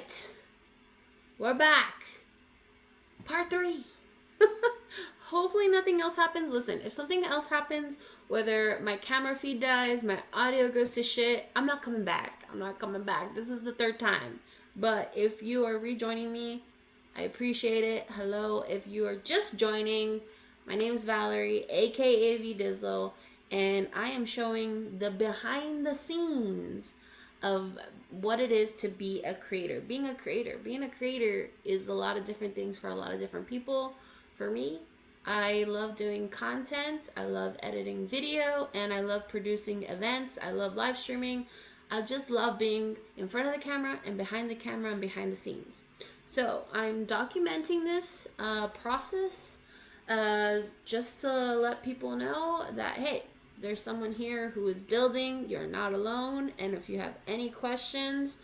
right, we're back. Part 3. Hopefully nothing else happens. Listen, if something else happens, whether my camera feed dies, my audio goes to shit, I'm not coming back. This is the 3rd time. But if you are rejoining me, I appreciate it. Hello. If you are just joining, my name is Valerie, aka VDizzle, and I am showing the behind the scenes of what it is to be a creator. Being a creator is a lot of different things for a lot of different people. For me, I love doing content, I love editing video, and I love producing events. I love live streaming. I just love being in front of the camera and behind the camera and behind the scenes. So I'm documenting this process just to let people know that, hey, there's someone here who is building. You're not alone. And if you have any questions,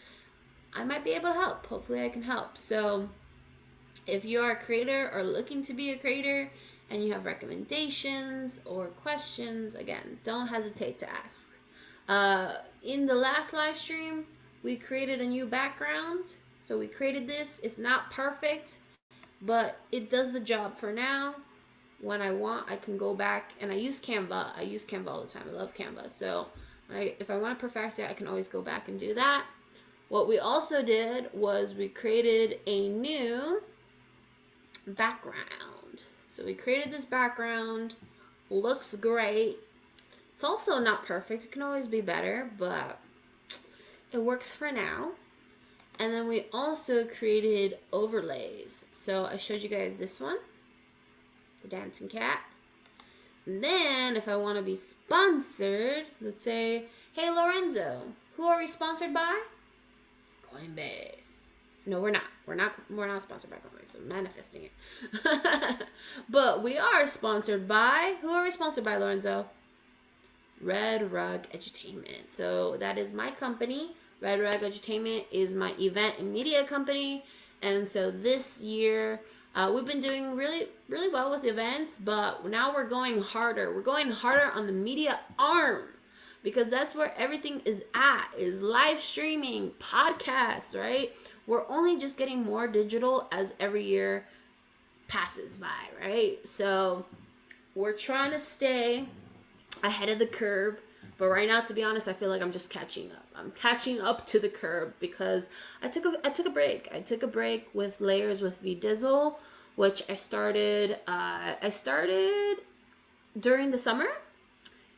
I might be able to help. Hopefully I can help. So if you are a creator or looking to be a creator and you have recommendations or questions, again, don't hesitate to ask. In the last live stream, we created a new background. So we created this. It's not perfect, but it does the job for now. When I want, I can go back, and I use Canva. I use Canva all the time. I love Canva. So if I want to perfect it, I can always go back and do that. What we also did was we created a new background. So we created this background. Looks great. It's also not perfect. It can always be better, but it works for now. And then we also created overlays. So I showed you guys this one. The dancing cat. And then if I want to be sponsored, let's say, hey Lorenzo, who are we sponsored by? Coinbase. No, we're not. We're not sponsored by Coinbase. I'm manifesting it. But we are sponsored by, who are we sponsored by, Lorenzo? Red Rug Edutainment. So that is my company. Red Rug Edutainment is my event and media company. And so this year, we've been doing really, really well with events, but now we're going harder. We're going harder on the media arm because that's where everything is at, is live streaming, podcasts, right? We're only just getting more digital as every year passes by, right? So we're trying to stay ahead of the curve. But right now, to be honest, I feel like I'm just catching up. I'm catching up to the curve because I took a break. I took a break with Layers with VDizzle, which I started during the summer,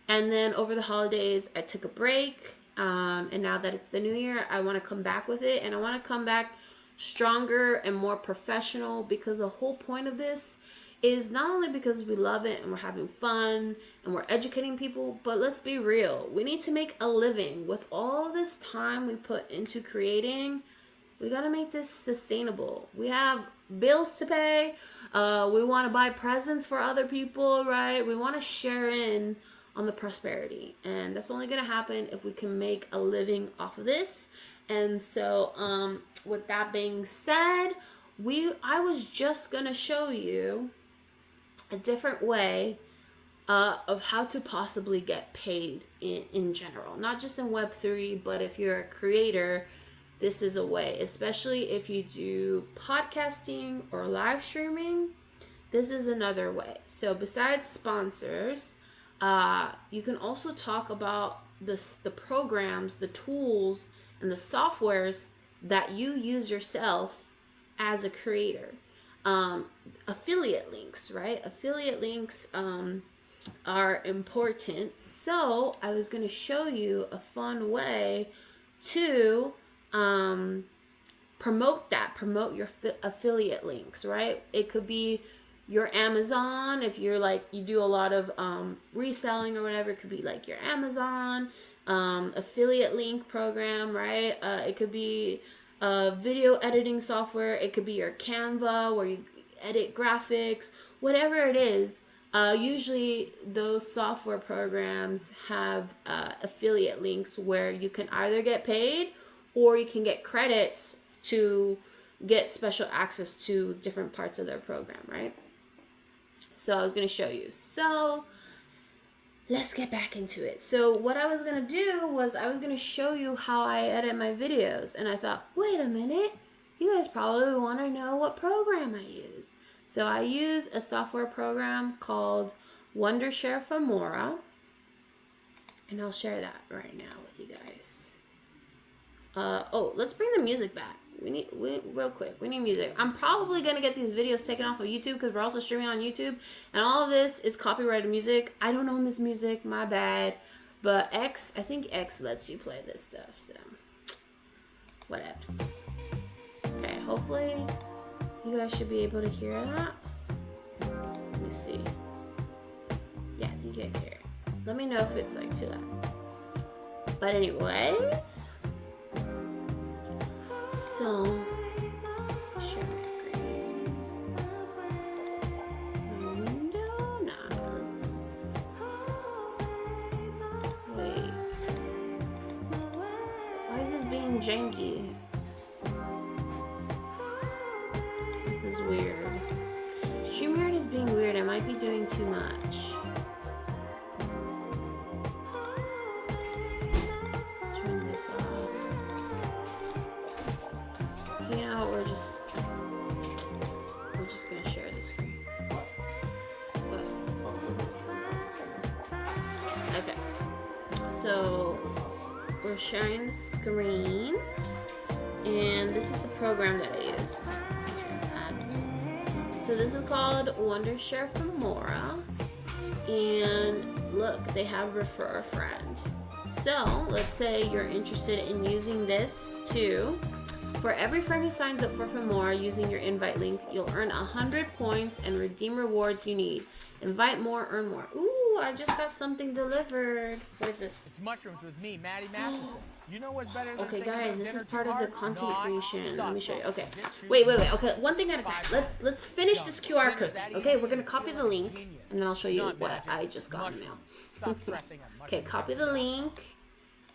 and then over the holidays I took a break. And now that it's the new year, I want to come back with it, and I want to come back stronger and more professional because the whole point of this is not only because we love it and we're having fun and we're educating people, but let's be real. We need to make a living. With all this time we put into creating, we got to make this sustainable. We have bills to pay. We want to buy presents for other people, right? We want to share in on the prosperity. And that's only going to happen if we can make a living off of this. And so with that being said, I was just going to show you a different way of how to possibly get paid in general. Not just in Web3, but if you're a creator, this is a way. Especially if you do podcasting or live streaming, this is another way. So besides sponsors, you can also talk about the programs, the tools, and the softwares that you use yourself as a creator. Affiliate links, right? Affiliate links are important. So I was going to show you a fun way to promote your affiliate links, right? It could be your Amazon. If you're like, you do a lot of reselling or whatever, it could be like your Amazon affiliate link program, right? It could be video editing software. It could be your Canva where you edit graphics, whatever it is. Usually those software programs have affiliate links where you can either get paid or you can get credits to get special access to different parts of their program, right? So I was going to show you. So let's get back into it. So what I was going to do was I was going to show you how I edit my videos. And I thought, wait a minute, you guys probably want to know what program I use. So I use a software program called Wondershare Filmora, and I'll share that right now with you guys. Oh, let's bring the music back. We need music. I'm probably gonna get these videos taken off of YouTube because we're also streaming on YouTube, and all of this is copyrighted music. I don't own this music, my bad. But I think X lets you play this stuff, so whatevs. Okay, hopefully you guys should be able to hear that. Let me see. Yeah, I think you guys hear it. Let me know if it's like too loud. But anyways, so share my screen. My window? Nah, let's wait. Why is this being janky? This is weird. StreamYard is being weird. I might be doing too much. Let's turn this off. You know, we're just gonna share the screen. Okay. So we're sharing the screen, and this is the program that I use. So this is called Wondershare Filmora, and look, they have refer a friend. So let's say you're interested in using this too. For every friend who signs up for Filmora using your invite link, you'll earn 100 points and redeem rewards you need. Invite more, earn more. Ooh, I just got something delivered. What is this? It's mushrooms with me, Maddie Matheson. You know what's better than Okay, thinking guys, about this is dinner part too of the hard? content Not creation. stop. Let me show you. Okay. Get treated. Wait. Okay, one thing at a time. Let's finish this QR code. Okay, we're gonna copy the link, and then I'll show you what I just got in the mail. Stop stressing on Okay, mushrooms. copy the link.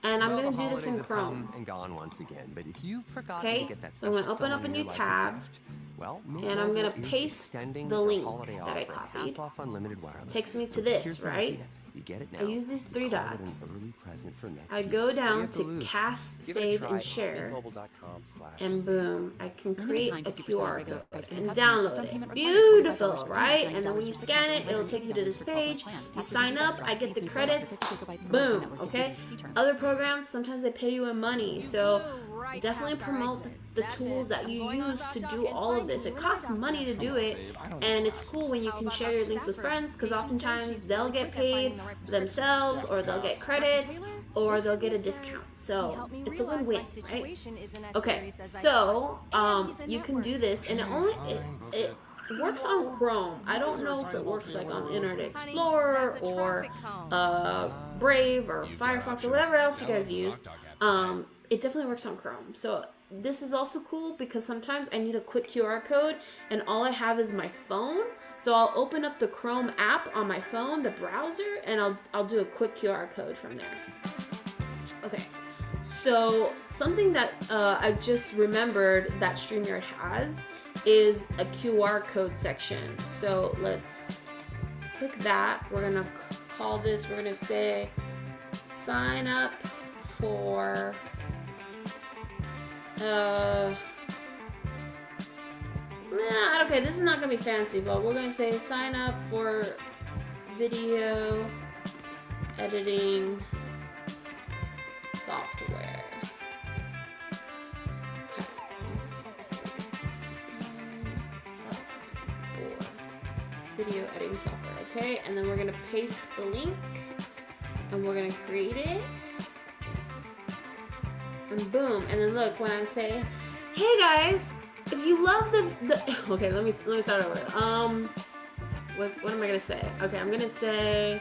And I'm Well, gonna the do this in holidays have Chrome. come and gone once again, but if you forgot Okay, to get that so I'm gonna special open up a someone in new your life a tab, gift, well, and I'm gonna Mint is paste extending the their link holiday that I offer, copied. half off unlimited wireless. Takes me to So this, here's the right? idea. You get it now. I use these three Call it an dots. early present for next I year. go What do you down have to to lose? cast, Give it a save, try and at share, mintmobile.com/. and boom, I can create a QR code and download download it. Beautiful, right? And then when you scan it, it'll take you to this page. You sign up, I get the credits, boom, okay? Other programs, sometimes they pay you in money, so definitely promote the tools that you use to do all of this. It costs money to do it, and it's cool when you can share your links with friends, because oftentimes they'll get paid themselves, or they'll get credits, or they'll get a discount. So it's a win-win, right? Okay, so you can do this, and it works on Chrome. I don't know if it works like on Internet Explorer or Brave or Firefox or whatever else you guys use. It definitely works on Chrome. So this is also cool because sometimes I need a quick QR code and all I have is my phone. So I'll open up the Chrome app on my phone, the browser, and I'll do a quick QR code from there. Okay. So something that I just remembered that StreamYard has is a QR code section. So let's click that. We're gonna call this, we're gonna say sign up for okay, this is not gonna be fancy, but we're gonna say sign up for video editing software. Video editing software, okay? And then we're gonna paste the link and we're gonna create it. And boom, and then look, when I say, hey guys, if you love the okay, let me start over. What am I gonna say? Okay, I'm gonna say,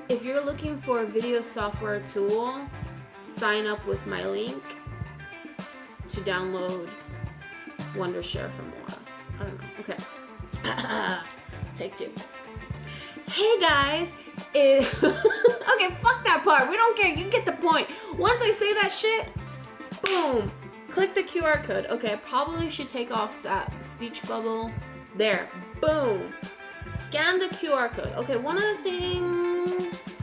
if you're looking for a video software tool, sign up with my link to download Wondershare Filmora. I don't know. Okay. Take two. Hey guys, okay, fuck that part. We don't care. You get the point. Once I say that shit, boom, click the QR code. Okay, I probably should take off that speech bubble. There, boom. Scan the QR code. Okay, one of the things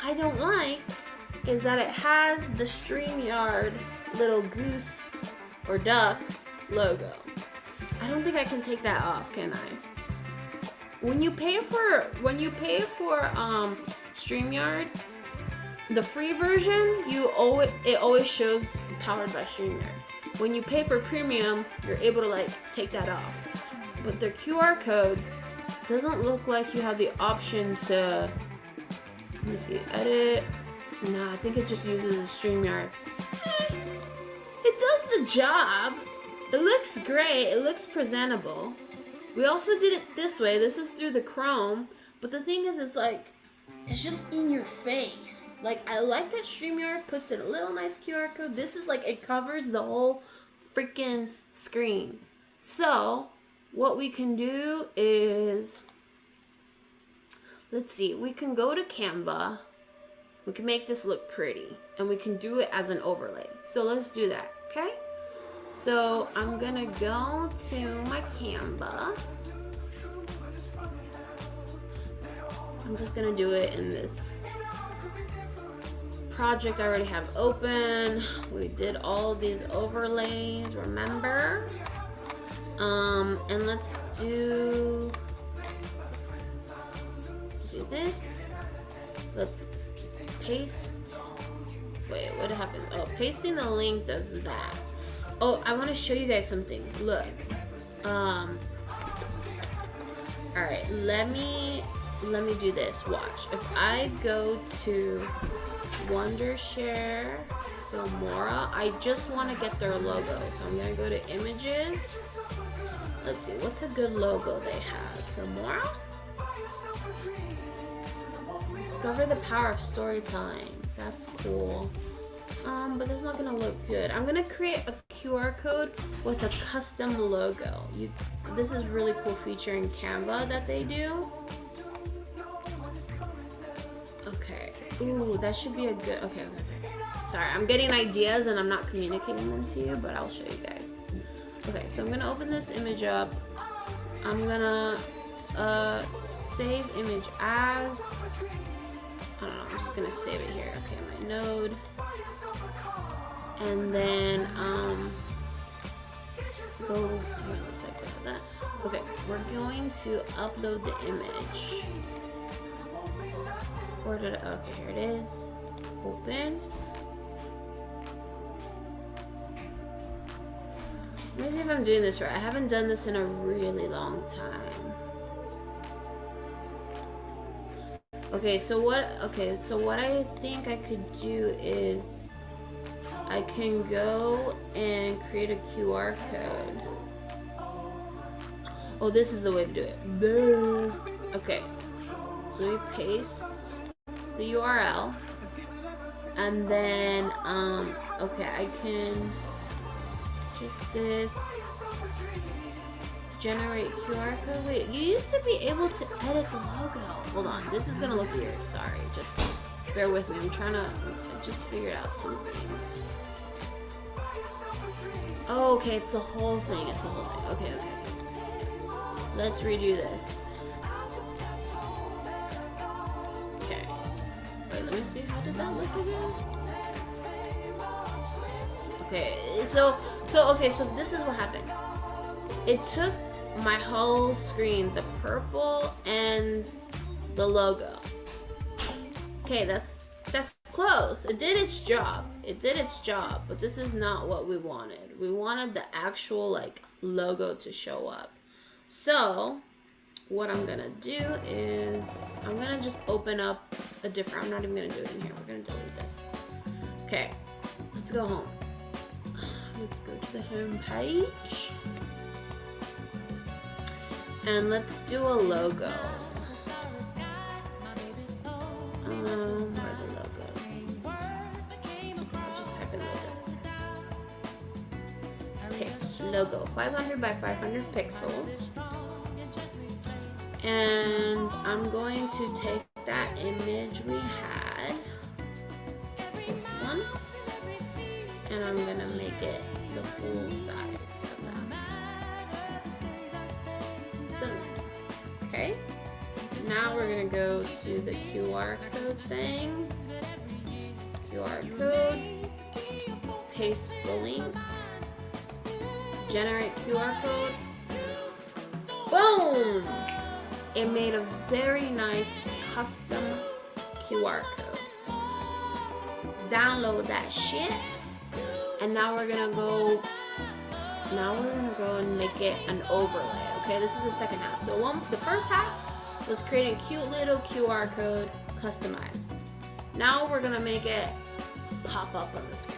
I don't like is that it has the StreamYard little goose or duck logo. I don't think I can take that off, can I? When you pay for StreamYard, the free version, it always shows powered by StreamYard. When you pay for premium, you're able to like take that off. But their QR codes doesn't look like you have the option to, let me see, edit. No, I think it just uses the StreamYard. It does the job. It looks great. It looks presentable. We also did it this way. This is through the Chrome. But the thing is, it's like, it's just in your face. Like, I like that StreamYard puts in a little nice QR code. This is like, it covers the whole freaking screen. So, what we can do is, let's see, we can go to Canva. We can make this look pretty. And we can do it as an overlay. So, let's do that, okay? So, I'm gonna go to my Canva. I'm just gonna do it in this project I already have open. We did all these overlays, remember? And let's do this. Let's paste. Wait, what happened? Oh, pasting the link does that. Oh, I want to show you guys something. Look. All right, let me do this. Watch. If I go to Wondershare Filmora, I just want to get their logo. So I'm gonna go to images. Let's see, what's a good logo they have? Filmora? Discover the power of storytelling. That's cool. But it's not gonna look good. I'm gonna create a QR code with a custom logo. This is really cool feature in Canva that they do. Okay. Ooh, that should be a good. Okay. Sorry, I'm getting ideas and I'm not communicating them to you, but I'll show you guys. Okay, so I'm gonna open this image up. I'm gonna save image as. I don't know. I'm just gonna save it here. Okay, my node. And then okay, we're going to upload the image. Where did it, okay, here it is. Open. Let me see if I'm doing this right. I haven't done this in a really long time. Okay, so what I think I could do is I can go and create a QR code. Oh, this is the way to do it. Okay. Let me paste the URL. And then, okay, I can just this. Generate QR code. Wait, you used to be able to edit the logo. Hold on, this is gonna look weird. Sorry, just bear with me. I'm trying to just figure out something. Oh, okay, it's the whole thing. It's the whole thing. Okay, okay. Let's redo this. Okay. Wait, let me see. How did that look again? Okay, so this is what happened. It took my whole screen, the purple and the logo. Okay, that's close. It did its job. It did its job, but this is not what we wanted. We wanted the actual like logo to show up. So what I'm gonna do is I'm gonna just open up a different, I'm not even gonna do it in here. We're gonna delete this. Okay, let's go home. Let's go to the home page. And let's do a logo. Where are the logos? I'll just type in logo. Okay, logo, 500 by 500 pixels. And I'm going to take that image we had, this one, and I'm gonna make it the full size. Okay, now we're gonna go to the QR code thing. QR code, paste the link, generate QR code. Boom! It made a very nice custom QR code. Download that shit. And now we're gonna go and make it an overlay. Okay, this is the second half. So the first half was creating a cute little QR code customized. Now we're gonna make it pop up on the screen.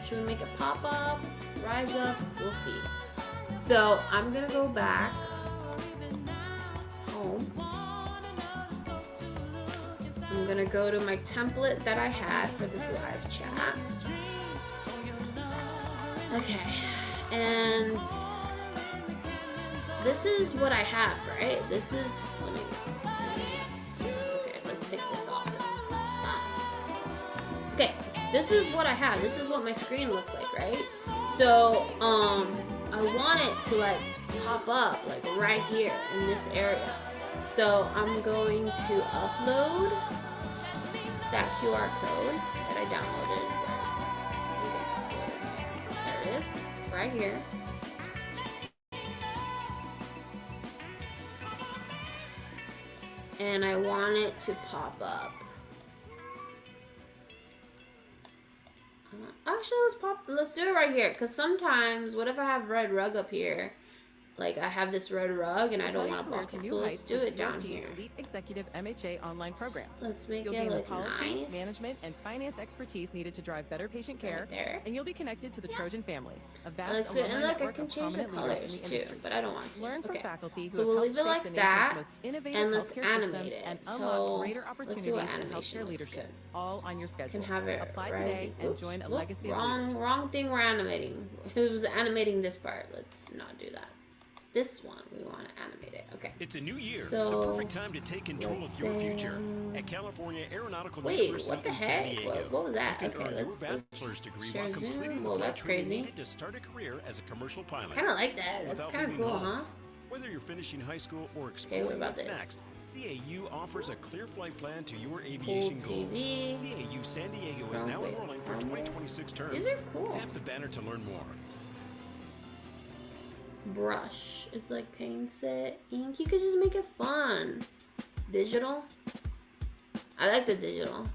Should we make it pop up, rise up? We'll see. So I'm gonna go back home. I'm gonna go to my template that I had for this live chat. Okay, and this is what I have, right? This is, okay, let's take this off. Okay, this is what I have. This is what my screen looks like, right? So, I want it to like pop up like right here in this area. So I'm going to upload that QR code that I downloaded. There it is, right here. And I want it to pop up. Actually, let's do it right here. Because sometimes, what if I have red rug up here? Like, I have this red rug and I don't want to block it. So let's do it down here. Elite Executive MHA online program. Let's make You'll it gain the look policy, nice. management, and finance expertise needed to drive better patient care. Right there. And you'll be connected to the Trojan family, a vast Let's do it. alumni And look, I network can of change the prominent leaders in colors the too, industry. but I don't want to. Learn from Okay. faculty who So we'll have leave helped it shape like the that, nation's most innovative and let's healthcare animate systems it. and So unlock greater let's opportunities do what in animation healthcare looks leadership, good. all on your schedule. Can have it Apply rising. today and Oops, join a whoop, legacy of leaders. wrong thing we're animating. It was animating this part. Let's not do that. This one, we want to animate it. Okay. It's a new year, So, the perfect time to take control of your future. At California Aeronautical wait, University what the in San heck? Diego, What was that? you can Okay, earn let's your bachelor's degree share while Zoom. completing Well, the that's flight training crazy. needed to start a career as a commercial pilot. Kind of like that. That's Without kind of leaving cool, home. huh? Whether you're finishing high school or what exploring about what's this? next, CAU offers a clear flight plan to your aviation goals. TV. CAU San Diego is now enrolling for 2026 terms. These are cool. Tap the banner to learn more. Brush. It's like paints it. Ink. You could just make it fun. Digital. I like the digital.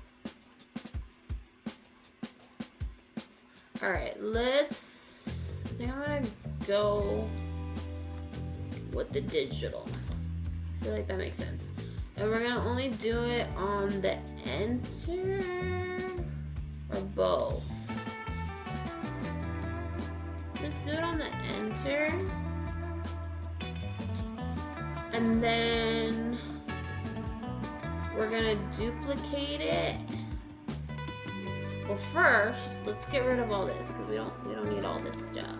Alright, let's... I think I'm gonna go with the digital. I feel like that makes sense. And we're gonna only do it on the enter or both. Let's do it on the enter. And then we're gonna duplicate it. Well, first, let's get rid of all this because we don't need all this stuff.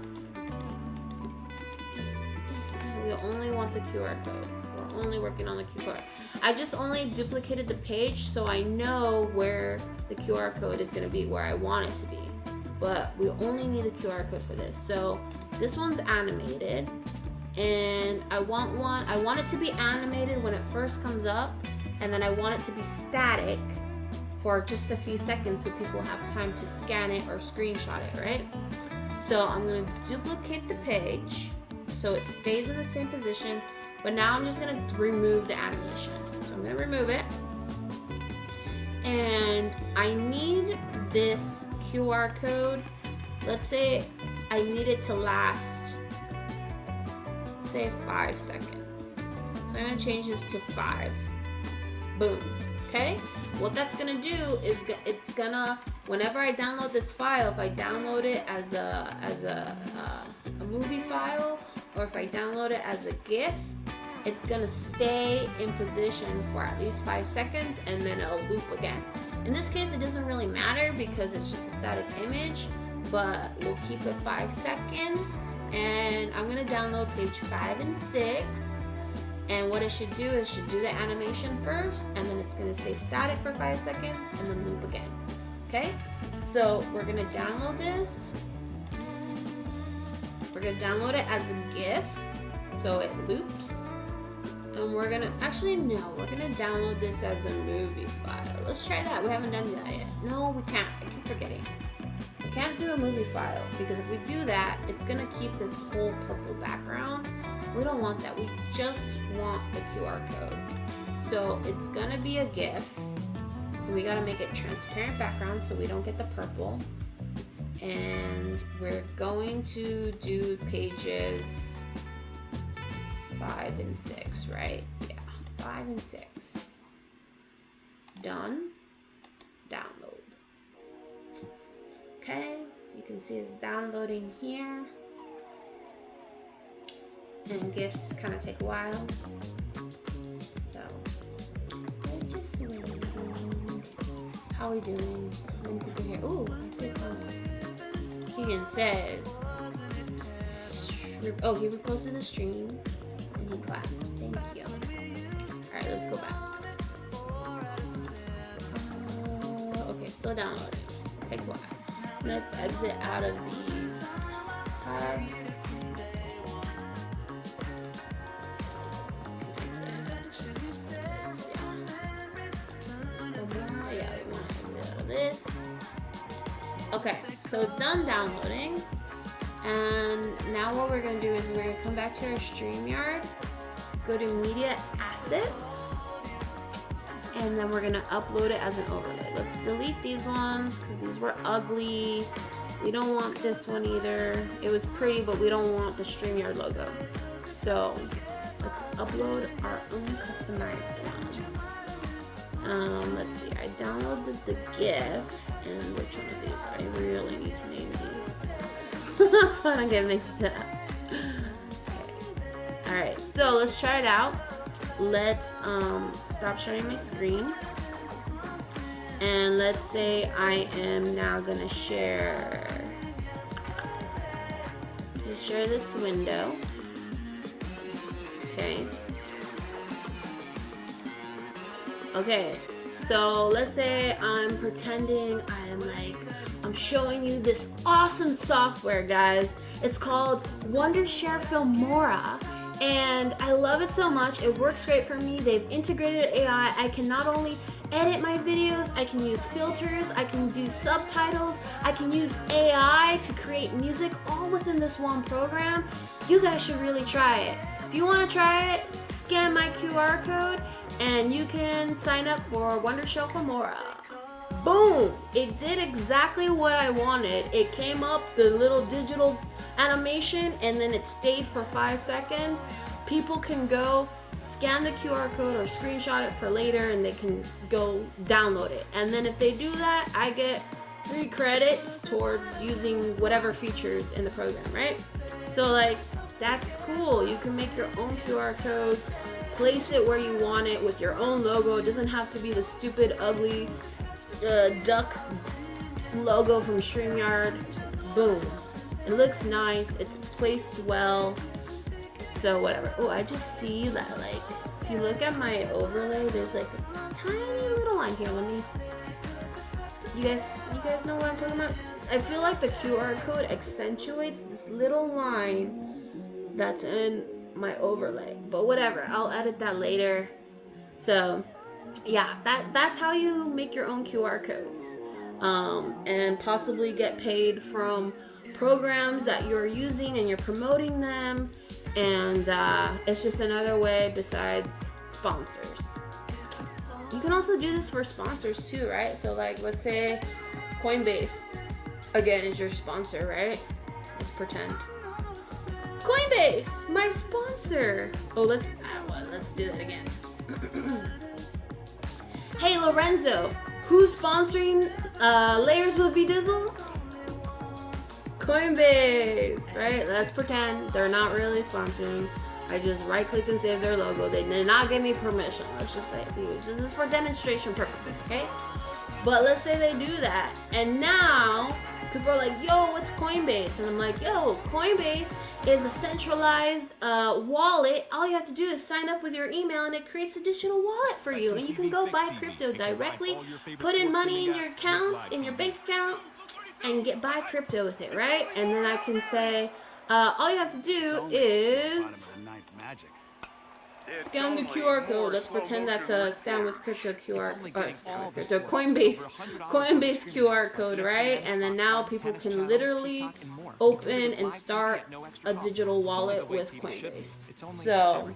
We only want the QR code. We're only working on the QR. I just only duplicated the page so I know where the QR code is gonna be, where I want it to be. But we only need the QR code for this. So this one's animated, and I want it to be animated when it first comes up, and then I want it to be static for just a few seconds so people have time to scan it or screenshot it, right? So I'm gonna duplicate the page so it stays in the same position, but now I'm just gonna remove the animation. So I'm gonna remove it, and I need this QR code. Let's say I need it to last, say 5 seconds. So I'm gonna change this to 5. Boom. Okay? What that's gonna do is it's gonna, whenever I download this file, if I download it as a movie file, or if I download it as a GIF, it's gonna stay in position for at least 5 seconds, and then it'll loop again. In this case, it doesn't really matter because it's just a static image, but we'll keep it 5 seconds. And I'm gonna download page 5 and 6. And what it should do is should do the animation first, and then it's gonna stay static for 5 seconds, and then loop again. Okay? So we're gonna download this. We're gonna download it as a GIF, so it loops. And we're gonna, actually no, we're gonna download this as a movie file. Let's try that. We haven't done that yet. No, we can't. I keep forgetting. can't do a movie file because if we do that, it's gonna keep this whole purple background. We don't want that. We just want the QR code. So it's gonna be a GIF. And we gotta make it transparent background so we don't get the purple. And we're going to do pages 5 and 6, right? Yeah, 5 and 6. Done. Download. Okay, you can see it's downloading here. And GIFs kind of take a while. So, we're just waiting. How are we doing? How many people here? Ooh, I see comments. Keegan says, oh, he reposted the stream and he clapped. Thank you. Alright, let's go back. Okay, still downloading. Takes a while. Let's exit out of these tabs. This. Okay, so it's done downloading, and now what we're gonna do is we're gonna come back to our StreamYard, go to Media Assets, and then we're gonna upload it as an overlay. Let's delete these ones because these were ugly. We don't want this one either. It was pretty, but we don't want the StreamYard logo. So let's upload our own customized one. Let's see, I downloaded the GIF, and which one of these? I really need to name these. So I don't get mixed up. Okay. Alright, so let's try it out. Let's stop sharing my screen. And let's say I am now gonna share this window. Okay. Okay, so let's say I'm pretending I'm showing you this awesome software, guys. It's called Wondershare Filmora, and I love it so much. It works great for me. They've integrated AI. I can not only edit my videos, I can use filters, I can do subtitles, I can use AI to create music all within this one program. You guys should really try it. If you want to try it, scan my QR code and you can sign up for Wondershare Filmora. Boom! It did exactly what I wanted. It came up, the little digital animation, and then it stayed for 5 seconds. People can go scan the QR code or screenshot it for later and they can go download it. And then if they do that, I get free credits towards using whatever features in the program, right? So like, that's cool. You can make your own QR codes, place it where you want it with your own logo. It doesn't have to be the stupid, ugly duck logo from StreamYard. Boom. It looks nice. It's placed well. So whatever. Oh, I just see that, like, if you look at my overlay, there's like a tiny little line here. Let me. You guys know what I'm talking about? I feel like the QR code accentuates this little line that's in my overlay, but whatever, I'll edit that later. So yeah, that's how you make your own QR codes, and possibly get paid from programs that you're using and you're promoting them, and it's just another way besides sponsors. You can also do this for sponsors too, right? So like, let's say Coinbase again is your sponsor, right? Let's pretend Coinbase, my sponsor. Oh, let's do that again. Hey Lorenzo, who's sponsoring Layers with VDizzle? Coinbase, right? Let's pretend they're not really sponsoring. I just right-clicked and saved their logo. They did not give me permission. Let's just say, this is for demonstration purposes, okay? But let's say they do that, and now people are like, yo, what's Coinbase? And I'm like, yo, Coinbase is a centralized wallet. All you have to do is sign up with your email and it creates a digital wallet for you. And you can go buy crypto directly, put in money in your account, in your bank account, and buy crypto with it, right? And then I can say, all you have to do is Scan the QR code. Let's pretend that's a Stand with Crypto QR crypto Coinbase QR code, right? And then now people can literally open and start a digital wallet with Coinbase. So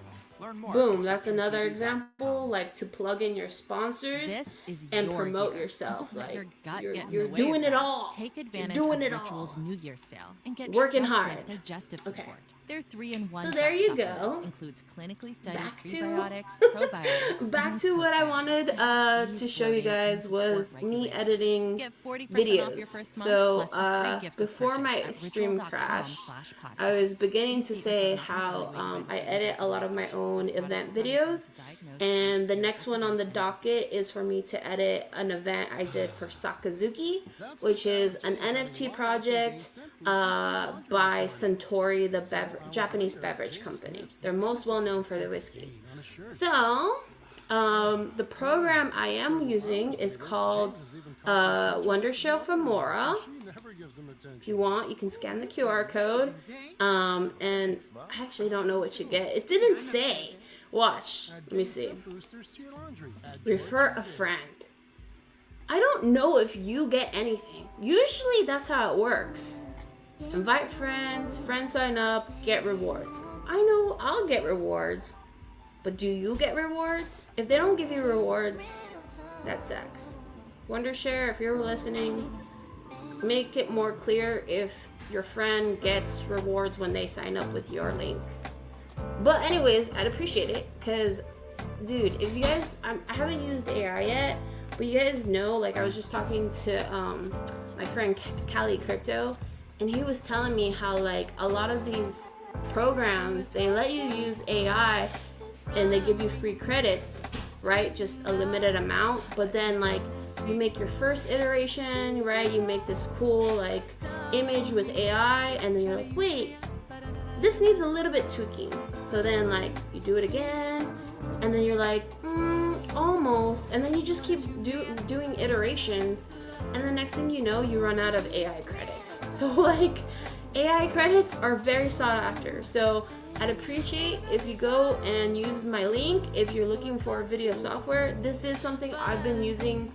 boom, that's another example, like to plug in your sponsors and promote yourself. Like you're doing it all. Take advantage you're doing of it Ritual's all. New Year's sale and get Working trusted hard. digestive Okay. support. Their 3-in-1 So there you supplement go. includes clinically studied Back to- prebiotics, probiotics. Back and to what I postbiotics. wanted to show you Ease bloating guys and was support me regulation. editing Get 40% off your videos. first month, So plus a free gift of before purchase my at stream ritual.com/podcast. crashed, I was beginning to say how I edit a lot of my own event videos, and the next one on the docket is for me to edit an event I did for Sakazuki, which is an NFT project by Suntory, the Japanese beverage company. They're most well known for their whiskeys. So the program I am using is called Wondershell Femora. If you want, you can scan the QR code. And I actually don't know what you get. It didn't say. Watch. Let me see. Refer a friend. I don't know if you get anything. Usually that's how it works. Invite friends, friends sign up, get rewards. I know I'll get rewards. But do you get rewards? If they don't give you rewards, that sucks. Wondershare, if you're listening, make it more clear if your friend gets rewards when they sign up with your link. But anyways, I'd appreciate it, because dude, if you guys, I haven't used AI yet, but you guys know, like I was just talking to my friend Cali Crypto, and he was telling me how like a lot of these programs, they let you use AI and they give you free credits, right? Just a limited amount, but then like you make your first iteration, right? You make this cool like image with AI, and then you're like, wait, this needs a little bit tweaking. So then like you do it again, and then you're like, almost, and then you just keep doing iterations, and the next thing you know, you run out of AI credits. So like AI credits are very sought after. So I'd appreciate if you go and use my link if you're looking for video software. This is something I've been using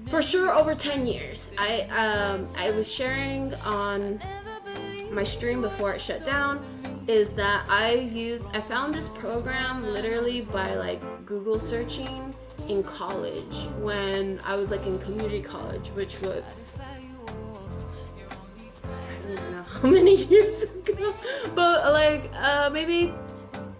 for sure over 10 years. I was sharing on my stream before it shut down is that I found this program literally by like Google searching in college when I was like in community college, which was I don't know how many years ago, but like maybe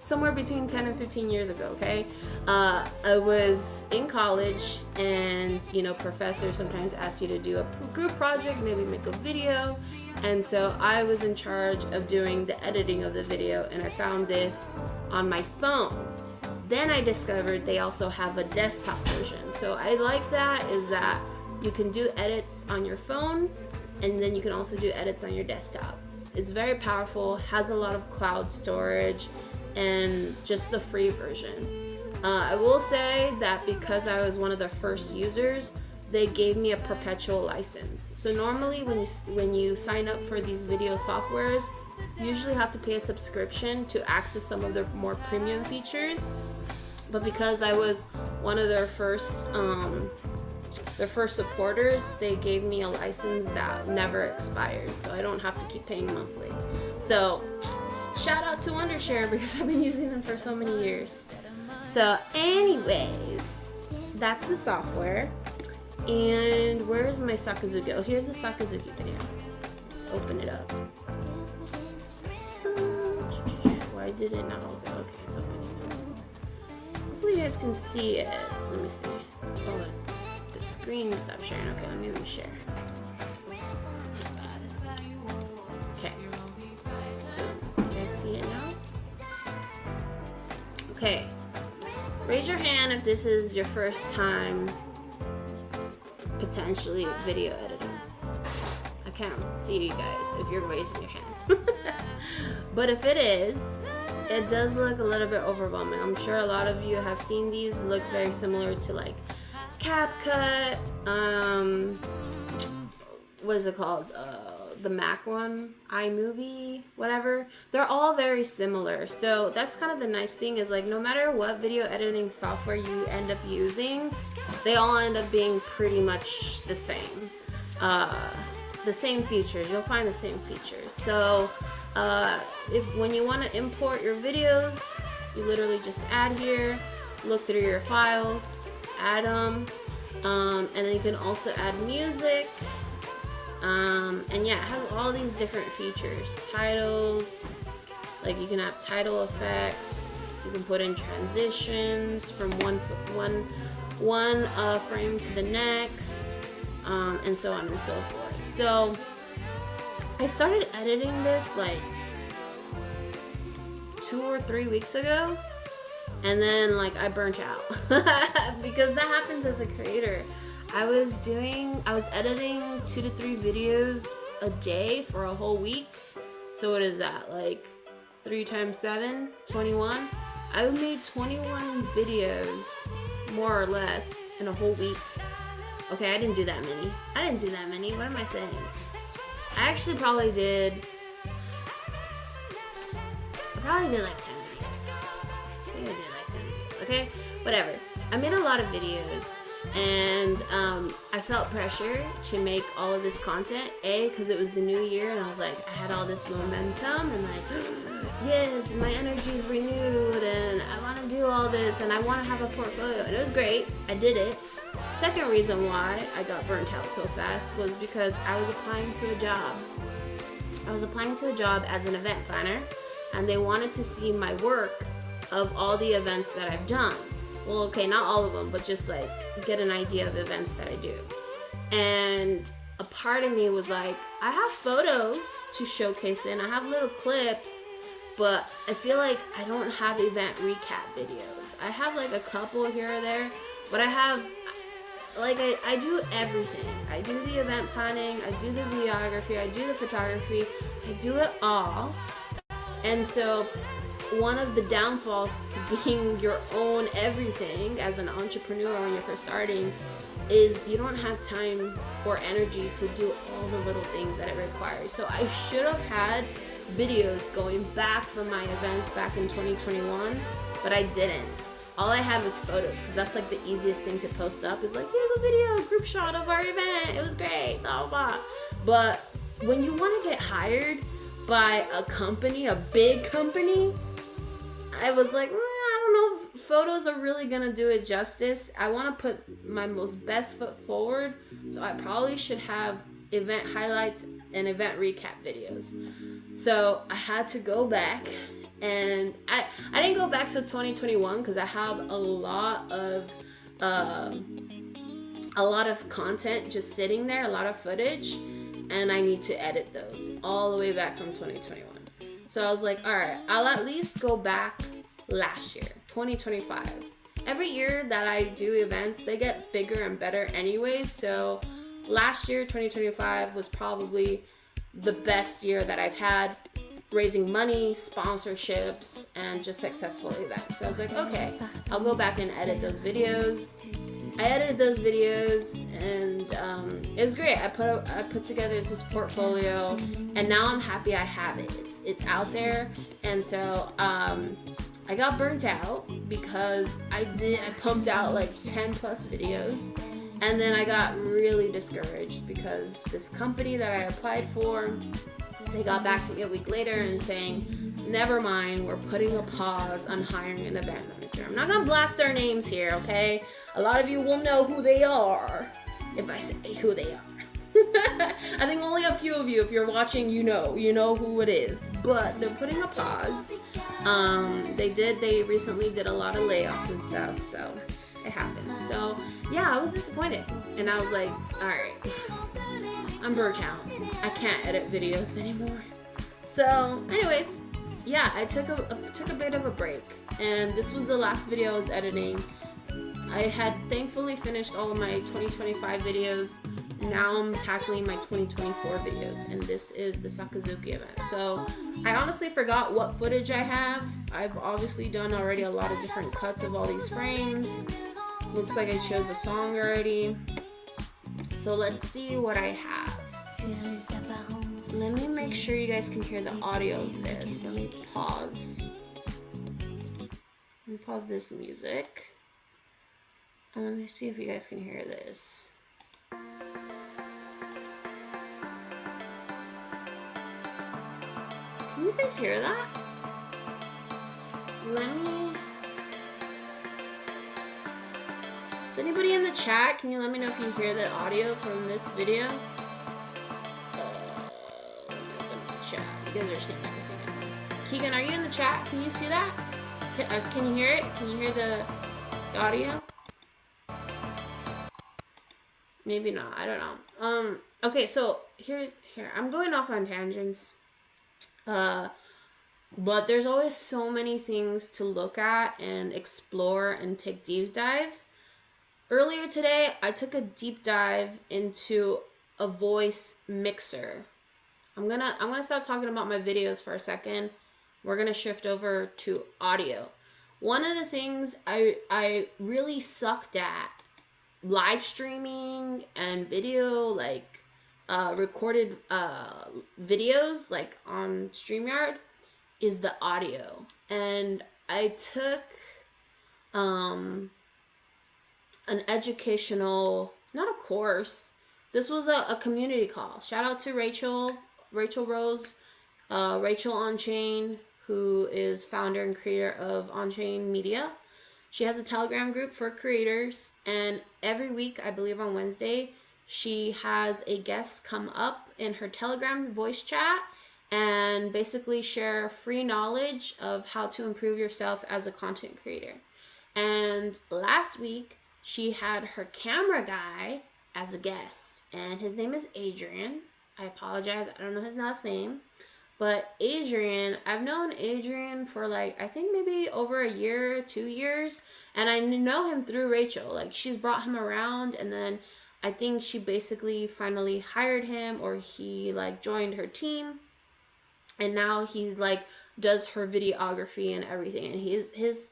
somewhere between 10 and 15 years ago, okay? I was in college, and you know, professors sometimes ask you to do a group project, maybe make a video, and so I was in charge of doing the editing of the video, and I found this on my phone. Then I discovered they also have a desktop version. So I like that, is that you can do edits on your phone, and then you can also do edits on your desktop. It's very powerful, has a lot of cloud storage, and just the free version. I will say that because I was one of the first users, they gave me a perpetual license. So normally when you sign up for these video softwares, you usually have to pay a subscription to access some of their more premium features. But because I was one of their first supporters, they gave me a license that never expires, so I don't have to keep paying monthly. So shout out to Wondershare, because I've been using them for so many years. So anyways, that's the software. And where's my Sakazuki? Oh, here's the Sakazuki video. Let's open it up. Why did it not open? Okay, it's opening. Hopefully you guys can see it. Let me see. Oh, the screen stopped sharing. Okay, let me reshare. Okay. Can you guys see it now? Okay. Raise your hand if this is your first time potentially video editing. I can't see you guys if you're raising your hand. But if it is, it does look a little bit overwhelming. I'm sure a lot of you have seen these. It looks very similar to like CapCut, what is it called? the Mac one, iMovie, whatever, they're all very similar. So that's kind of the nice thing is like no matter what video editing software you end up using, they all end up being pretty much the same. The same features. You'll find the same features. So when you want to import your videos, you literally just add here, look through your files, add them, and then you can also add music. And yeah, it has all these different features. Titles, like you can have title effects. You can put in transitions from one frame to the next, and so on and so forth. So I started editing this like 2 or 3 weeks ago, and then like I burnt out because that happens as a creator. I was editing 2 to 3 videos a day for a whole week. So what is that? Like 3 times 7, 21. I made 21 videos more or less in a whole week. Okay, I didn't do that many. What am I saying? I actually probably did like 10 videos. I think I did like 10 videos. Okay, whatever. I made a lot of videos. And I felt pressure to make all of this content, because it was the new year and I was like, I had all this momentum and like, yes, my energy is renewed and I want to do all this and I want to have a portfolio, and it was great. I did it. Second reason why I got burnt out so fast was because I was applying to a job. As an event planner, and they wanted to see my work of all the events that I've done. Well, okay, not all of them, but just like get an idea of events that I do. And a part of me was like, I have photos to showcase in, I have little clips, but I feel like I don't have event recap videos. I have like a couple here or there, but I have, like, I do everything. I do the event planning, I do the videography, I do the photography, I do it all. And so one of the downfalls to being your own everything as an entrepreneur when you're first starting is you don't have time or energy to do all the little things that it requires. So I should have had videos going back from my events back in 2021, but I didn't. All I had was photos, because that's like the easiest thing to post up is like, here's a video, group shot of our event, it was great, blah, blah, blah. But when you want to get hired by a company, a big company, I was like, I don't know if photos are really gonna do it justice. I want to put my most best foot forward, so I probably should have event highlights and event recap videos. So I had to go back, and I didn't go back to 2021 because I have a lot of content just sitting there, a lot of footage, and I need to edit those all the way back from 2021. So I was like, all right, I'll at least go back last year, 2025. Every year that I do events, they get bigger and better anyway. So last year, 2025, was probably the best year that I've had, raising money, sponsorships, and just successful events. So I was like, okay, I'll go back and edit those videos. I edited those videos, and it was great. I put together this portfolio, and now I'm happy I have it. It's out there, and so I got burnt out because I pumped out like 10 plus videos, and then I got really discouraged because this company that I applied for, they got back to me a week later and saying, never mind, we're putting a pause on hiring an event manager. I'm not gonna blast their names here, okay? A lot of you will know who they are if I say who they are. I think only a few of you, if you're watching, you know who it is. But they're putting a pause. They recently did a lot of layoffs and stuff, so it happened. So yeah, I was disappointed, and I was like, all right, I'm burnt out. I can't edit videos anymore. So anyways, yeah, I took a bit of a break, and this was the last video I was editing. I had thankfully finished all of my 2025 videos. Now I'm tackling my 2024 videos, and this is the Sakazuki event. So I honestly forgot what footage I have. I've obviously done already a lot of different cuts of all these frames. Looks like I chose a song already. So let's see what I have. Let me make sure you guys can hear the audio of this. Let me pause. Let me pause this music. And let me see if you guys can hear this. Can you guys hear that? Let me... Is anybody in the chat? Can you let me know if you hear the audio from this video? Let me open the chat. You guys are seeing everything. Keegan, are you in the chat? Can you see that? Can you hear it? Can you hear the audio? Maybe not. I don't know. Okay, so here. I'm going off on tangents. But there's always so many things to look at and explore and take deep dives. Earlier today, I took a deep dive into a voice mixer. I'm gonna stop talking about my videos for a second. We're gonna shift over to audio. One of the things I really sucked at live streaming and video, like recorded videos like on StreamYard, is the audio. And I took an educational, not a course, this was a community call. Shout out to Rachel Rose, Rachel On-Chain, who is founder and creator of On-Chain Media. She has a Telegram group for creators, and every week, I believe on Wednesday, she has a guest come up in her Telegram voice chat and basically share free knowledge of how to improve yourself as a content creator. And last week, she had her camera guy as a guest, and his name is Adrian. I apologize, I don't know his last name. But Adrian, I've known Adrian for like, I think maybe over a year, 2 years. And I know him through Rachel. Like, she's brought him around, and then I think she basically finally hired him, or he like joined her team. And now he like does her videography and everything. And his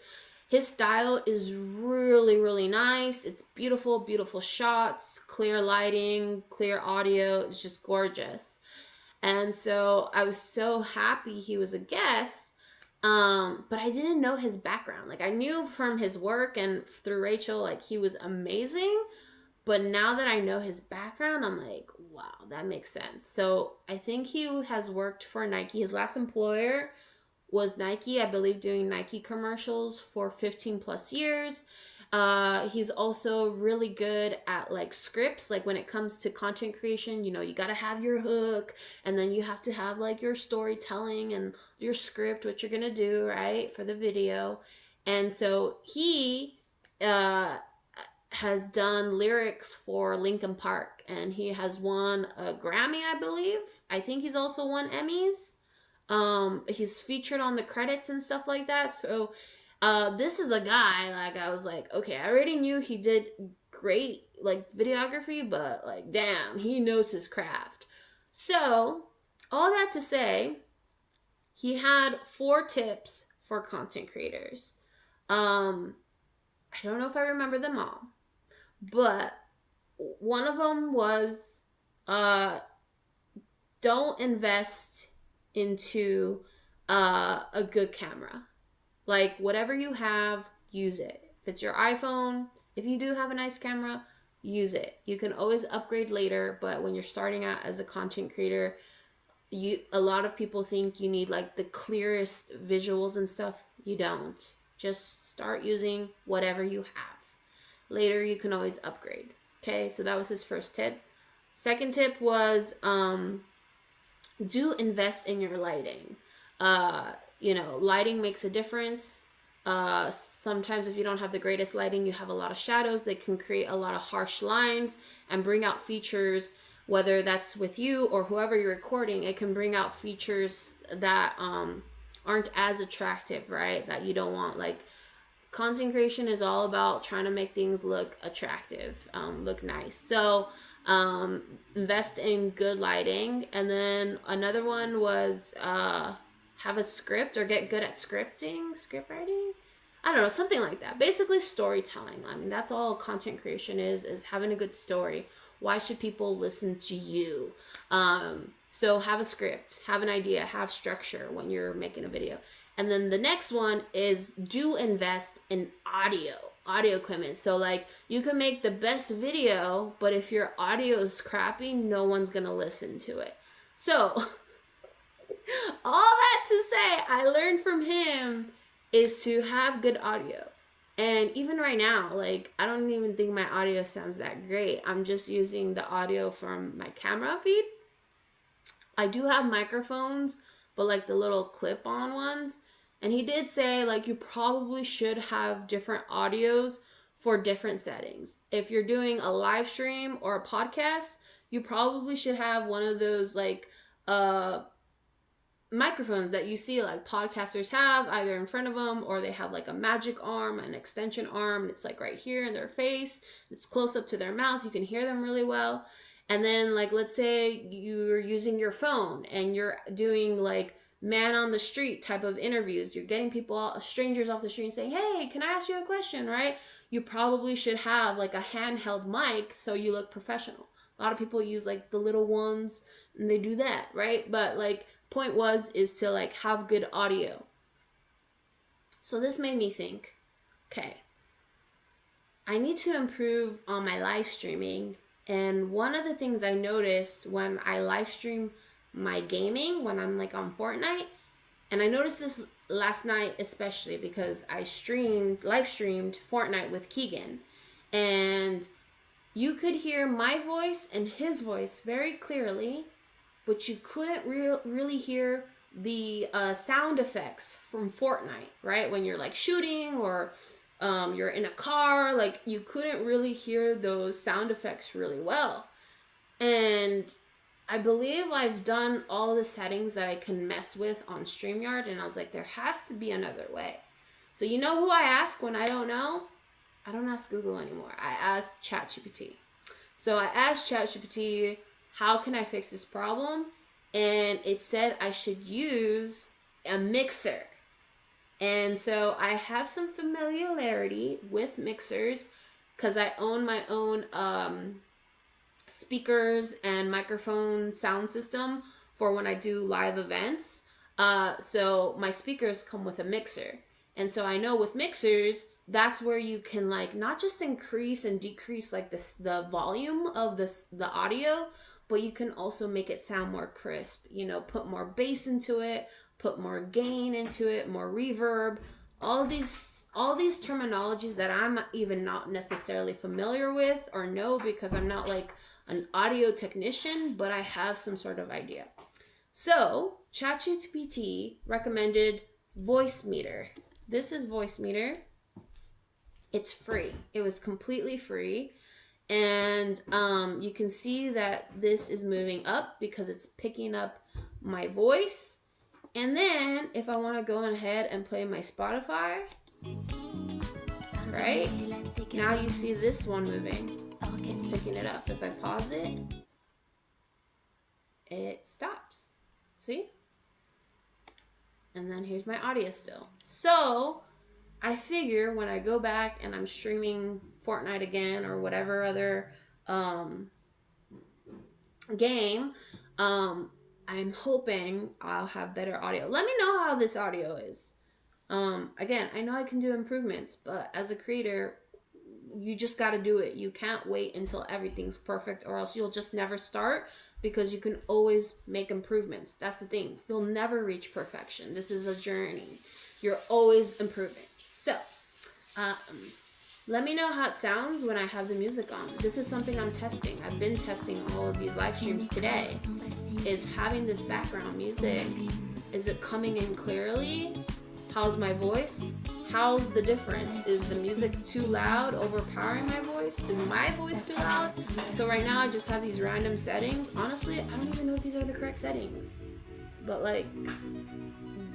style is really, really nice. It's beautiful, beautiful shots, clear lighting, clear audio. It's just gorgeous. And so I was so happy he was a guest, but I didn't know his background. Like, I knew from his work and through Rachel, like, he was amazing. But now that I know his background, I'm like, wow, that makes sense. So I think he has worked for Nike. His last employer was Nike, I believe, doing Nike commercials for 15 plus years. He's also really good at like scripts. Like, when it comes to content creation, you know, you got to have your hook, and then you have to have like your storytelling and your script, what you're going to do, right, for the video. And so he has done lyrics for Linkin Park, and he has won a Grammy, I believe. I think he's also won Emmys. He's featured on the credits and stuff like that. So this is a guy, like, I was like, okay, I already knew he did great like videography, but like, damn, he knows his craft. So all that to say, he had 4 tips for content creators. I don't know if I remember them all, but one of them was don't invest into a good camera. Like, whatever you have, use it. If it's your iPhone, if you do have a nice camera, use it. You can always upgrade later, but when you're starting out as a content creator, a lot of people think you need like the clearest visuals and stuff. You don't. Just start using whatever you have. Later, you can always upgrade. Okay, so that was his first tip. Second tip was do invest in your lighting. You know, lighting makes a difference. Sometimes if you don't have the greatest lighting, you have a lot of shadows. They can create a lot of harsh lines and bring out features, whether that's with you or whoever you're recording. It can bring out features that aren't as attractive, right? That you don't want. Like, content creation is all about trying to make things look attractive, look nice. So invest in good lighting. And then another one was have a script, or get good at script writing. I don't know, something like that. Basically storytelling. I mean, that's all content creation is having a good story. Why should people listen to you? So have a script, have an idea, have structure when you're making a video. And then the next one is do invest in audio equipment. So like you can make the best video, but if your audio is crappy, no one's gonna listen to it. So all that to say, I learned from him is to have good audio. And even right now, like, I don't even think my audio sounds that great. I'm just using the audio from my camera feed. I do have microphones, but like the little clip-on ones. And he did say, like, you probably should have different audios for different settings. If you're doing a live stream or a podcast, you probably should have one of those, like, microphones that you see like podcasters have either in front of them, or they have like a magic arm, an extension arm, and it's like right here in their face. It's close up to their mouth. You can hear them really well. And then like, let's say you're using your phone and you're doing like man on the street type of interviews. You're getting people, strangers off the street and saying, hey, can I ask you a question, right? You probably should have like a handheld mic so you look professional. A lot of people use like the little ones and they do that, right? But like, point is to like have good audio. So this made me think, okay, I need to improve on my live streaming. And one of the things I noticed when I live stream my gaming, when I'm like on Fortnite, and I noticed this last night especially because I live streamed Fortnite with Keegan, and you could hear my voice and his voice very clearly, but you couldn't really hear the sound effects from Fortnite, right? When you're like shooting or you're in a car, like you couldn't really hear those sound effects really well. And I believe I've done all the settings that I can mess with on StreamYard, and I was like, there has to be another way. So you know who I ask when I don't know? I don't ask Google anymore. I ask ChatGPT. So I asked ChatGPT, how can I fix this problem? And it said I should use a mixer. And so I have some familiarity with mixers because I own my own speakers and microphone sound system for when I do live events. So my speakers come with a mixer. And so I know with mixers, that's where you can like not just increase and decrease like the volume of the audio, but you can also make it sound more crisp, you know, put more bass into it, put more gain into it, more reverb, all these terminologies that I'm even not necessarily familiar with or know because I'm not like an audio technician, but I have some sort of idea. So ChatGPT recommended Voice Meter. This is Voice Meter. It's free. It was completely free. And you can see that this is moving up because it's picking up my voice. And then if I want to go ahead and play my Spotify, right? Now you see this one moving. It's picking it up. If I pause it, it stops. See? And then here's my audio still. So I figure when I go back and I'm streaming Fortnite again or whatever other game, I'm hoping I'll have better audio. Let me know how this audio is. Again, I know I can do improvements, but as a creator, you just got to do it. You can't wait until everything's perfect or else you'll just never start, because you can always make improvements. That's the thing. You'll never reach perfection. This is a journey. You're always improving. So, let me know how it sounds when I have the music on. This is something I'm testing. I've been testing all of these live streams today. Is having this background music, is it coming in clearly? How's my voice? How's the difference? Is the music too loud, overpowering my voice? Is my voice too loud? So right now I just have these random settings. Honestly, I don't even know if these are the correct settings. But like,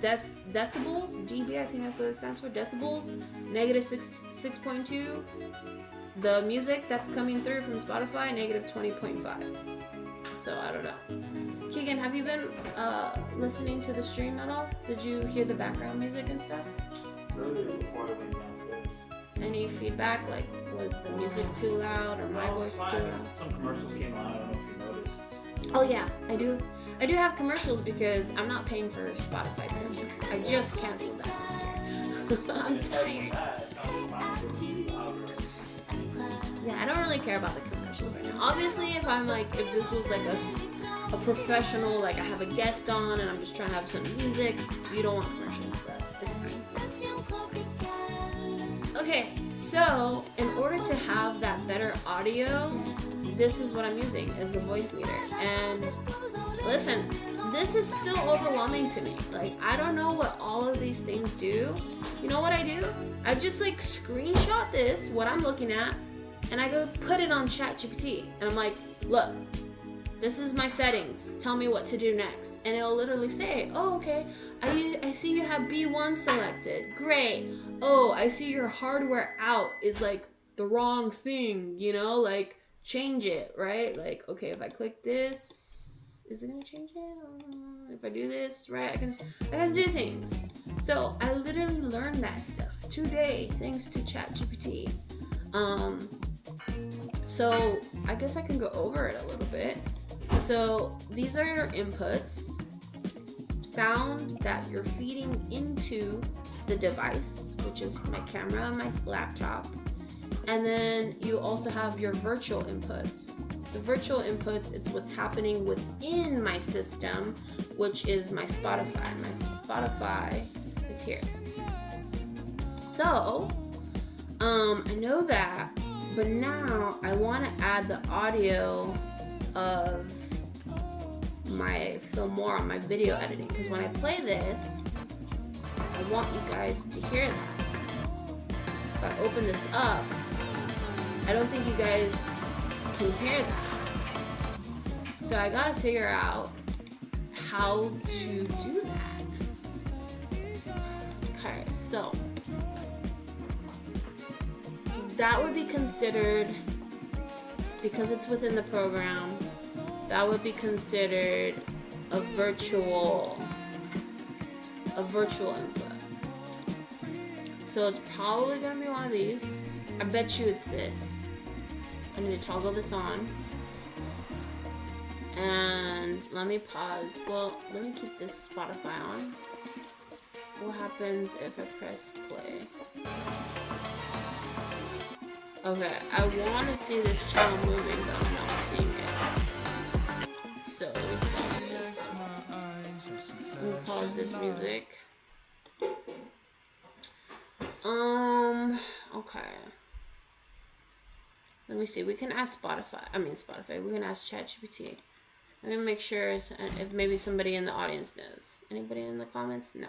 decibels, dB, I think that's what it stands for, decibels, -6.2. The music that's coming through from Spotify, -20.5. So I don't know. Keegan, have you been listening to the stream at all? Did you hear the background music and stuff? earlier before I went downstairs. Any feedback? Like, was the music too loud or my No, voice it's too fine. loud? Some commercials came on. I don't know if you noticed. Oh yeah, I do. I do have commercials because I'm not paying for Spotify Premium. I just canceled that this year. I'm tired. Yeah, I don't really care about the commercials right now. Obviously, if I'm like, if this was like a professional, like I have a guest on and I'm just trying to have some music, you don't want commercials, but it's fine. Okay, so in order to have that better audio, this is what I'm using, is the voice meter. And listen, this is still overwhelming to me. Like, I don't know what all of these things do. You know what I do? I just like screenshot this, what I'm looking at, and I go put it on ChatGPT. And I'm like, look, this is my settings. Tell me what to do next. And it'll literally say, oh, okay, I see you have B1 selected. Great. Oh, I see your hardware out is like the wrong thing, you know, like change it, right? Like, okay, if I click this, is it gonna change it? If I do this, right, I can do things. So I literally learned that stuff today thanks to ChatGPT. So I guess I can go over it a little bit. So these are your inputs, sound that you're feeding into the device, which is my camera and my laptop. And then you also have your virtual inputs. The virtual inputs, it's what's happening within my system, which is my Spotify. My Spotify is here. So, I know that, but now I want to add the audio of my Filmora, my video editing, because when I play this, I want you guys to hear that. If I open this up, I don't think you guys can hear that. So I gotta figure out how to do that. Okay, so that would be considered, because it's within the program, that would be considered a virtual input. So it's probably gonna be one of these. I bet you it's this. I need to toggle this on. And let me pause. Well, let me keep this Spotify on. What happens if I press play? Okay, I want to see this channel moving, but I'm not seeing it. So let me stop this. Let me pause this music. Okay. Let me see. We can ask Spotify. We can ask ChatGPT. Let me make sure if maybe somebody in the audience knows. Anybody in the comments? No.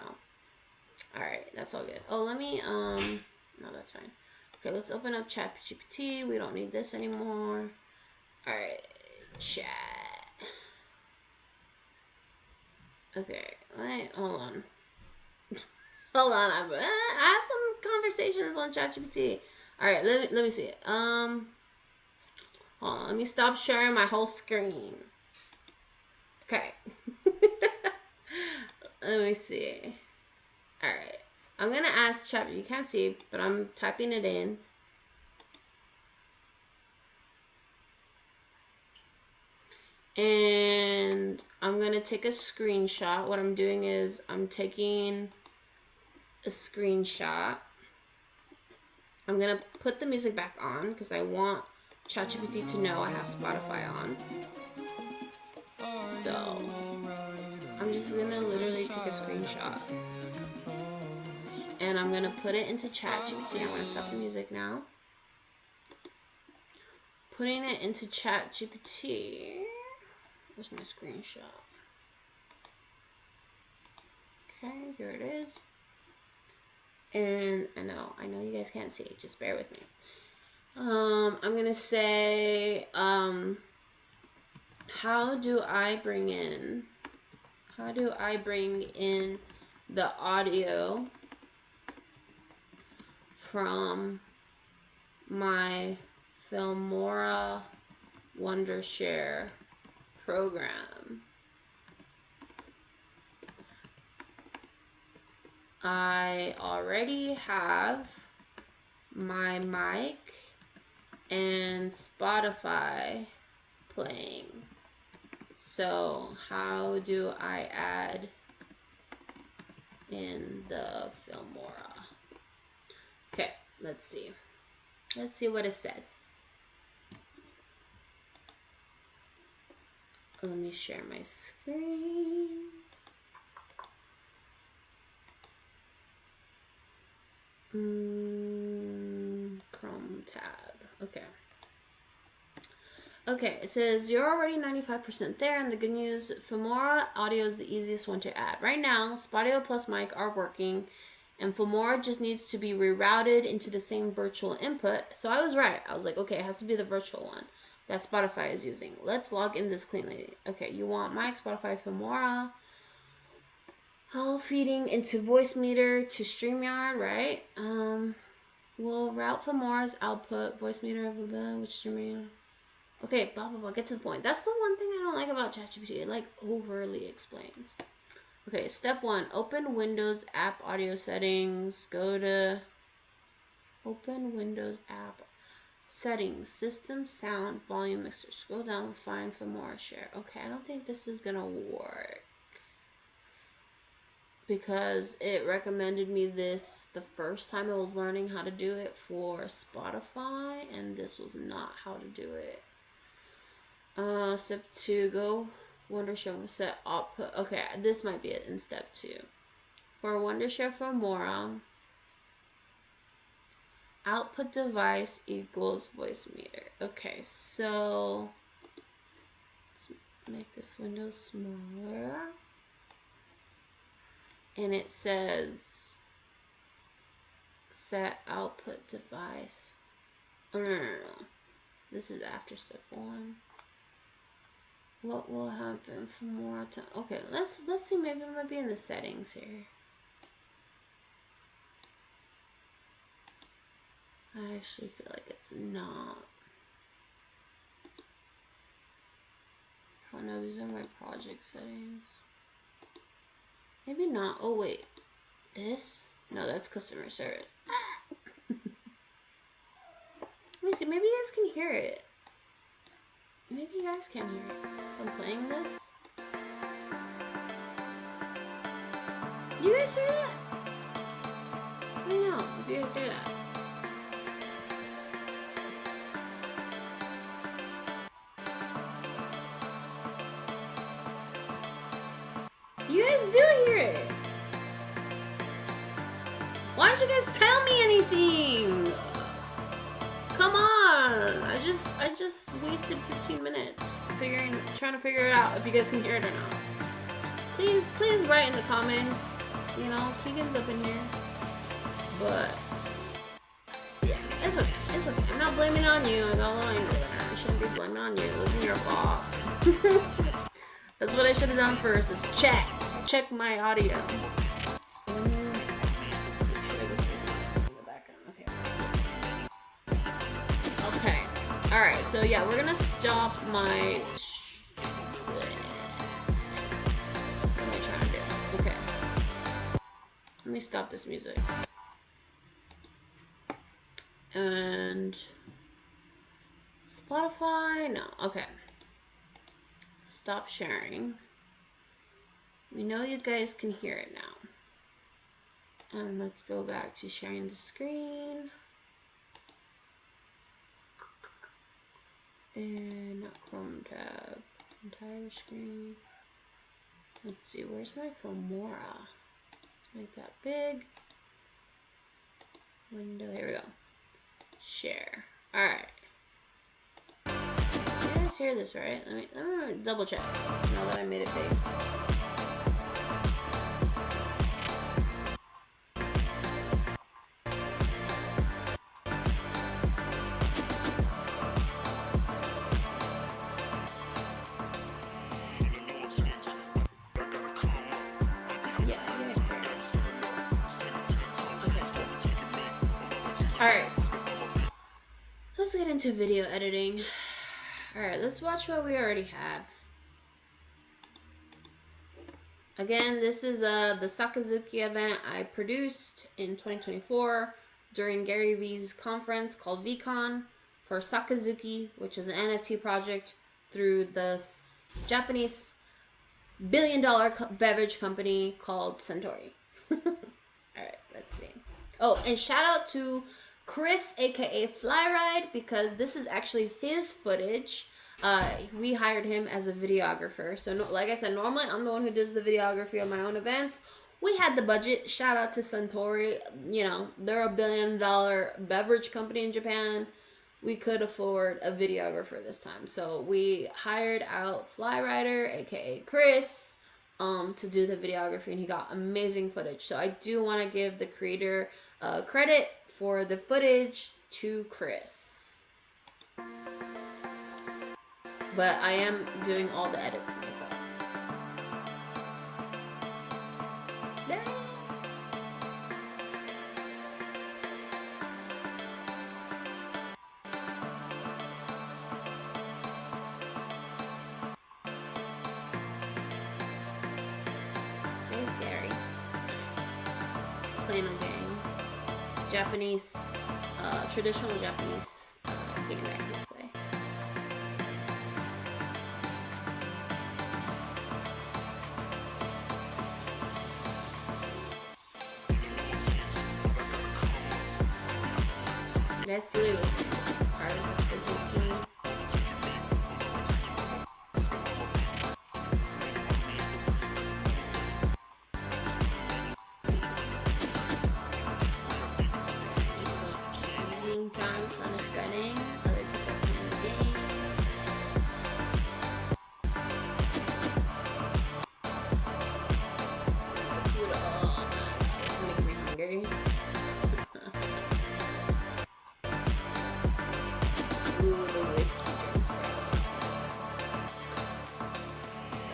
All right, that's all good. Oh, let me no, that's fine. Okay, let's open up ChatGPT. We don't need this anymore. All right, chat. Okay, hold on. Hold on, I have some conversations on ChatGPT. All right, let me see it. Hold on, let me stop sharing my whole screen. Okay. Let me see. All right, I'm gonna ask Chat. You can't see, but I'm typing it in. And I'm gonna take a screenshot. What I'm doing is I'm taking a screenshot. I'm gonna put the music back on because I want ChatGPT to know I have Spotify on. So I'm just gonna literally take a screenshot and I'm gonna put it into ChatGPT. I'm gonna stop the music now. Putting it into ChatGPT. Where's my screenshot? Okay, here it is. And I know you guys can't see it, just bear with me. I'm gonna say, how do I bring in the audio from my Filmora Wondershare program? I already have my mic and Spotify playing. So how do I add in the Filmora? Okay, let's see. Let's see what it says. Let me share my screen. Chrome tab. Okay. Okay, it says you're already 95% there, and the good news, Filmora audio is the easiest one to add. Right now, Spotify plus mic are working, and Filmora just needs to be rerouted into the same virtual input. So I was right. I was like, okay, it has to be the virtual one that Spotify is using. Let's log in this cleanly. Okay, you want mic, Spotify, Filmora. All feeding into Voicemeeter to StreamYard, right? We'll route Filmora's output, Voicemeeter, blah, blah, which StreamYard. Okay, blah, blah, blah. Get to the point. That's the one thing I don't like about ChatGPT. It, like, overly explains. Okay, step 1. Open Windows app audio settings. Go to Open Windows app settings. System, sound, volume, mixer. Scroll down, find Filmora share. Okay, I don't think this is going to work. Because it recommended me this the first time I was learning how to do it for Spotify. And this was not how to do it. Step 2, go Wondershare set output. Okay, this might be it in step 2. For Wondershare Filmora, output device equals Voicemeeter. Okay, so let's make this window smaller. And it says set output device. Oh, no. This is after step 1. What will happen for more time? Okay, let's see. Maybe it might be in the settings here. I actually feel like it's not. Oh no, these are my project settings. Maybe not. Oh wait, this? No, that's customer service. Let me see. Maybe you guys can hear it. Maybe you guys can hear it. I'm playing this. You guys hear that? I don't know if you guys hear that. You guys do hear it. Why don't you guys tell me anything? Come on. I just wasted 15 minutes trying to figure it out if you guys can hear it or not. Please write in the comments. You know, Keegan's up in here. But yeah, it's okay. It's okay. I'm not blaming it on you. I got a little angry there. I shouldn't be blaming it on you. It wasn't your fault. That's what I should have done first, is check my audio. Okay. Alright, so yeah, we're gonna stop my... What am I trying to do? Okay. Let me stop this music. And... Spotify? No. Okay. Stop sharing. We know you guys can hear it now. And let's go back to sharing the screen. And not Chrome tab. Entire screen. Let's see, where's my Filmora? Let's make that big. Window, here we go. Share. Alright. You guys hear this, right? Let me double check now that I made it big. Alright, let's get into video editing. Alright, let's watch what we already have. Again, this is the Sakazuki event I produced in 2024 during Gary V's conference called VCon for Sakazuki, which is an NFT project through the Japanese billion-dollar beverage company called Centauri. All right, let's see. Oh, and shout out to Chris, aka Flyride, because this is actually his footage. We hired him as a videographer. So, like I said, normally I'm the one who does the videography of my own events. We had the budget. Shout out to Centauri. You know, they're a billion-dollar beverage company in Japan. We could afford a videographer this time. So we hired out Flyrider, aka Chris, to do the videography, and he got amazing footage. So I do want to give the creator credit for the footage to Chris. But I am doing all the edits myself. There. There's Gary. He's playing a game. Japanese, traditional Japanese game that he's playing. Let's loot. Evening time, sun is setting. Other people playing the game. The food, oh man, this is making me hungry. Ooh, the whiskey drinks, bro.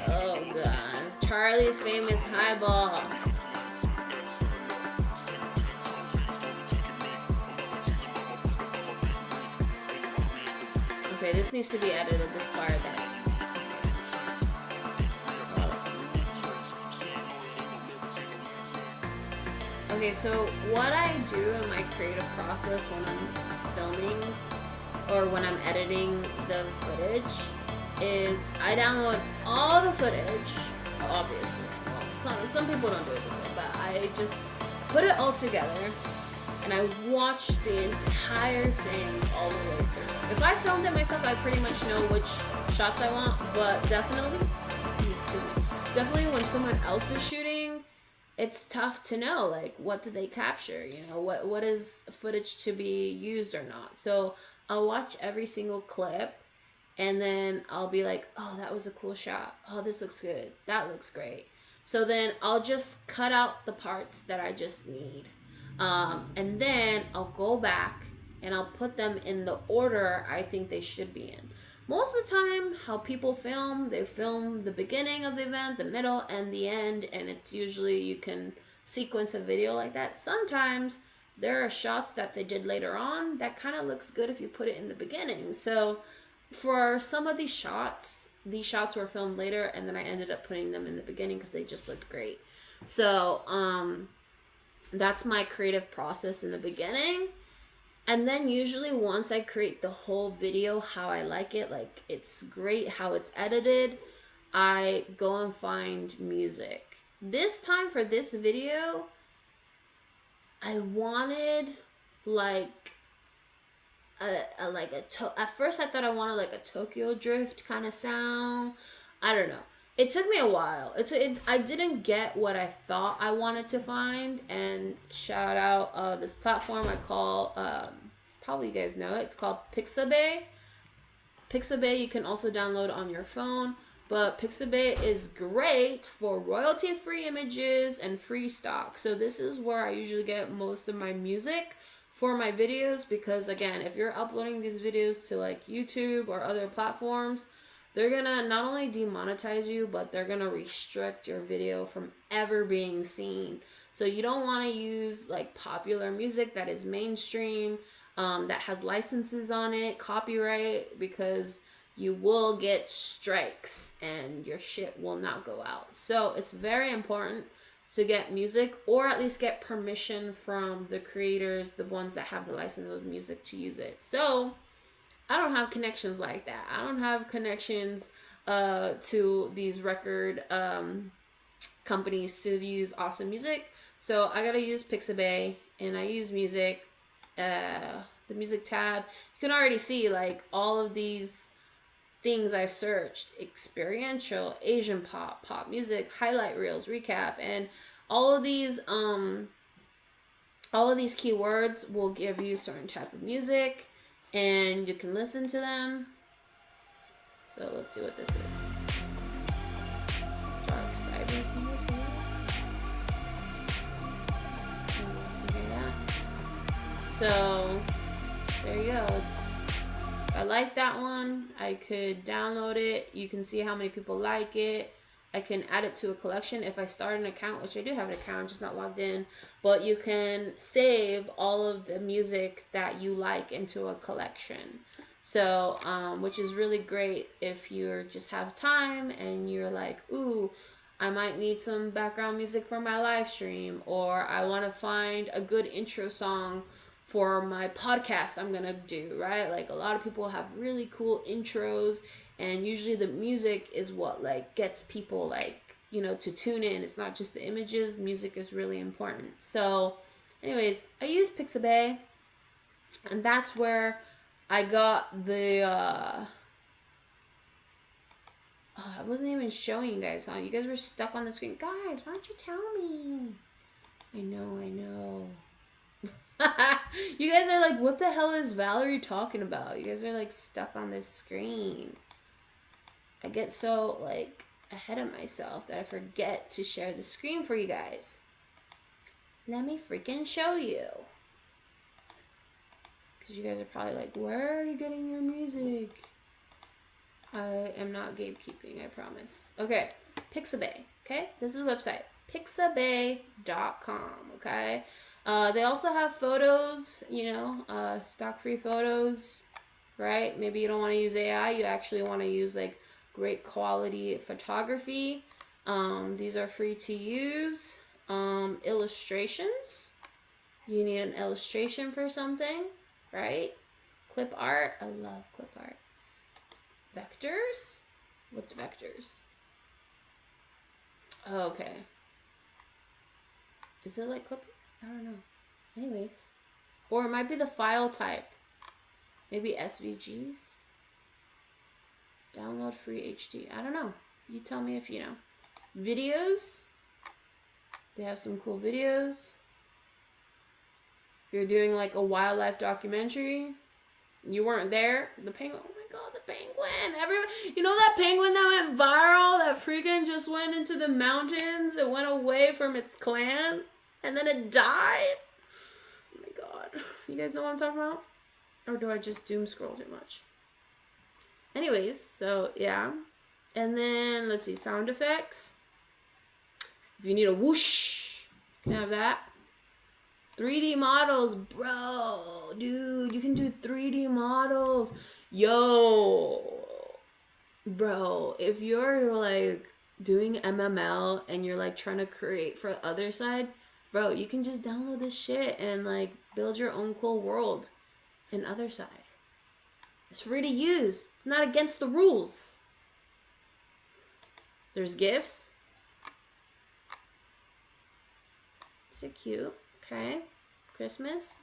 Oh god. Charlie's famous highball. Okay, this needs to be edited, this part that. Okay, so what I do in my creative process when I'm filming or when I'm editing the footage is I download all the footage, obviously. Well, some people don't do it this way, but I just put it all together and I watch the entire thing all the way through. If I filmed it myself, I pretty much know which shots I want, but definitely when someone else is shooting, it's tough to know, like, what did they capture, you know, what is footage to be used or not. So I'll watch every single clip and then I'll be like, oh, that was a cool shot. Oh, this looks good. That looks great. So then I'll just cut out the parts that I just need. And then I'll go back and I'll put them in the order I think they should be in. Most of the time, how people film, they film the beginning of the event, the middle, and the end, and it's usually you can sequence a video like that. Sometimes there are shots that they did later on that kind of looks good if you put it in the beginning. So for some of these shots were filmed later, and then I ended up putting them in the beginning because they just looked great. So that's my creative process in the beginning. And then usually once I create the whole video how I like it, like it's great how it's edited, I go and find music. This time for this video, I wanted like at first I thought I wanted like a Tokyo Drift kind of sound. I don't know. It took me a while. I didn't get what I thought I wanted to find. And shout out this platform I call, probably you guys know it. It's called Pixabay. Pixabay you can also download on your phone. But Pixabay is great for royalty-free images and free stock. So this is where I usually get most of my music for my videos. Because again, if you're uploading these videos to like YouTube or other platforms, they're gonna not only demonetize you, but they're gonna restrict your video from ever being seen. So you don't want to use like popular music that is mainstream, that has licenses on it, copyright, because you will get strikes and your shit will not go out. So it's very important to get music, or at least get permission from the creators, the ones that have the license of the music, to use it. So I don't have connections like that. I don't have connections to these record companies to use awesome music. So I gotta use Pixabay, and I use music, the music tab. You can already see like all of these things I've searched: experiential, Asian pop, pop music, highlight reels, recap, and all of these keywords will give you certain type of music, and you can listen to them. So let's see what this is. Dark cyber things here. So there you go. I like that one. I could download it. You can see how many people like it. I can add it to a collection if I start an account, which I do have an account, just not logged in. But you can save all of the music that you like into a collection. So, which is really great if you just have time and you're like, ooh, I might need some background music for my live stream, or I want to find a good intro song for my podcast I'm gonna do, right? Like, a lot of people have really cool intros, and usually the music is what like gets people like, you know, to tune in. It's not just the images. Music is really important. So anyways, I use Pixabay, and that's where I got the I wasn't even showing you guys, huh? You guys were stuck on the screen. Guys, why don't you tell me? I know. You guys are like, what the hell is Valerie talking about? You guys are like stuck on this screen. I get so like ahead of myself that I forget to share the screen for you guys. Let me freaking show you. Because you guys are probably like, where are you getting your music? I am not gatekeeping, I promise. Okay, Pixabay, okay? This is the website, pixabay.com, okay? They also have photos, you know, stock free photos, right? Maybe you don't want to use AI, you actually want to use like great quality photography. These are free to use. Illustrations, you need an illustration for something, right? Clip art, I love clip art. Vectors, what's vectors? Oh, okay. Is it like clip? I don't know. Anyways, or it might be the file type. Maybe SVGs. Download free HD. I don't know. You tell me if you know. Videos. They have some cool videos. If you're doing like a wildlife documentary, you weren't there. The penguin. Oh my god, the penguin! Everyone, you know that penguin that went viral? That freaking just went into the mountains. It went away from its clan, and then it died. Oh my god, you guys know what I'm talking about? Or do I just doom scroll too much? Anyways, so yeah, and then let's see, sound effects. If you need a whoosh, you can have that. 3D models, bro, dude, you can do 3D models. Yo, bro, if you're like doing MML and you're like trying to create for the other side, bro, you can just download this shit and like build your own cool world in other side. It's free to use. It's not against the rules. There's gifts. These are cute. Okay. Christmas.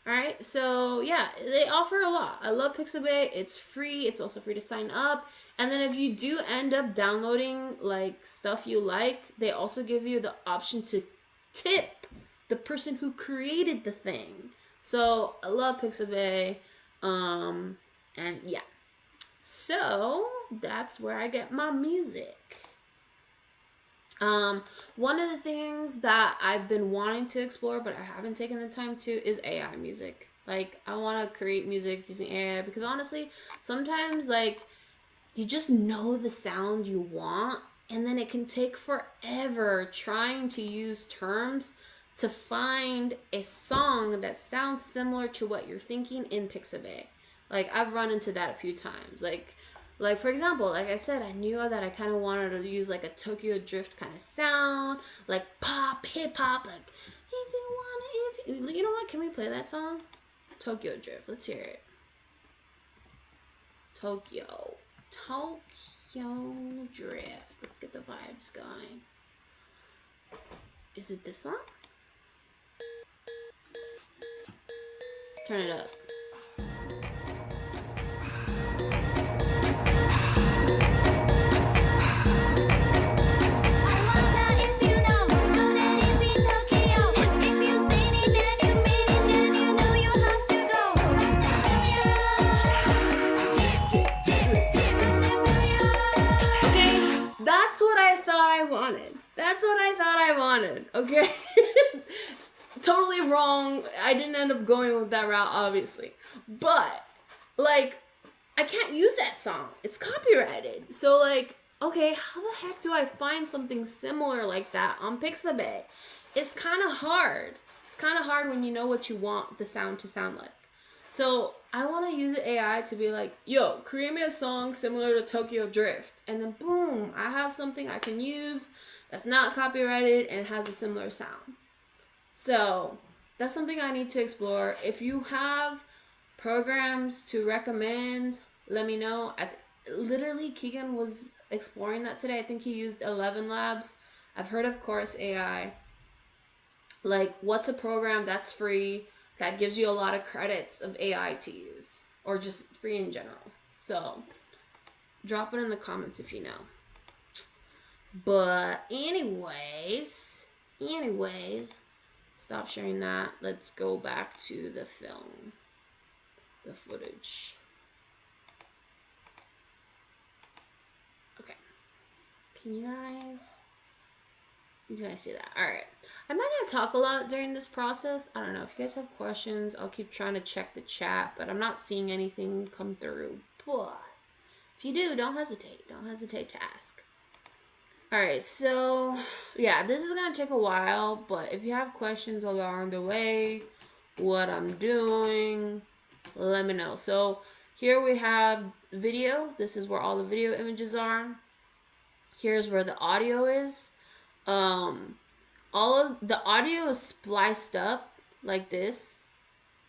Alright, so yeah, they offer a lot. I love Pixabay. It's free. It's also free to sign up. And then if you do end up downloading like stuff you like, they also give you the option to tip the person who created the thing. So I love Pixabay. And yeah. So that's where I get my music. One of the things that I've been wanting to explore, but I haven't taken the time to, is AI music. Like, I want to create music using AI because honestly, sometimes like you just know the sound you want, and then it can take forever trying to use terms to find a song that sounds similar to what you're thinking in Pixabay. Like, I've run into that a few times. Like for example, like I said, I knew that I kind of wanted to use like a Tokyo Drift kind of sound, like pop, hip hop, like if you want it, you know what? Can we play that song? Tokyo Drift. Let's hear it. Tokyo Drift. Let's get the vibes going. Is it this song? Let's turn it up. That's what I thought I wanted. That's what I thought I wanted, okay? Totally wrong. I didn't end up going with that route, obviously. But, like, I can't use that song. It's copyrighted. So, like, okay, how the heck do I find something similar like that on Pixabay? It's kind of hard. It's kind of hard when you know what you want the sound to sound like. So I want to use the AI to be like, yo, create me a song similar to Tokyo Drift. And then boom, I have something I can use that's not copyrighted and has a similar sound. So that's something I need to explore. If you have programs to recommend, let me know. Literally, Keegan was exploring that today. I think he used 11 Labs. I've heard of Chorus AI. Like, what's a program that's free that gives you a lot of credits of AI to use, or just free in general? So drop it in the comments if you know. But anyways, stop sharing that. Let's go back to the film, the footage. Okay, can you guys see that? All right, I might not talk a lot during this process. I don't know. If you guys have questions, I'll keep trying to check the chat, but I'm not seeing anything come through. But if you do, don't hesitate. Don't hesitate to ask. All right, so yeah, this is gonna take a while, but if you have questions along the way, what I'm doing, let me know. So here we have video. This is where all the video images are. Here's where the audio is. All of the audio is spliced up like this,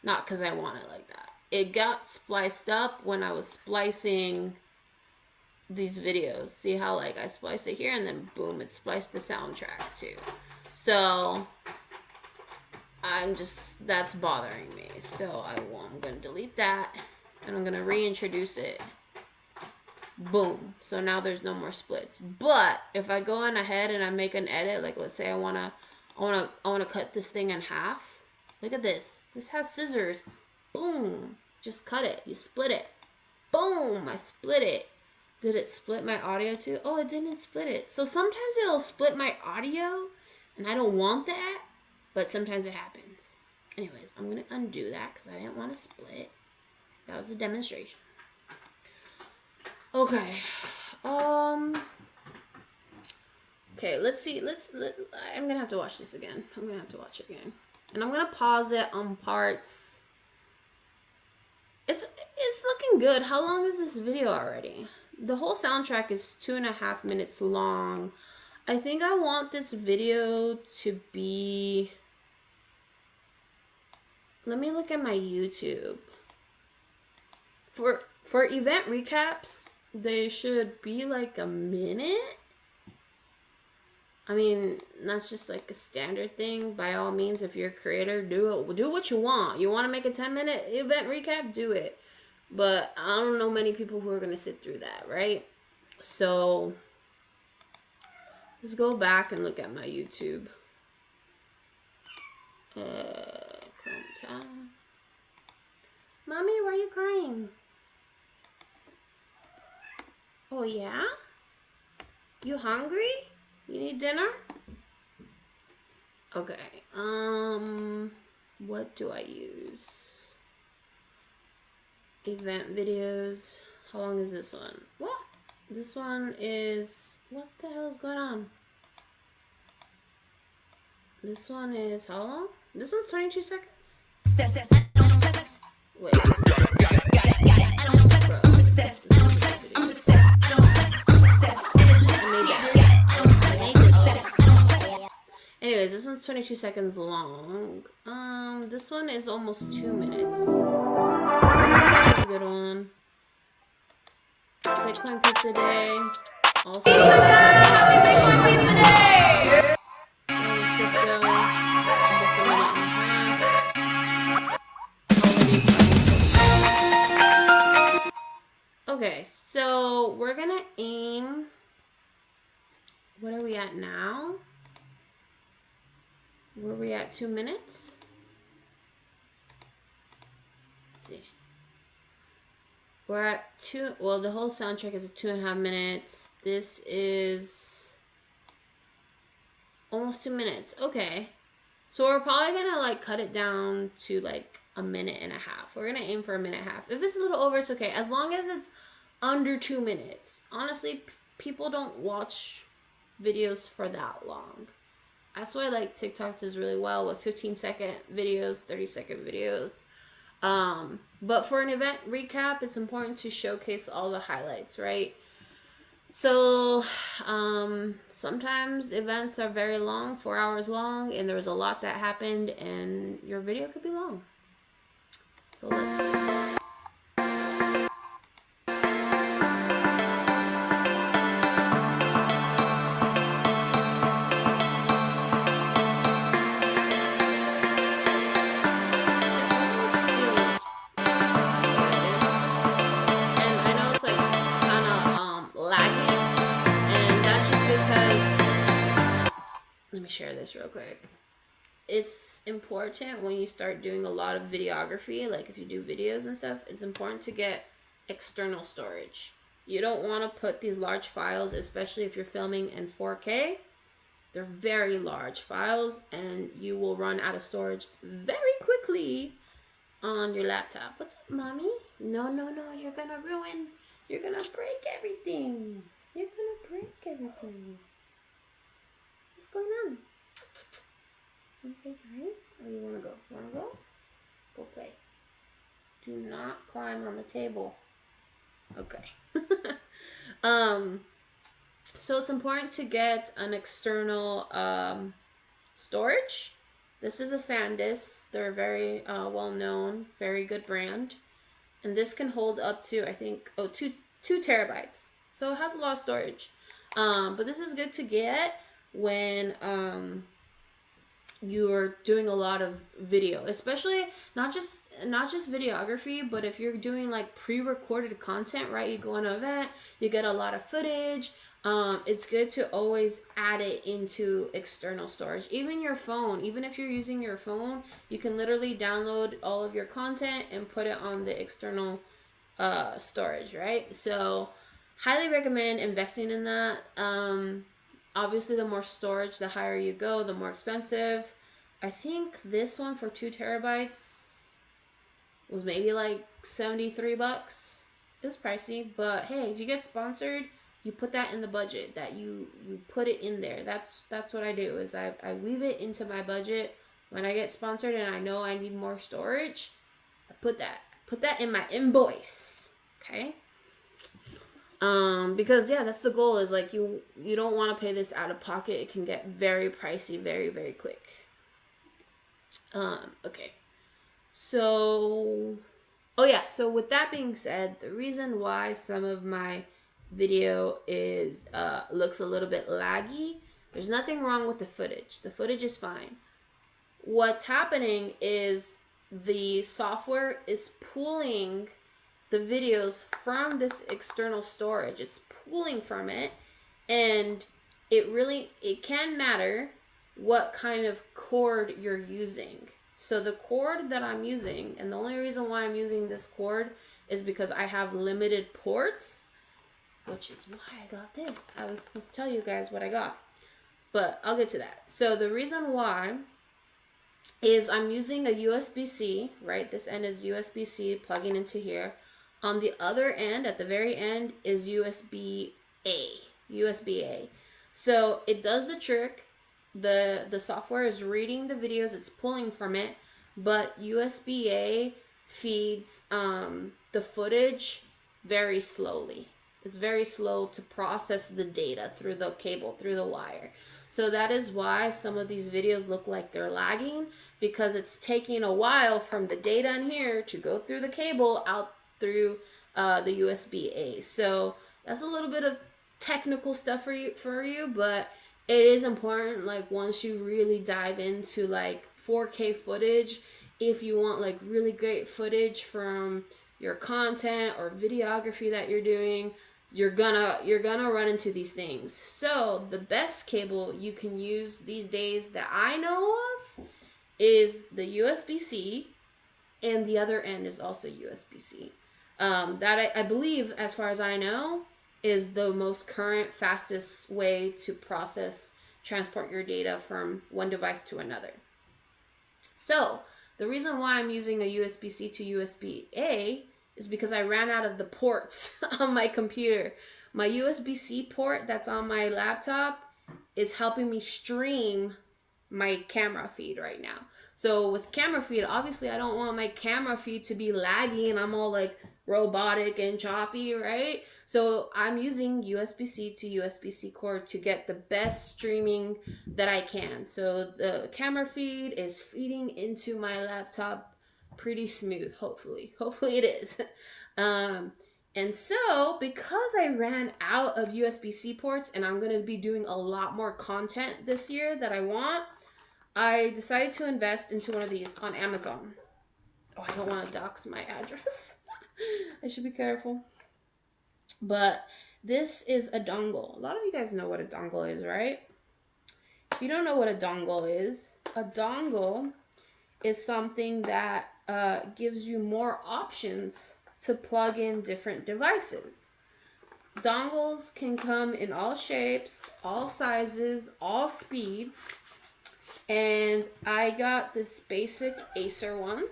not because I want it like that. It got spliced up when I was splicing these videos. See how like I spliced it here and then boom, it spliced the soundtrack too. So that's bothering me. So I'm gonna delete that and I'm gonna reintroduce it. Boom. So now there's no more splits. But if I go on ahead and I make an edit, like let's say I wanna cut this thing in half. Look at this. This has scissors. Boom. Just cut it. You split it. Boom. I split it. Did it split my audio too? Oh, it didn't split it. So sometimes it'll split my audio and I don't want that, but sometimes it happens. Anyways, I'm gonna undo that because I didn't want to split. That was a demonstration. Okay. Okay, let's see. I'm gonna have to watch this again. I'm gonna have to watch it again. And I'm gonna pause it on parts. It's looking good. How long is this video already? The whole soundtrack is 2.5 minutes long. I think I want this video to be... Let me look at my YouTube. For event recaps, they should be like a minute. I mean, that's just like a standard thing. By all means, if you're a creator, do what you want. You want to make a 10-minute event recap, do it. But I don't know many people who are going to sit through that, right? So let's go back and look at my YouTube. Chrome tab. Mommy, why are you crying? Oh, yeah? You hungry? You need dinner? Okay. What do I use? Event videos. How long is this one? What? This one is... What the hell is going on? This one is... How long? This one's 22 seconds. Wait. success. I don't flex, I'm success. I don't flex, I'm success. And it lifts you, yeah. I don't flex, I'm success. I don't flex. Anyways, this one's 22 seconds long. This one is almost 2 minutes. That's a good one. Bitcoin Pizza Day. Also, Happy Bitcoin Pizza Day! Crypto. Just a minute and a half. Okay, so we're gonna aim. What are we at now? Were we at 2 minutes? Let's see. We're at 2. Well, the whole soundtrack is 2.5 minutes. This is almost 2 minutes. Okay. So we're probably gonna like cut it down to like a minute and a half. We're gonna aim for a minute and a half. If it's a little over, it's okay. As long as it's under 2 minutes. Honestly, people don't watch videos for that long. That's why like TikTok does really well with 15-second videos, 30-second videos. But for an event recap, it's important to showcase all the highlights, right? So sometimes events are very long, 4 hours long, and there was a lot that happened, and your video could be long. So let's see. Let me share this real quick. It's important when you start doing a lot of videography, like if you do videos and stuff, it's important to get external storage. You don't want to put these large files, especially if you're filming in 4K. They're very large files and you will run out of storage very quickly on your laptop. What's up, mommy? No, you're gonna break everything. You're gonna break everything. What's going on? Want to say hi? Or you want to go? Want to go? Go play. Do not climb on the table. Okay. So it's important to get an external storage. This is a SanDisk. They're very well known, very good brand. And this can hold up to, I think, 2 terabytes. So it has a lot of storage. But this is good to get when you're doing a lot of video, especially not just videography, but if you're doing like pre-recorded content, right? You go on an event, you get a lot of footage. It's good to always add it into external storage. Even your phone, even if you're using your phone, you can literally download all of your content and put it on the external storage, right? So highly recommend investing in that. Obviously, the more storage, the higher you go, the more expensive. I think this one for 2 terabytes was maybe like $73. It's pricey, but hey, if you get sponsored, you put that in the budget. That you put it in there. That's what I do. Is I weave it into my budget when I get sponsored and I know I need more storage. I put that in my invoice. Okay. Because yeah, that's the goal, is like you don't want to pay this out of pocket. It can get very pricey very, very quick. Okay. So, so with that being said, the reason why some of my video is looks a little bit laggy, there's nothing wrong with the footage. The footage is fine. What's happening is the software is pulling the videos from this external storage. It's pulling from it, and it can matter what kind of cord you're using. So the cord that I'm using, and the only reason why I'm using this cord is because I have limited ports, which is why I got this. I was supposed to tell you guys what I got, but I'll get to that. So the reason why is I'm using a USB-C, right? This end is USB-C plugging into here. On the other end, at the very end, is USB-A. So it does the trick. The software is reading the videos, it's pulling from it, but USB-A feeds the footage very slowly. It's very slow to process the data through the cable, through the wire. So that is why some of these videos look like they're lagging, because it's taking a while from the data in here to go through the cable out through the USB-A. So that's a little bit of technical stuff for you, but it is important, like, once you really dive into like 4K footage, if you want like really great footage from your content or videography that you're doing, you're gonna run into these things. So the best cable you can use these days that I know of is the USB-C, and the other end is also USB-C. That I believe, as far as I know, is the most current, fastest way to transport your data from one device to another. So the reason why I'm using a USB-C to USB-A is because I ran out of the ports on my computer. My USB-C port that's on my laptop is helping me stream my camera feed right now. So with camera feed, obviously I don't want my camera feed to be laggy and I'm all like robotic and choppy, right? So I'm using USB-C to USB-C cord to get the best streaming that I can. So the camera feed is feeding into my laptop pretty smooth, hopefully. Hopefully it is. And so because I ran out of USB-C ports and I'm going to be doing a lot more content this year that I want, I decided to invest into one of these on Amazon. Oh, I don't want to dox my address. I should be careful. But this is a dongle. A lot of you guys know what a dongle is, right? If you don't know what a dongle is something that gives you more options to plug in different devices. Dongles can come in all shapes, all sizes, all speeds. And I got this basic Acer one.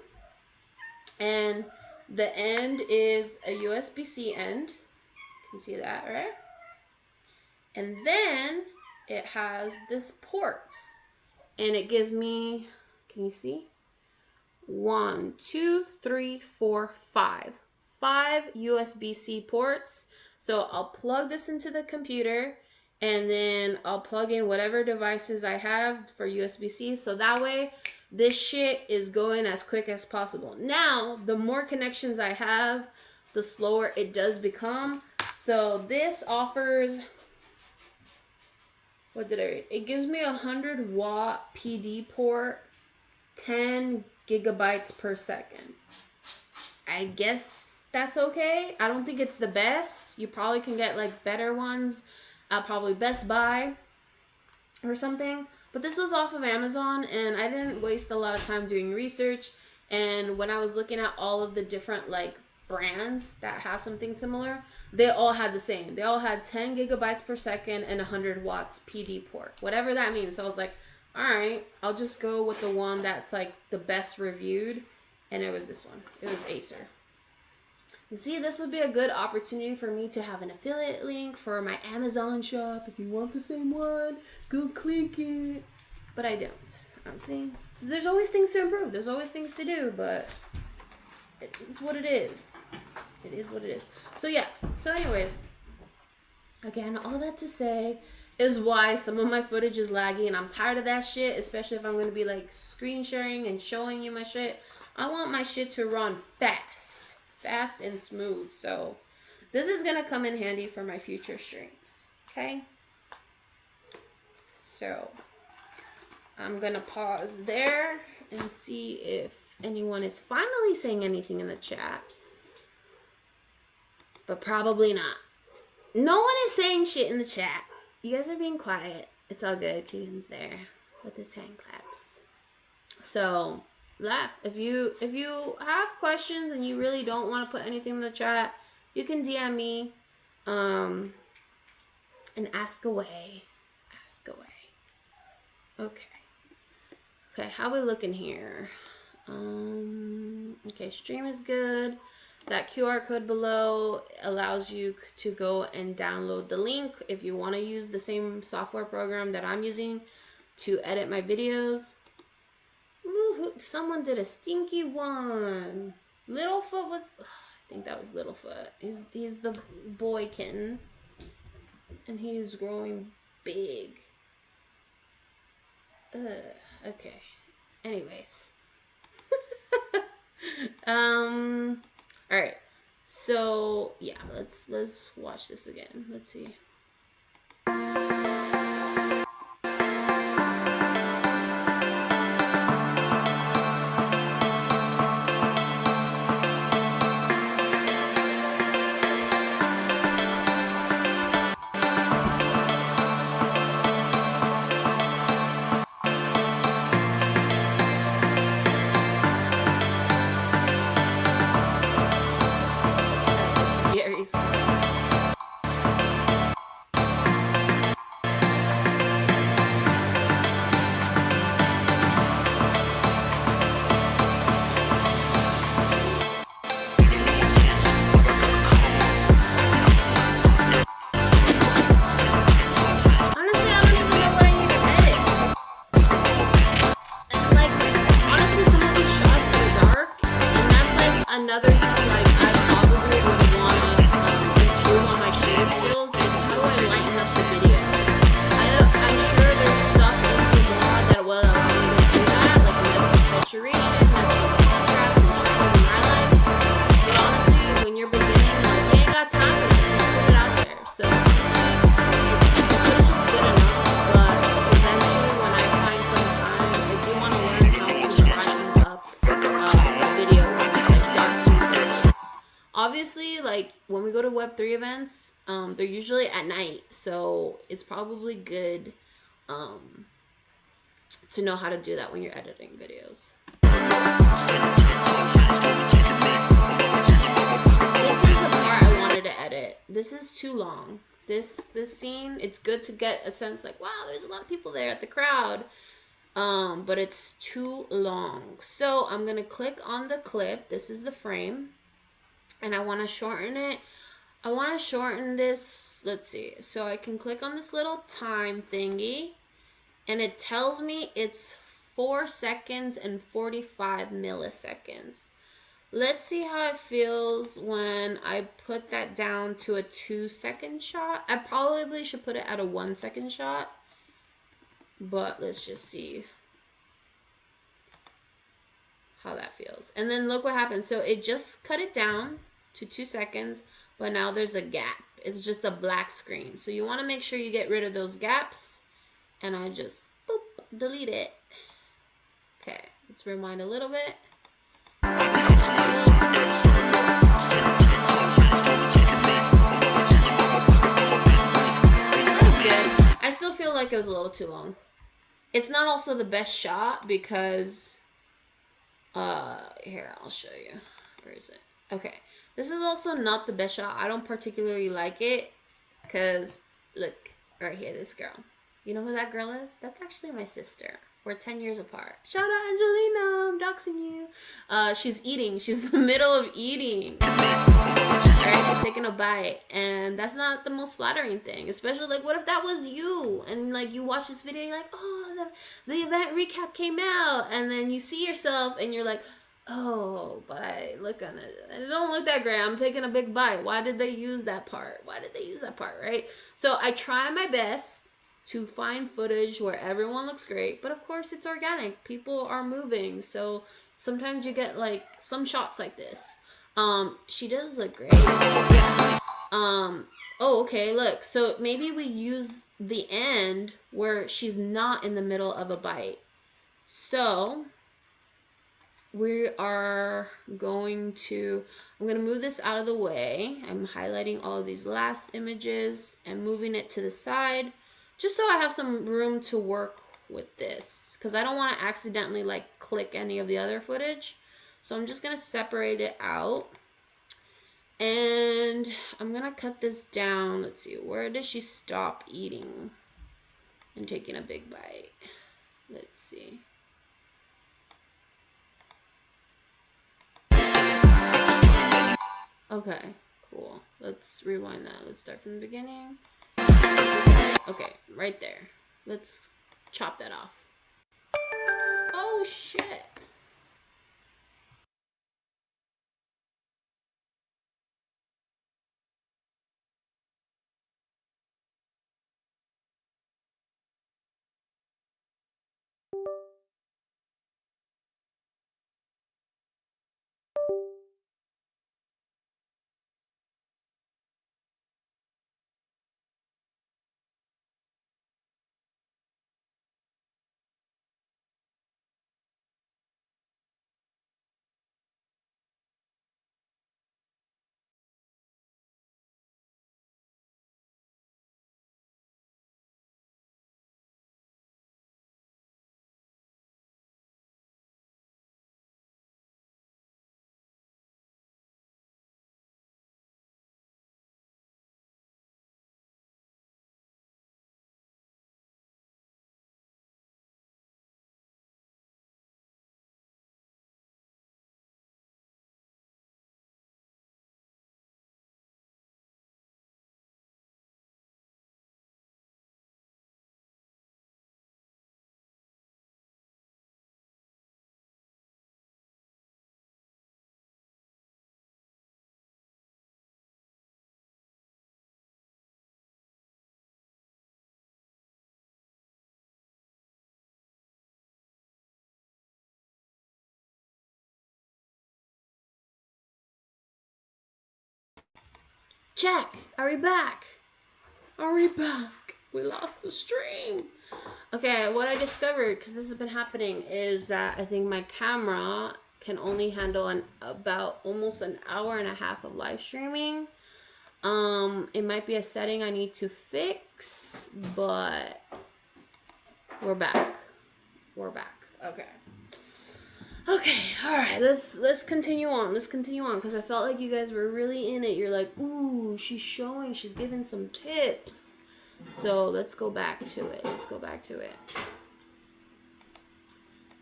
And the end is a USB-C end. You can see that, right? And then it has this ports. And it gives me, can you see? 1, 2, 3, 4, 5. 5 USB-C ports. So I'll plug this into the computer and then I'll plug in whatever devices I have for USB-C. So that way this shit is going as quick as possible. Now, the more connections I have, the slower it does become. So this offers, what did I read? It gives me 100 watt PD port, 10 gigabytes per second. I guess that's okay. I don't think it's the best. You probably can get like better ones at probably Best Buy or something. But this was off of Amazon and I didn't waste a lot of time doing research. And when I was looking at all of the different like brands that have something similar, they all had the same. They all had 10 gigabytes per second and 100 watts PD port, whatever that means. So I was like, all right, I'll just go with the one that's like the best reviewed. And it was this one. It was Acer. You see, this would be a good opportunity for me to have an affiliate link for my Amazon shop. If you want the same one, go click it. But I don't. I'm saying there's always things to improve. There's always things to do, but it is what it is. It is what it is. So yeah. So anyways, again, all that to say is why some of my footage is laggy and I'm tired of that shit, especially if I'm going to be like screen sharing and showing you my shit. I want my shit to run fast and smooth. So this is going to come in handy for my future streams. Okay. So I'm going to pause there and see if anyone is finally saying anything in the chat. But probably not. No one is saying shit in the chat. You guys are being quiet. It's all good. Keegan's there with his hand claps. So if you have questions and you really don't want to put anything in the chat, you can DM me and ask away. Ask away. Okay, how we looking here? Okay, stream is good. That QR code below allows you to go and download the link if you want to use the same software program that I'm using to edit my videos. Ooh, someone did a stinky one. Littlefoot with... think that was Littlefoot. He's the boy kitten, and he's growing big. Okay. Anyways. All right. So yeah, let's watch this again. Let's see. Gary's. Honestly, I don't even know what I need to edit. Like, honestly, some of these shots are dark, and that's like another thing. Like, I probably would wanna improve on my camera skills. Is how do I lighten up the video? I'm sure there's stuff in the mod that will allow me to do that, like less saturation, less contrast, and showing highlights. But honestly, when you're beginning, like, you ain't got time for that. Just put it out there. So it's just good enough. But eventually, when I find some time, I do want to learn how to brighten up a video when it's like dark scene. Obviously, like when we go to Web3 events, they're usually at night, so it's probably good to know how to do that when you're editing videos. This is the part I wanted to edit. This is too long. This scene, it's good to get a sense like, wow, there's a lot of people there at the crowd. But it's too long. So I'm gonna click on the clip. This is the frame. And I want to shorten it. I want to shorten this. Let's see. So I can click on this little time thingy. And it tells me it's 4 seconds and 45 milliseconds. Let's see how it feels when I put that down to a 2-second shot. I probably should put it at a 1-second shot. But let's just see how that feels. And then look what happens. So it just cut it down to 2 seconds, but now there's a gap. It's just a black screen. So you want to make sure you get rid of those gaps. And I just boop, delete it. Okay, let's rewind a little bit. That was good. I still feel like it was a little too long. It's not also the best shot because here, I'll show you. Where is it? Okay. This is also not the best shot. I don't particularly like it because look right here, this girl. You know who that girl is? That's actually my sister. We're 10 years apart. Shout out Angelina, I'm doxing you. She's eating. She's in the middle of eating. Alright, she's taking a bite. And that's not the most flattering thing. Especially, like, what if that was you? And, like, you watch this video, you're like, oh, the event recap came out. And then you see yourself, and you're like, oh, but I look on it. It don't look that great. I'm taking a big bite. Why did they use that part? Why did they use that part, right? So I try my best to find footage where everyone looks great, but of course it's organic. People are moving, so sometimes you get like some shots like this. She does look great. Yeah. Oh, okay, look. So maybe we use the end where she's not in the middle of a bite. So we are going to, I'm going to move this out of the way. I'm highlighting all of these last images and moving it to the side, just so I have some room to work with this, because I don't want to accidentally like click any of the other footage. So I'm just going to separate it out, and I'm going to cut this down. Let's see, where does she stop eating and taking a big bite? Let's see. Okay, cool. Let's rewind that. Let's start from the beginning. Okay, right there. Let's chop that off. Oh, shit. Check. Are we back? Are we back? We lost the stream. Okay, what I discovered, because this has been happening, is that I think my camera can only handle about almost an hour and a half of live streaming. It might be a setting I need to fix, but we're back. We're back. Okay. Okay, all right. Let's continue on. Let's continue on because I felt like you guys were really in it. You're like, ooh, she's showing. She's giving some tips. So let's go back to it. Let's go back to it.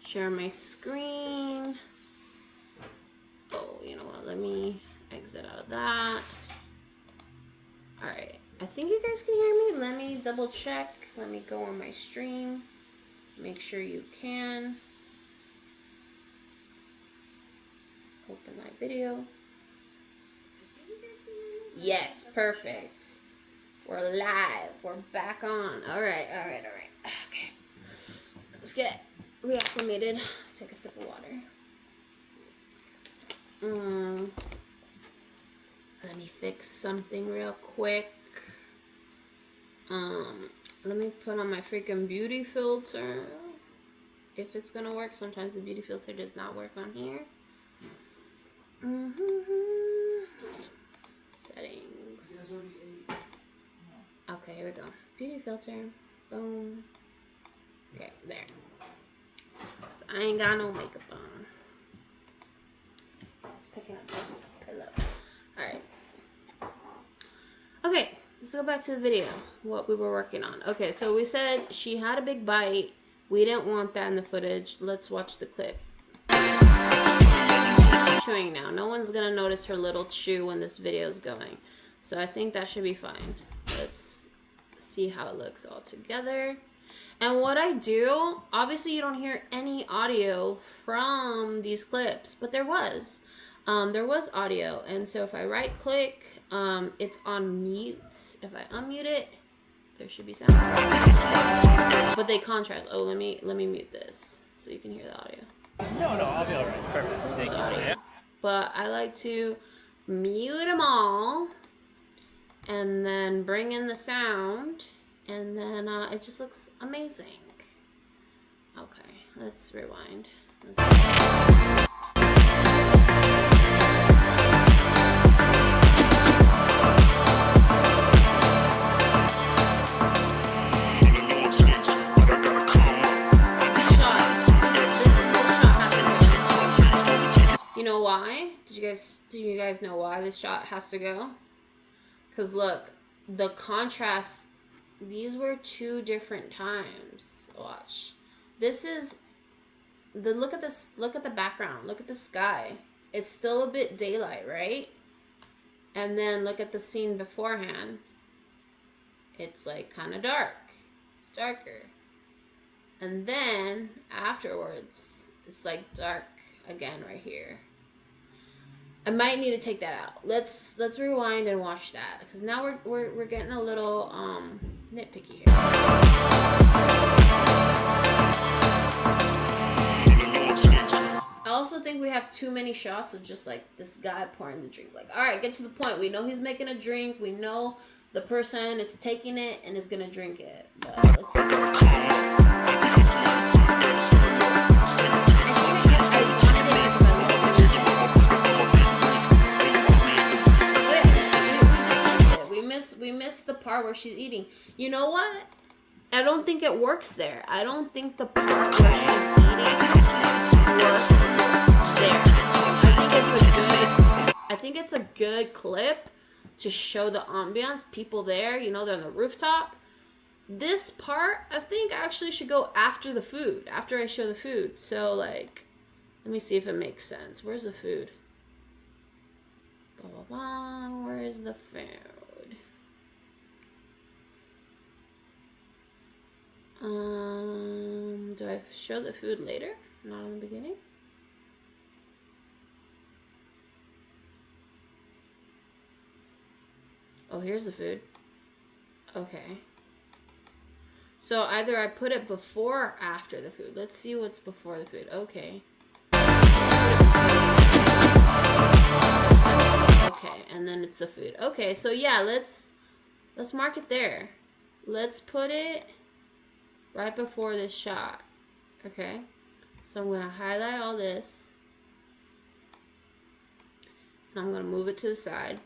Share my screen. Oh, you know what? Let me exit out of that. All right. I think you guys can hear me. Let me double check. Let me go on my stream. Make sure you can. Open my video. Yes, perfect. We're live. We're back on. All right. Okay. Let's get reacclimated. Take a sip of water. Let me fix something real quick. Let me put on my freaking beauty filter. If it's gonna work. Sometimes the beauty filter does not work on here. Settings. Okay, here we go. Beauty filter. Boom. Okay, there. So I ain't got no makeup on. It's picking up this pillow. Alright. Okay, let's go back to the video. What we were working on. Okay, so we said she had a big bite. We didn't want that in the footage. Let's watch the clip. Chewing now. No one's gonna notice her little chew when this video is going. So I think that should be fine. Let's see how it looks all together. And what I do, obviously you don't hear any audio from these clips, but there was audio. And so if I right click, it's on mute. If I unmute it, there should be sound. But they contrast. Oh, let me mute this so you can hear the audio. No, I'll be alright. Perfect. Thank you. Yeah. But I like to mute them all and then bring in the sound, and then it just looks amazing. Okay, let's rewind. You know why? Do you guys know why this shot has to go? Because look, the contrast, these were two different times. Watch. This is look at this, look at the background, look at the sky. It's still a bit daylight, right? And then look at the scene beforehand. It's like kind of dark. It's darker. And then afterwards, it's like dark again right here. I might need to take that out. Let's rewind and watch that, because now we're getting a little nitpicky here. I also think we have too many shots of just like this guy pouring the drink. Like, all right, get to the point. We know he's making a drink. We know the person is taking it and is gonna drink it. But let's see. We missed the part where she's eating. You know what? I don't think it works there. I don't think the part where she's eating works there. I think it's a good clip to show the ambiance. People there, you know, they're on the rooftop. This part, I think, actually should go after the food. After I show the food. So, like, let me see if it makes sense. Where's the food? Blah, blah, blah. Where's the food? Do I show the food later? Not in the beginning? Oh, here's the food. Okay. So either I put it before or after the food. Let's see what's before the food. Okay. Okay, Okay, and then it's the food. Okay, so yeah, let's mark it there. Let's put it right before this shot. Okay, so I'm gonna highlight all this, and I'm gonna move it to the side.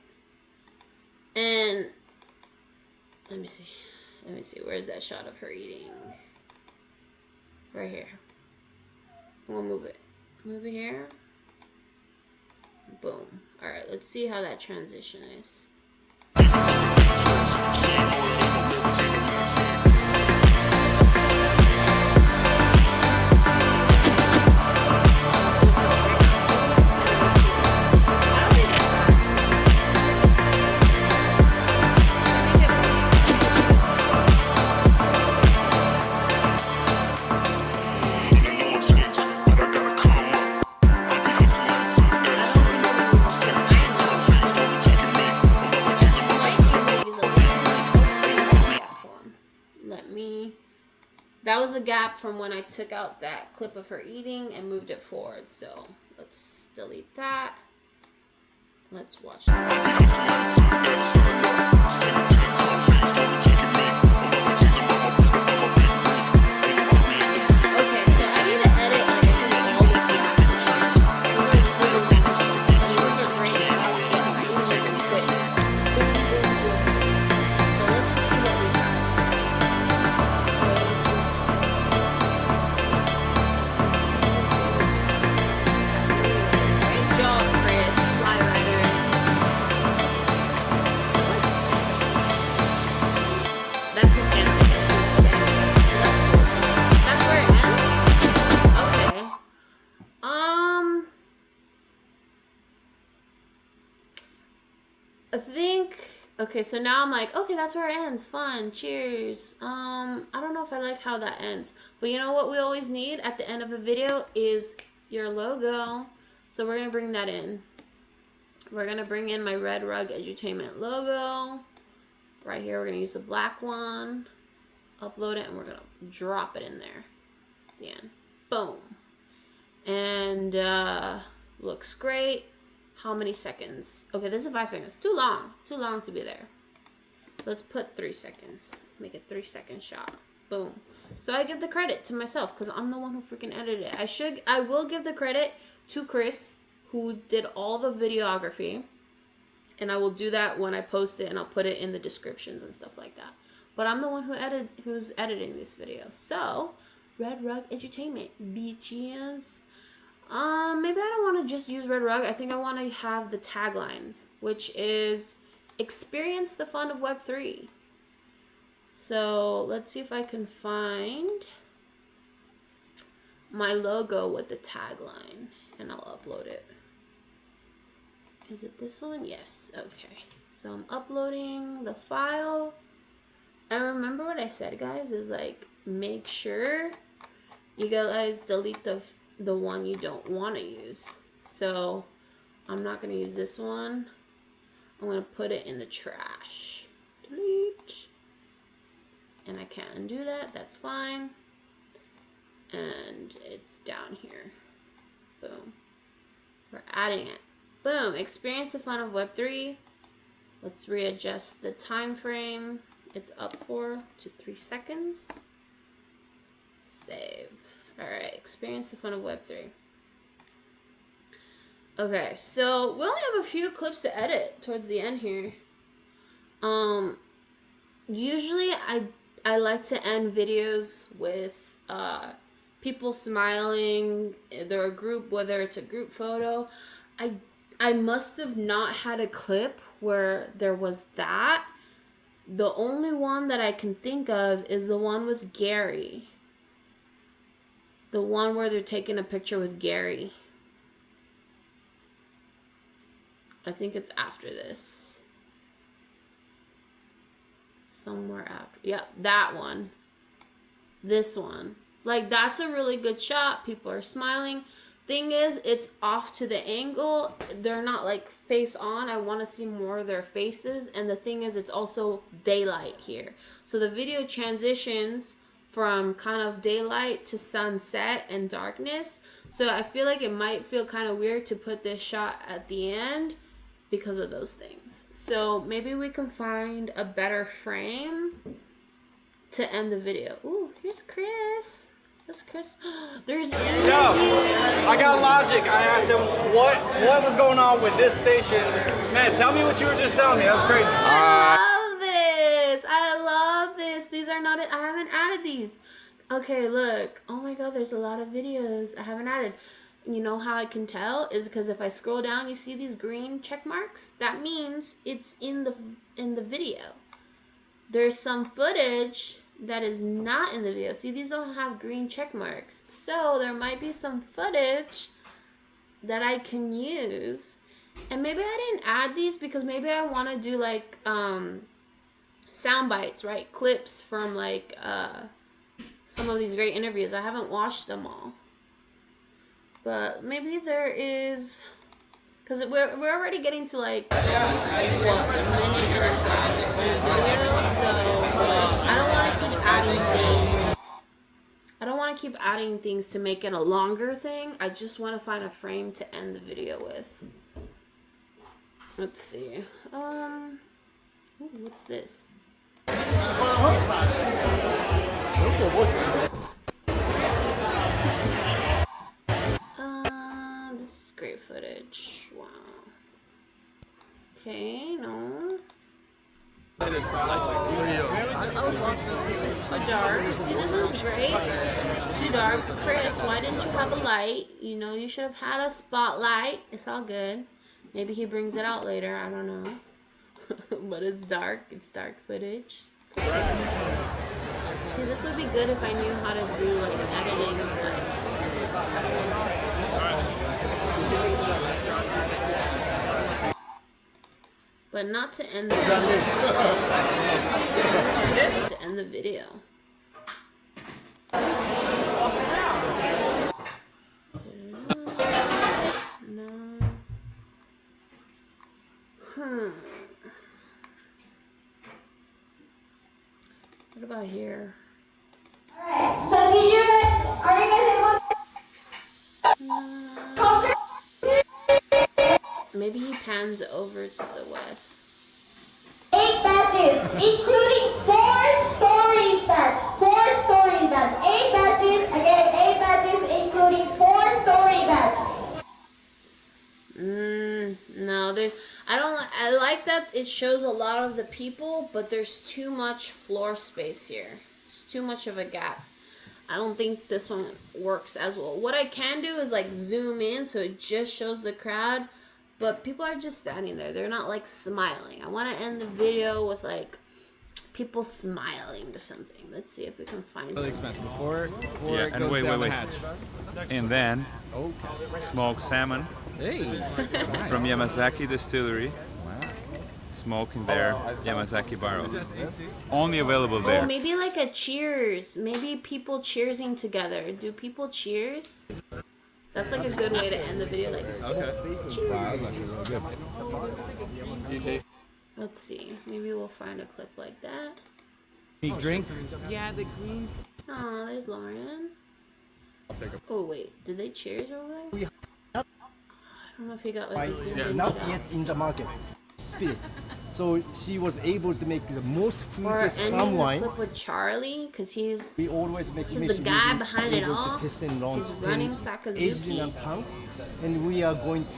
And let me see. Where's that shot of her eating? Right here. I'm gonna move it. Move it here. Boom. All right, let's see how that transition is. That was a gap from when I took out that clip of her eating and moved it forward. So let's delete that. Let's watch this. Okay, so now I'm like, okay, that's where it ends. Fun. Cheers. I don't know if I like how that ends. But you know what we always need at the end of a video is your logo. So we're going to bring that in. We're going to bring in my Red Rug Edutainment logo. Right here, we're going to use the black one. Upload it, and we're going to drop it in there at the end. Boom. And looks great. How many seconds? Okay, this is 5 seconds. Too long. Too long to be there. Let's put 3 seconds. Make a 3-second shot. Boom. So I give the credit to myself because I'm the one who freaking edited it. I will give the credit to Chris who did all the videography. And I will do that when I post it and I'll put it in the descriptions and stuff like that. But I'm the one who's editing this video. So, Red Rug Edutainment. BTS. Maybe I don't want to just use Red Rug. I think I want to have the tagline, which is experience the fun of Web3. So let's see if I can find my logo with the tagline, and I'll upload it. Is it this one? Yes. Okay. So I'm uploading the file. And remember what I said, guys, is like make sure you guys delete the one you don't want to use. So I'm not going to use this one. I'm going to put it in the trash. Delete. And I can't undo that. That's fine. And it's down here. Boom. We're adding it. Boom. Experience the fun of Web3. Let's readjust the time frame. It's up 4 to 3 seconds. Save. Alright, experience the fun of Web3. Okay, so we only have a few clips to edit towards the end here. Usually I like to end videos with people smiling. They're a group, whether it's a group photo. I must have not had a clip where there was that. The only one that I can think of is the one with Gary. The one where they're taking a picture with Gary. I think it's after this. Somewhere after. Yep, that one. This one. Like, that's a really good shot. People are smiling. Thing is, it's off to the angle. They're not, like, face on. I want to see more of their faces. And the thing is, it's also daylight here. So the video transitions from kind of daylight to sunset and darkness. So I feel like it might feel kind of weird to put this shot at the end because of those things. So maybe we can find a better frame to end the video. Ooh, here's Chris. That's Chris. There's Yo, I got logic. I asked him what was going on with this station. Man, tell me what you were just telling me. That's crazy. I love this. I love this. These are not, I haven't added these. Okay, look. Oh my god, there's a lot of videos I haven't added. You know how I can tell is because if I scroll down, you see these green check marks? That means it's in the video. There's some footage that is not in the video. See, these don't have green check marks. So there might be some footage that I can use. And maybe I didn't add these because maybe I want to do like sound bites, right? Clips from like some of these great interviews. I haven't watched them all. But maybe there is, because we're already getting to like, what, a minute and a half of video, so I don't want to keep adding things. I don't want to keep adding things to make it a longer thing. I just want to find a frame to end the video with. Let's see. Ooh, what's this? This is great footage. Wow. Okay, no. This is too dark. See, this is great. It's too dark. Chris, why didn't you have a light? You know, you should have had a spotlight. It's all good. Maybe he brings it out later. I don't know. But it's dark. It's dark footage. See, this would be good if I knew how to do like editing. This is a great shot. But not to end the video. To end the video. No. What about here? Alright, so are you guys able to Maybe he pans over to the west. 8 batches, including 4 stories batch. 4 stories batch. 8 batches, again, 8 batches, including 4 story batch. No, I like that it shows a lot of the people, but there's too much floor space here. It's too much of a gap. I don't think this one works as well. What I can do is like zoom in so it just shows the crowd, but people are just standing there. They're not like smiling. I want to end the video with like people smiling or something. Let's see if we can find something. Before Yeah, it and goes wait, down wait, the wait. hatch. And then Okay. smoked salmon Hey. from Yamazaki Distillery. Wow. Smoking their Yamazaki barrels. Only available there. Oh, maybe like a cheers. Maybe people cheersing together. Do people cheers? That's like a good way to end the video. Like, Okay. Wow, that's actually really good. let's see. Maybe we'll find a clip like that. Any drink? Oh, there's Lauren. Oh wait, did they cheers over there? I don't know if he got like a zoom in Not shot. yet in the market. Spirit. So she was able to make the most Or fruitless ending palm the wine. clip with Charlie, because he's We always make he's the mission guy using behind it able to all. test and launch He's running 10 Sakazuki. Asian tank, and we are going to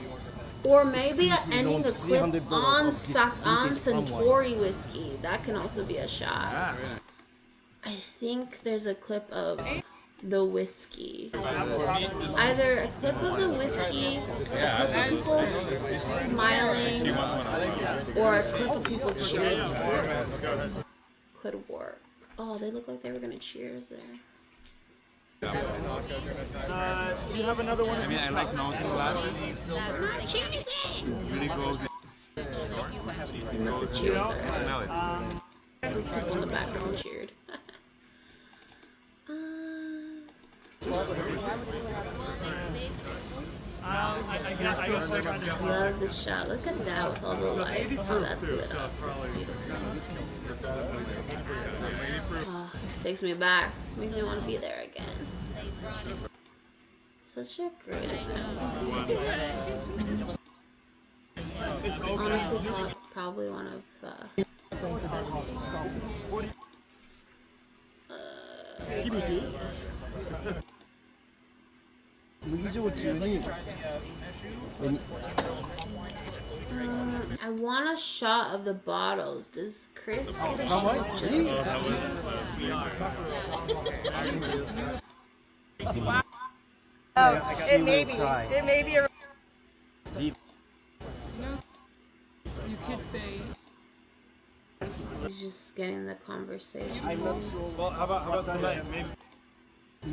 Or maybe exclusively ending the launch clip 300 bottles on of this on vintage palm wine. Centauri whiskey. That can also be a shot. I think there's a clip of the whiskey. Either a clip of the whiskey, a clip of people smiling, or a clip of people cheering. Could work. Oh, they look like they were gonna cheers there. Do you have another one? I mean, I like nose glasses. Not cheersing! Really goes They must have cheered there. smell it. Those people in the background cheered. Love the shot. Look at that with all the lights. How that's lit up. That's beautiful. Oh, this takes me back. This makes me want to be there again. Such a great event. Honestly, probably one of the best ones. I want a shot of the bottles. Does Chris get a shot? It may be. It may be a. You could say. He's just getting the conversation. I'm not sure. Well, how about tonight? Maybe. I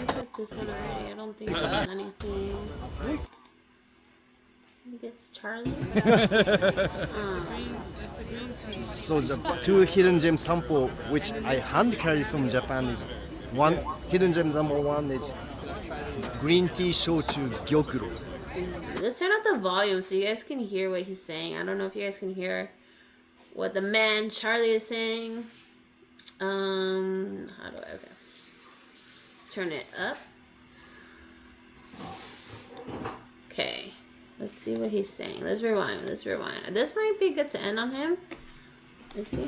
put this one already. I don't think there's anything. I think it's Charlie. So the two hidden gem sample which I hand carried from Japan is one hidden gem number one is green tea shochu gyokuro. Let's turn up the volume so you guys can hear what he's saying. I don't know if you guys can hear what the man Charlie is saying. How do I, okay. Turn it up. Okay. Let's see what he's saying. Let's rewind. Let's rewind. This might be good to end on him. Let's see.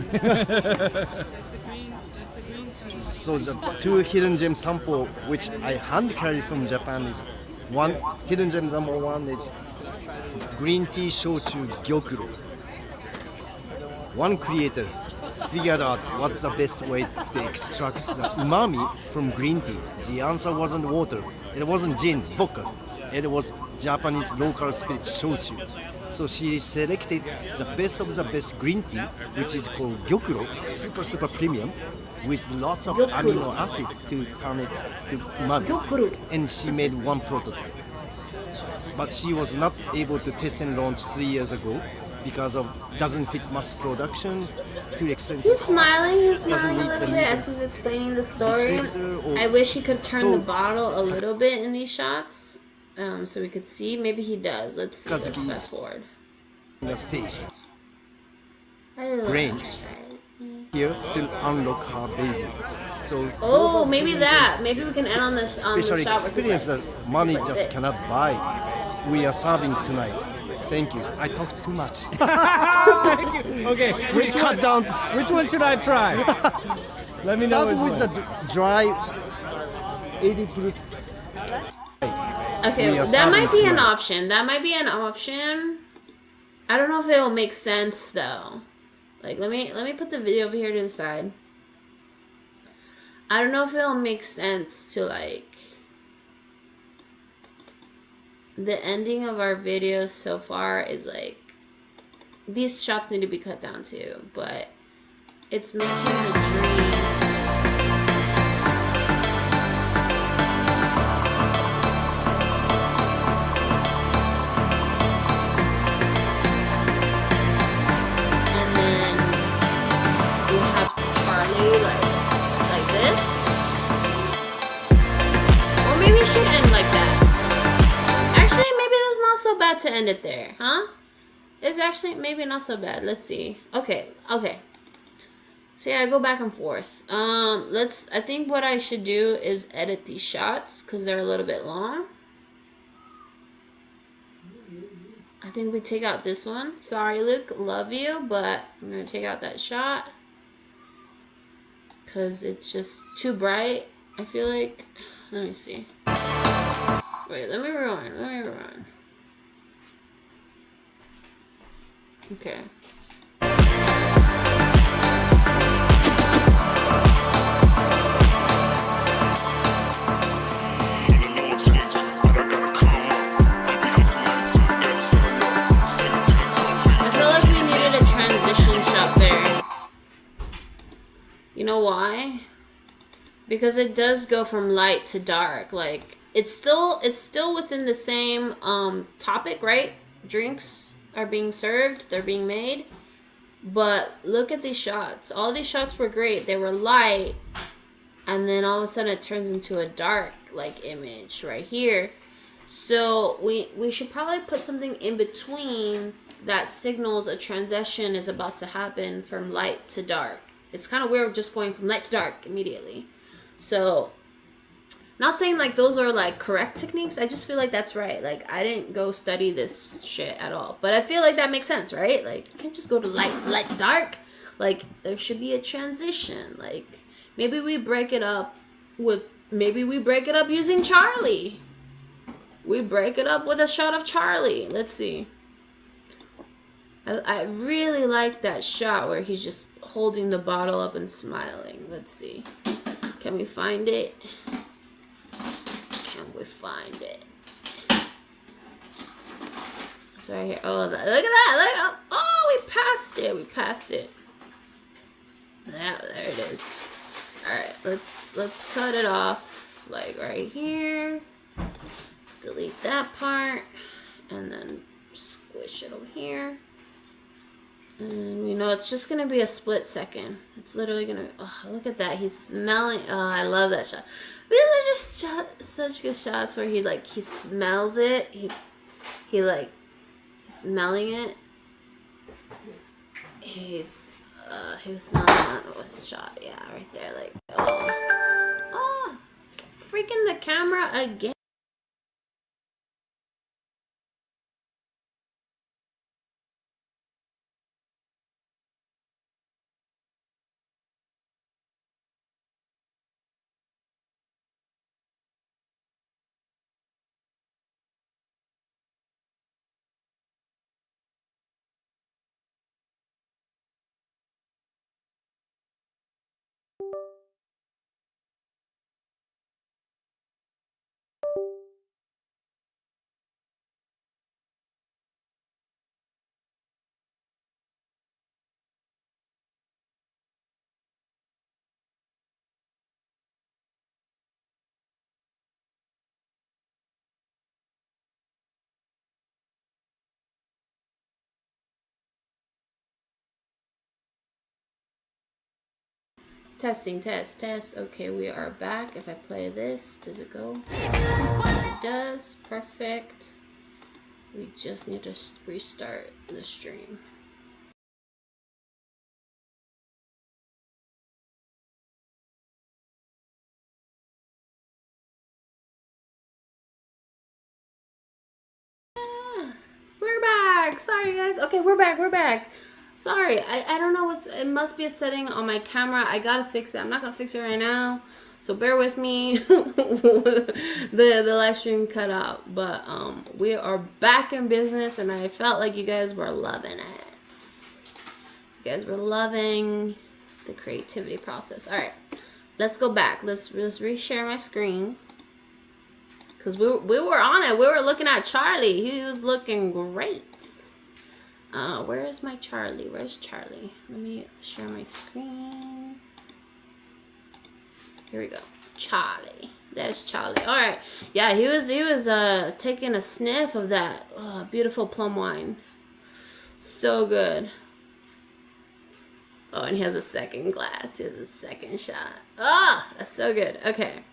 So the two hidden gem sample which I hand carried from Japan is one hidden gem number one is green tea shochu gyokuro. One creator figured out what's the best way to extract the umami from green tea. The answer wasn't water, it wasn't gin, vodka, it was Japanese local spirit shochu. So she selected the best of the best green tea, which is called gyokuro, super premium, with lots of amino acid to turn it to umami. Gyokuro. And she made one prototype. But she was not able to test and launch 3 years ago because of doesn't fit mass production, too expensive. He's smiling a Doesn't meet little the bit needs as he's explaining the story. distributor or- I wish he could turn So- the bottle a little bit in these shots, so we could see. Maybe he does. Let's see. Let's Kazuki's fast forward. the stage. I love Brain. Charlie. Here to unlock her baby. So Oh, those are maybe the that. Maybe we can end on this on the special shot. where he's experience like, that money like just this. cannot buy. We are serving tonight. Thank you. I talked too much. Thank you. Okay, Which cut down. which one should I try? Let me know. Start which with one. the dry 80 proof. Okay, We are that might be serving an tonight. option. That might be an option. I don't know if it'll make sense though. Like let me put the video over here to the side. I don't know if it'll make sense to like the ending of our video so far is like these shots need to be cut down too, but it's making the dream. And then you have Charlie like this. Or maybe it should end like that. Actually, maybe that's not so bad to end it there, huh? It's actually maybe not so bad. Let's see. Okay. So yeah, I go back and forth. I think what I should do is edit these shots because they're a little bit long. I think we take out this one. Sorry, Luke, love you, but I'm gonna take out that shot because it's just too bright. I feel like. Let me see. Wait, let me rewind. Okay. I feel like we needed a transition shot there. You know why? Because it does go from light to dark. Like it's still within the same topic, right? Drinks are being served, they're being made. But look at these shots. All these shots were great. They were light, and then all of a sudden it turns into a dark like image right here. So we should probably put something in between that signals a transition is about to happen from light to dark. It's kind of weird just going from light to dark immediately. So Not saying like those are like correct techniques. I just feel like that's right. Like I didn't go study this shit at all, but I feel like that makes sense, right? Like you can't just go to light, dark. Like there should be a transition. Like maybe we break it up using Charlie. We break it up with a shot of Charlie. Let's see. I really like that shot where he's just holding the bottle up and smiling. Let's see. Can we find it? Can we find it? It's right here. Oh, look at that. Oh, we passed it. We passed it. Yeah, there it is. Alright, let's cut it off. Like right here. Delete that part. And then squish it over here. And we know it's just gonna be a split second. It's literally gonna. Oh, look at that. He's smelling. Oh, I love that shot. These are just such good shots where he smells it. He's smelling it. He was smelling that with a shot. Yeah, right there. Like oh, freaking the camera again. Testing, test. Okay, we are back. If I play this, does it go? Yes, it does. Perfect. We just need to restart the stream. We're back. Sorry, guys. Okay, we're back. Sorry, I don't know it must be a setting on my camera. I gotta fix it. I'm not gonna fix it right now, so bear with me. the live stream cut out, but we are back in business, and I felt like you guys were loving it. You guys were loving the creativity process. All right, let's go back. Let's reshare my screen, because we were on it. We were looking at Charlie. He was looking great. Where is my Charlie? Where's Charlie? Let me share my screen. Here we go. Charlie. There's Charlie. All right. Yeah, he was taking a sniff of that beautiful plum wine. So good. Oh, and he has a second glass. He has a second shot. Oh, that's so good. Okay.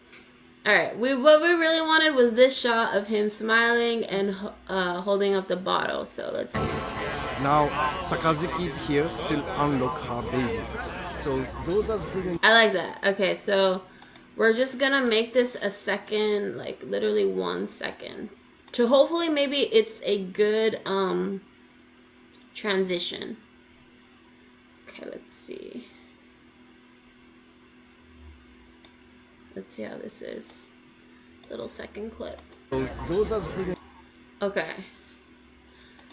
All right. What we really wanted was this shot of him smiling and holding up the bottle. So let's see. Now Sakazuki is here to unlock her baby. So those are pretty. I like that. Okay, so we're just gonna make this a second, like literally 1 second, to hopefully maybe it's a good transition. Okay, let's see. Let's see how this is. It's a little second clip. So those are pretty. Okay.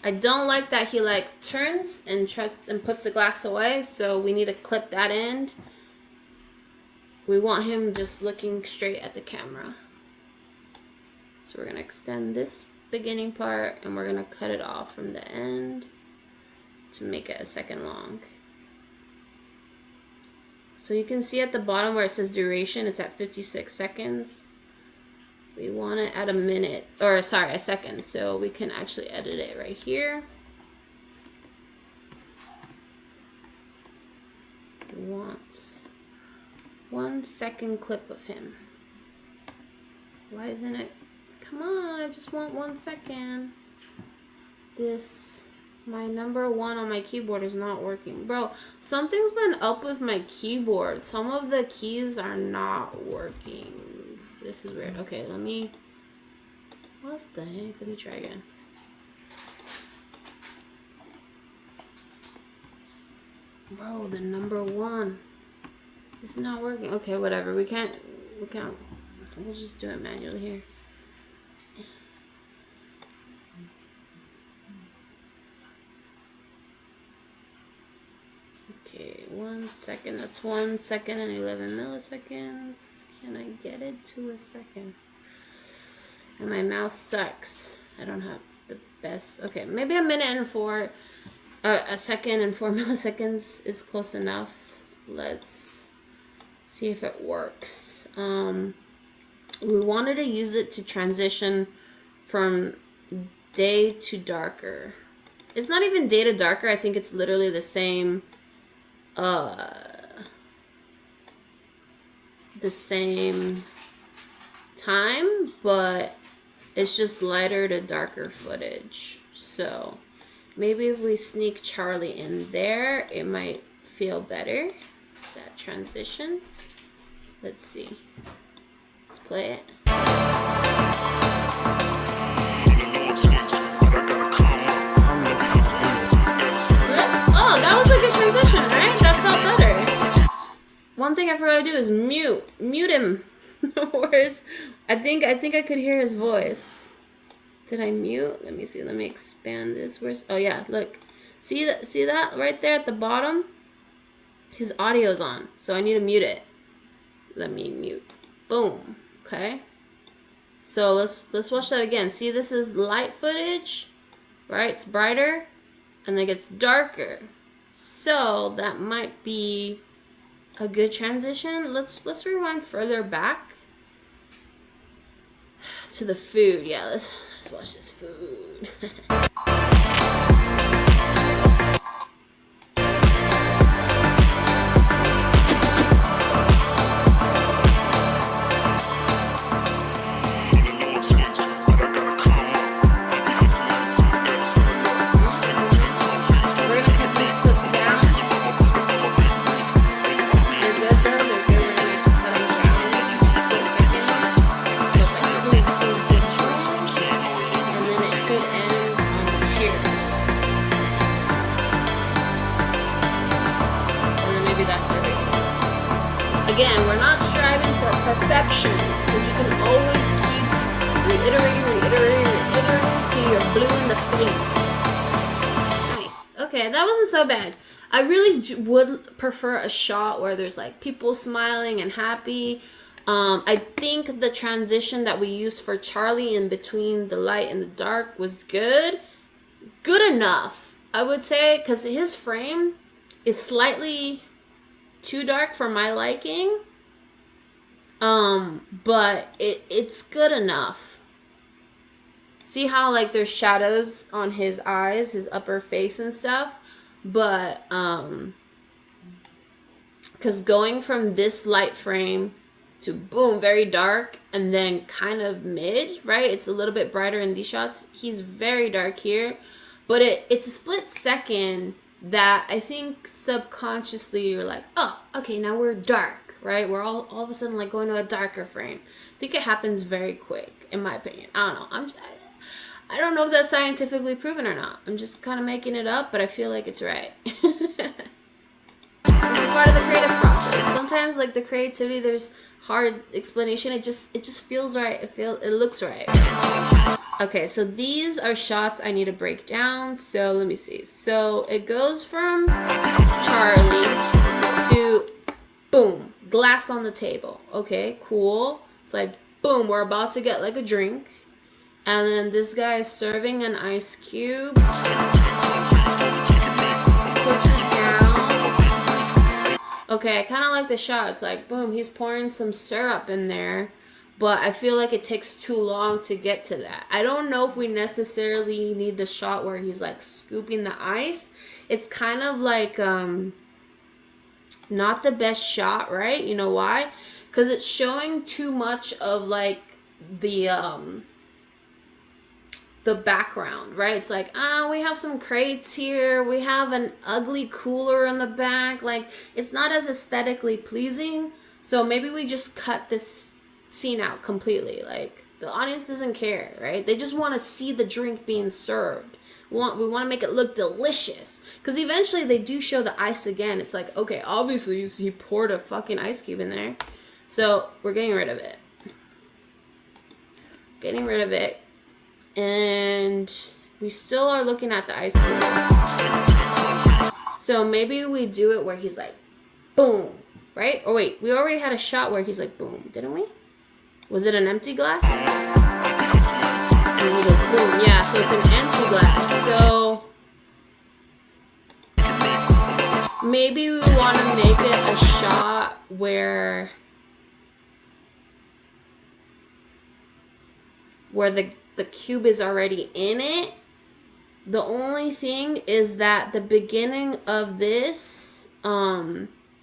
I don't like that he like turns and puts the glass away, so we need to clip that end. We want him just looking straight at the camera. So we're gonna extend this beginning part and we're gonna cut it off from the end to make it a second long. So you can see at the bottom where it says duration, it's at 56 seconds. We want it at a second, so we can actually edit it right here. We want 1 second clip of him. Why isn't it? Come on, I just want 1 second. My number 1 on my keyboard is not working. Bro, something's been up with my keyboard. Some of the keys are not working. This is weird. Okay, let me... What the heck? Let me try again. Bro, the number 1 is not working. Okay, whatever. We can't. We'll just do it manually here. Okay, 1 second. That's 1 second and 11 milliseconds. Can I get it to a second? And my mouse sucks. I don't have the best. Okay, maybe a minute and 4. A second and 4 milliseconds is close enough. Let's see if it works. We wanted to use it to transition from day to darker. It's not even day to darker. I think it's literally the same time, but it's just lighter to darker footage. So maybe if we sneak Charlie in there, it might feel better, that transition. Let's see. Let's play it. Oh, that was a good transition, right? That felt better. One thing I forgot to do is mute him. Where's I think I could hear his voice. Did I mute? Let me see. Let me expand this. Where's... Oh yeah, look. See that right there at the bottom? His audio's on, so I need to mute it. Let me mute. Boom. Okay. So let's watch that again. See, this is light footage, right? It's brighter, and then it gets darker. So that might be a good transition. Let's rewind further back to the food. Yeah, let's watch this food. Again, we're not striving for perfection, because you can always keep reiterating till you're blue in the face. Nice. Okay, that wasn't so bad. I really would prefer a shot where there's like people smiling and happy. I think the transition that we used for Charlie in between the light and the dark was good. Good enough, I would say, because his frame is slightly too dark for my liking, but it's good enough. See how like there's shadows on his eyes, his upper face and stuff, but because going from this light frame to boom, very dark, and then kind of mid, right? It's a little bit brighter in these shots. He's very dark here, but it's a split second that I think subconsciously you're like, oh, okay, now we're dark, right? We're all of a sudden like going to a darker frame. I think it happens very quick, in my opinion. I don't know. I don't know if that's scientifically proven or not. I'm just kind of making it up, but I feel like it's right. It's part of the creative process. Sometimes like the creativity, there's hard explanation. It just feels right. It looks right. Okay, so these are shots I need to break down. So let me see. So it goes from Charlie to boom, glass on the table. Okay, cool. It's like boom, we're about to get like a drink. And then this guy is serving an ice cube. Push it down. Okay, I kind of like the shot. It's like boom, he's pouring some syrup in there. But I feel like it takes too long to get to that. I don't know if we necessarily need the shot where he's like scooping the ice. It's kind of like not the best shot, right? You know why? Because it's showing too much of like the background, right? It's like, we have some crates here. We have an ugly cooler in the back. Like, it's not as aesthetically pleasing. So maybe we just cut this scene out completely. Like, the audience doesn't care, right? They just want to see the drink being served. We want to make it look delicious. Because eventually they do show the ice again. It's like, okay, obviously he poured a fucking ice cube in there. So we're getting rid of it. Getting rid of it. And we still are looking at the ice cube. So maybe we do it where he's like, boom, right? Or wait, we already had a shot where he's like, boom, didn't we? Was it an empty glass? And we go, boom, yeah, so it's an empty glass. So maybe we want to make it a shot where the cube is already in it. The only thing is that the beginning of this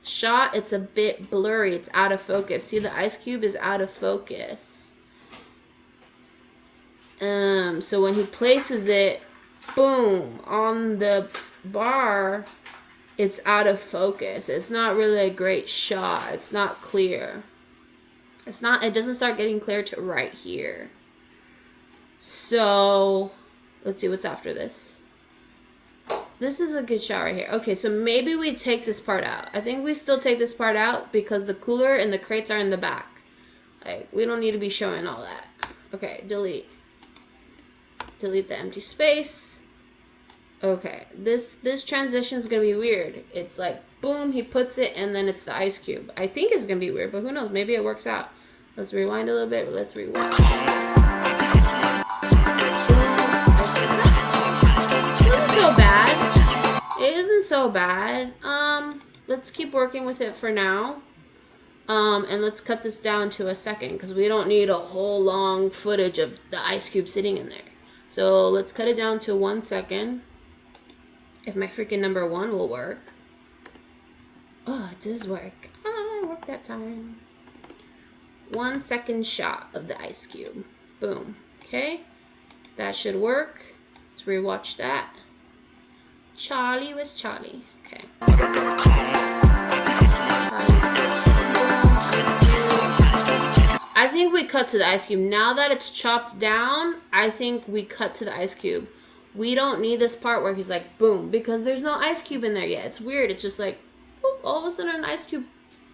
shot, it's a bit blurry. It's out of focus. See, the ice cube is out of focus. So when he places it, boom, on the bar, it's out of focus. It's not really a great shot. It's not clear. It doesn't start getting clear to right here. So let's see what's after this. This is a good shot right here. Okay, so maybe we take this part out. I think we still take this part out because the cooler and the crates are in the back. Like, we don't need to be showing all that. Okay, delete. Delete the empty space. Okay, this transition is gonna be weird. It's like, boom, he puts it, and then it's the ice cube. I think it's gonna be weird, but who knows? Maybe it works out. Let's rewind a little bit. Let's rewind. It isn't so bad. Let's keep working with it for now. And let's cut this down to a second because we don't need a whole long footage of the ice cube sitting in there. So let's cut it down to 1 second. If my freaking number 1 will work. Oh, it does work. Ah, it worked that time. 1 second shot of the ice cube. Boom. Okay. That should work. Let's rewatch that. Charlie was Charlie. Okay. I think we cut to the ice cube. Now that it's chopped down, I think we cut to the ice cube. We don't need this part where he's like, boom, because there's no ice cube in there yet. It's weird. It's just like, boop, all of a sudden an ice cube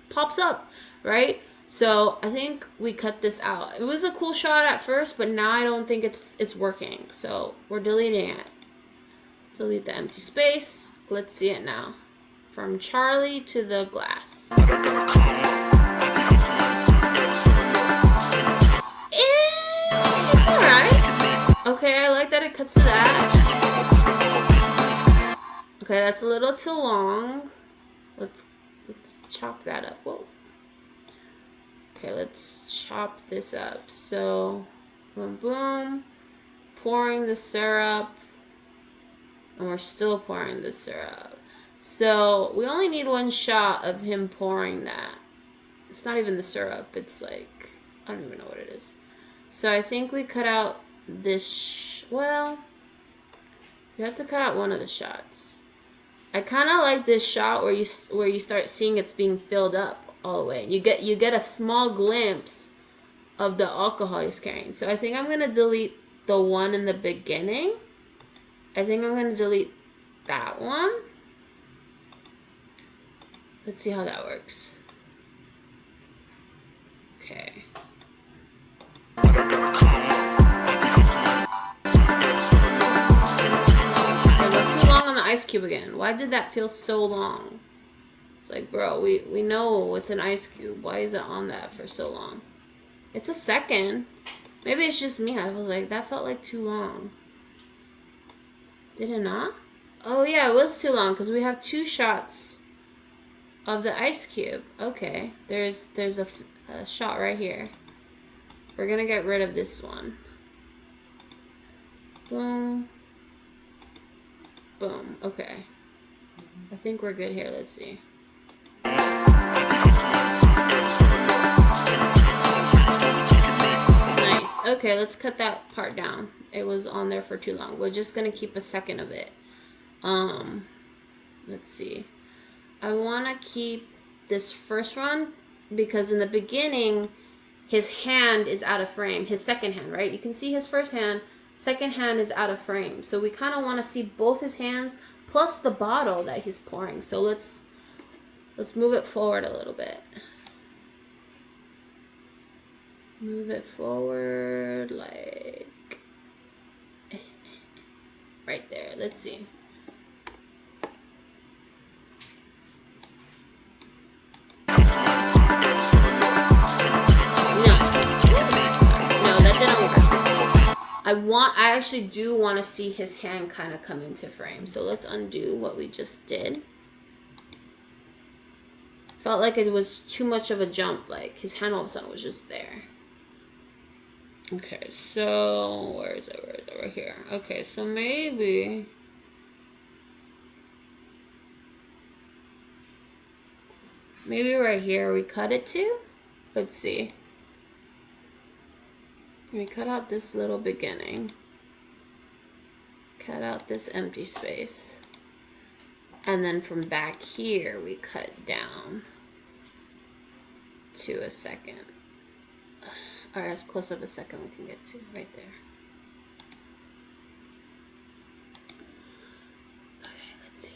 pops up, right? So I think we cut this out. It was a cool shot at first, but now I don't think it's working. So we're deleting it. Delete the empty space. Let's see it now. From Charlie to the glass. It's alright. Okay, I like that it cuts to that. Okay, that's a little too long. Let's chop that up. Whoa. Okay, let's chop this up. So, boom, boom. Pouring the syrup. And we're still pouring the syrup. So, we only need 1 shot of him pouring that. It's not even the syrup. It's like, I don't even know what it is. So, I think we cut out this. Well, you have to cut out one of the shots. I kind of like this shot where you start seeing it's being filled up all the way. You get a small glimpse of the alcohol he's carrying. So, I think I'm going to delete the one in the beginning. I think I'm going to delete that one. Let's see how that works. Okay. I went too long on the ice cube again. Why did that feel so long? It's like, bro, we know it's an ice cube. Why is it on that for so long? It's a second. Maybe it's just me. I was like, that felt like too long. Did it not? Oh yeah, it was too long because we have 2 shots of the ice cube. Okay, there's a shot right here. We're gonna get rid of this one. Boom. Boom. Okay. I think we're good here. Let's see. Nice. Okay, let's cut that part down. It was on there for too long. We're just gonna keep a second of it. Let's see. I want to keep this first one because in the beginning his hand is out of frame. His second hand, right? You can see his first hand, second hand is out of frame. So we kind of want to see both his hands plus the bottle that he's pouring. So let's move it forward a little bit. Move it forward like right there. Let's see. I actually do want to see his hand kind of come into frame. So let's undo what we just did. Felt like it was too much of a jump. Like his hand all of a sudden was just there. Okay, so where is it? Where is it? Right here. Okay, so maybe right here we cut it to. Let's see. We cut out this little beginning. Cut out this empty space. And then from back here, we cut down to a second. Or as close of a second we can get to, right there. Okay, let's see.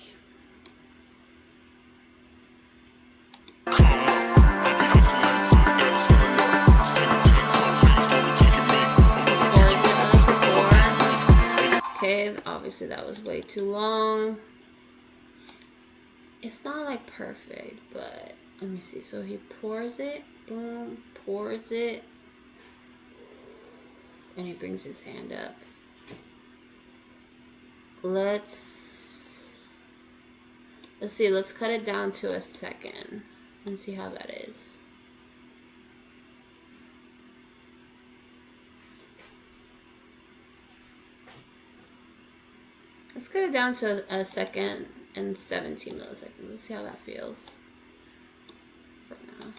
Okay, obviously that was way too long. It's not like perfect, but let me see. So he pours it, boom, pours it, and he brings his hand up. Let's see, let's cut it down to a second and see how that is. Let's cut it down to a second and 17 milliseconds. Let's see how that feels for now.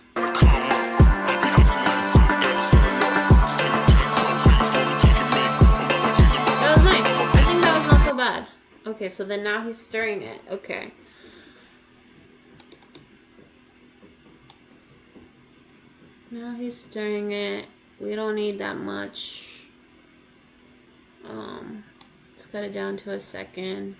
That was nice. I think that was not so bad. Okay, so then now he's stirring it. Okay. Now he's stirring it. We don't need that much. Let's cut it down to a second.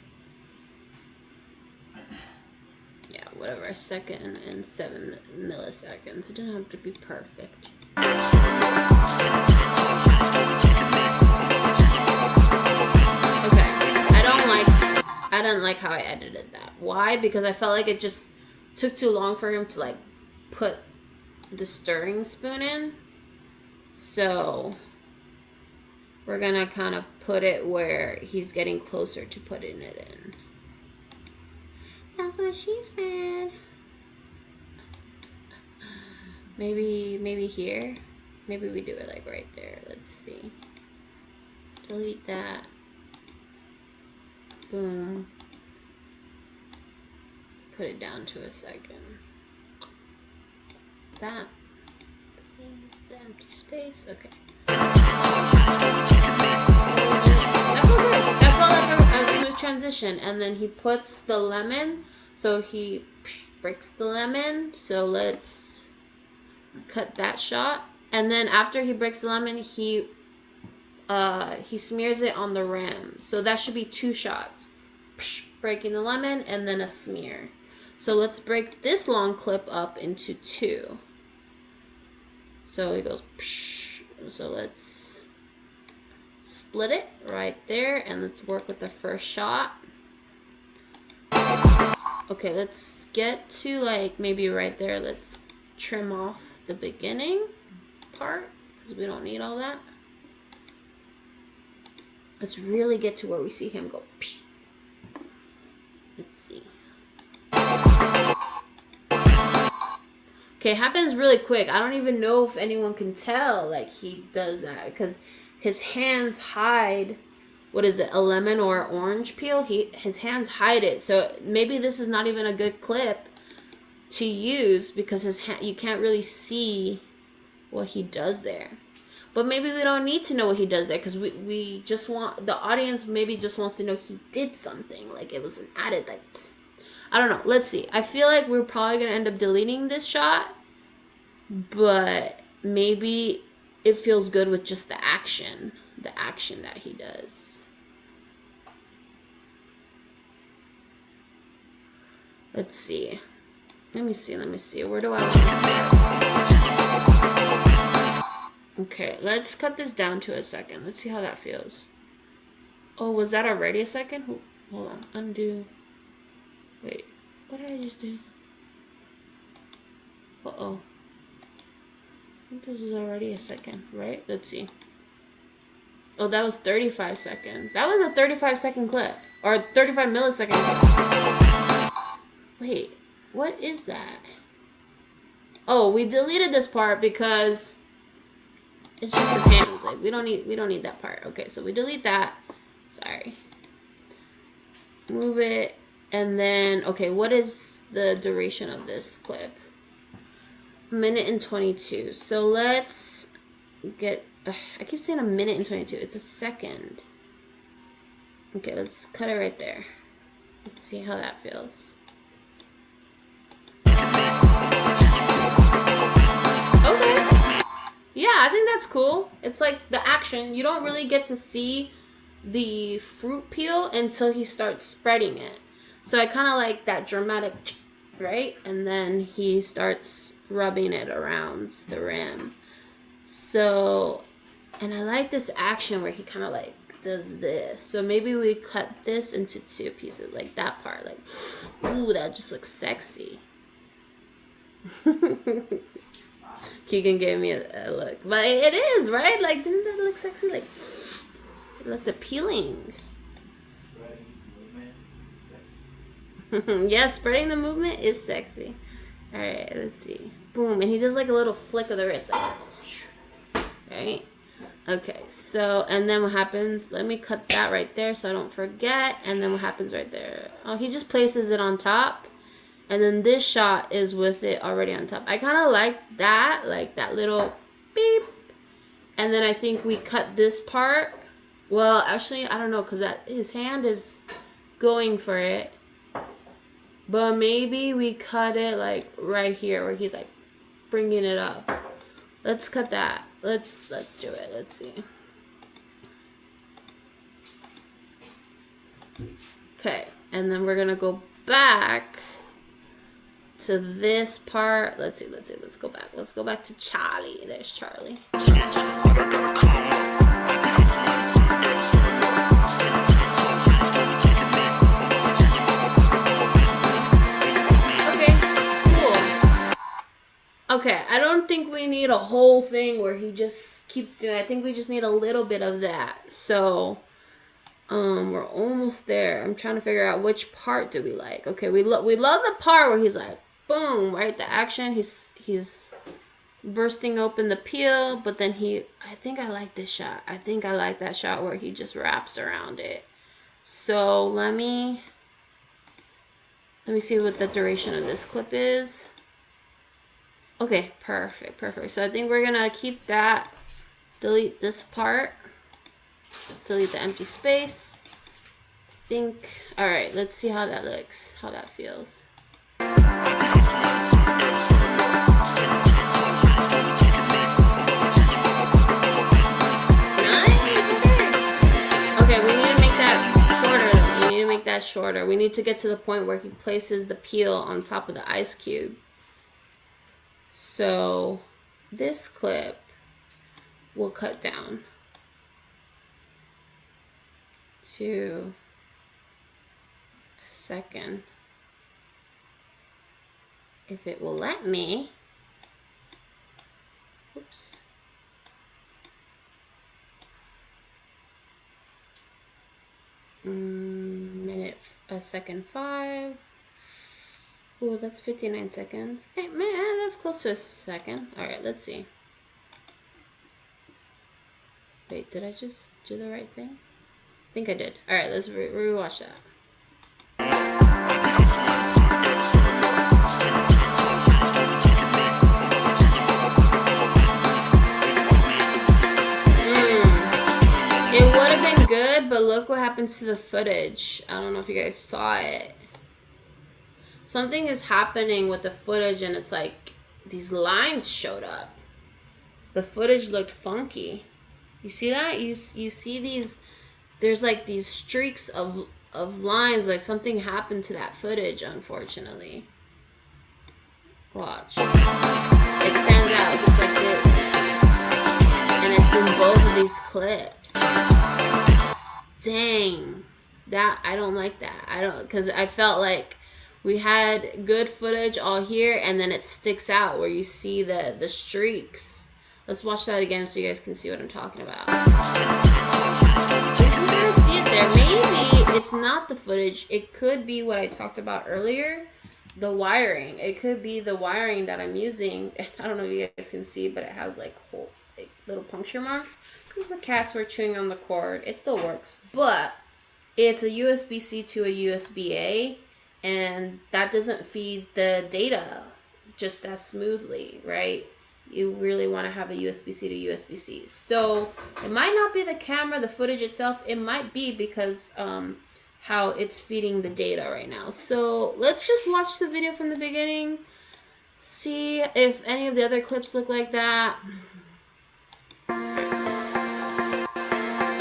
Yeah, whatever, a second and 7 milliseconds. It doesn't have to be perfect. Okay, I don't like how I edited that. Why? Because I felt like it just took too long for him to like put the stirring spoon in. So we're gonna kind of put it where he's getting closer to putting it in. That's what she said. Maybe here. Maybe we do it like right there. Let's see. Delete that. Boom. Put it down to a second. That. The empty space. Okay. That felt like a smooth transition. And then he puts the lemon. So he breaks the lemon. So let's cut that shot. And then after he breaks the lemon, he smears it on the rim. So that should be 2 shots. Breaking the lemon and then a smear. So let's break this long clip up into 2. So it goes. So let's split it right there and let's work with the first shot. Okay, let's get to like maybe right there. Let's trim off the beginning part because we don't need all that. Let's really get to where we see him go. Let's see. Okay, it happens really quick. I don't even know if anyone can tell like he does that because his hands hide, what is it, a lemon or orange peel? His hands hide it. So maybe this is not even a good clip to use because you can't really see what he does there. But maybe we don't need to know what he does there because we just want, the audience maybe just wants to know he did something. Like it was an added, like, psst. I don't know. Let's see. I feel like we're probably going to end up deleting this shot. But maybe it feels good with just the action that he does. Let's see. Let me see. Where do I want to start? Okay, let's cut this down to a second. Let's see how that feels. Oh, was that already a second? Hold on. Undo. Wait. What did I just do? Uh-oh. I think this is already a second, right? Let's see. Oh, that was 35 seconds. That was a 35-second clip. Or 35 millisecond clip. Wait. What is that? Oh, we deleted this part because it's just his hands. Like we don't need that part. Okay, so we delete that. Sorry. Move it. And then, okay, what is the duration of this clip? 1:22. So let's get, I keep saying 1:22. It's a second. Okay, let's cut it right there. Let's see how that feels. Okay. Yeah, I think that's cool. It's like the action. You don't really get to see the fruit peel until he starts spreading it. So I kind of like that dramatic, right? And then he starts rubbing it around the rim. So, and I like this action where he kind of like does this. So maybe we cut this into 2 pieces, like that part. Like, ooh, that just looks sexy. Keegan gave me a look, but it is, right? Like, didn't that look sexy? Like, it looked appealing. Yeah, spreading the movement is sexy. All right, let's see. Boom, and he does like a little flick of the wrist, like, right? Okay, so, and then what happens? Let me cut that right there so I don't forget. And then what happens right there? Oh, he just places it on top. And then this shot is with it already on top. I kind of like that little beep. And then I think we cut this part. Well, actually, I don't know, because that his hand is going for it. But maybe we cut it like right here where he's like bringing it up. Let's cut that. Let's do it. Let's see. Okay, and then we're gonna go back to this part. Let's see. Let's go back. Let's go back to Charlie. There's Charlie. Okay, I don't think we need a whole thing where he just keeps doing it. I think we just need a little bit of that. So, we're almost there. I'm trying to figure out which part do we like. Okay, we love the part where he's like, boom, right? The action. He's bursting open the peel, but then I think I like this shot. I think I like that shot where he just wraps around it. So let me see what the duration of this clip is. Okay, perfect. So I think we're gonna keep that, delete this part, delete the empty space. All right, let's see how that looks, how that feels. Nice, okay, we need to make that shorter. We need to get to the point where he places the peel on top of the ice cube. So this clip will cut down to a second. If it will let me. Oops. Second 5. Oh, that's 59 seconds. Hey, man, that's close to a second. All right, let's see. Wait, did I just do the right thing? I think I did. All right, let's rewatch that. It would have been good, but look what happens to the footage. I don't know if you guys saw it. Something is happening with the footage, and it's like these lines showed up. the footage looked funky. You see that? You see these, there's like these streaks of lines, like something happened to that footage, unfortunately. Watch. It stands out just like this. And it's in both of these clips. Dang. That, I don't like that. I don't, because I felt like we had good footage all here, and then it sticks out where you see the streaks. Let's watch that again so you guys can see what I'm talking about. You can kind of see it there. Maybe it's not the footage. It could be what I talked about earlier, the wiring. It could be the wiring that I'm using. I don't know if you guys can see, but it has like little puncture marks because the cats were chewing on the cord. It still works, but it's a USB-C to a USB-A, and that doesn't feed the data just as smoothly, right? You really want to have a USB-C to USB-C. So it might not be the camera, the footage itself. It might be because how it's feeding the data right now. So let's just watch the video from the beginning. See if any of the other clips look like that.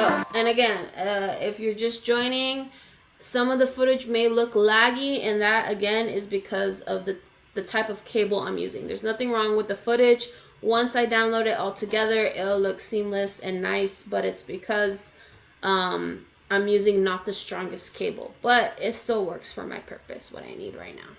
Oh, and again, if you're just joining, some of the footage may look laggy, and that again is because of the type of cable I'm using. There's nothing wrong with the footage. Once I download it all together, it'll look seamless and nice, but it's because I'm using not the strongest cable, but it still works for my purpose, what I need right now.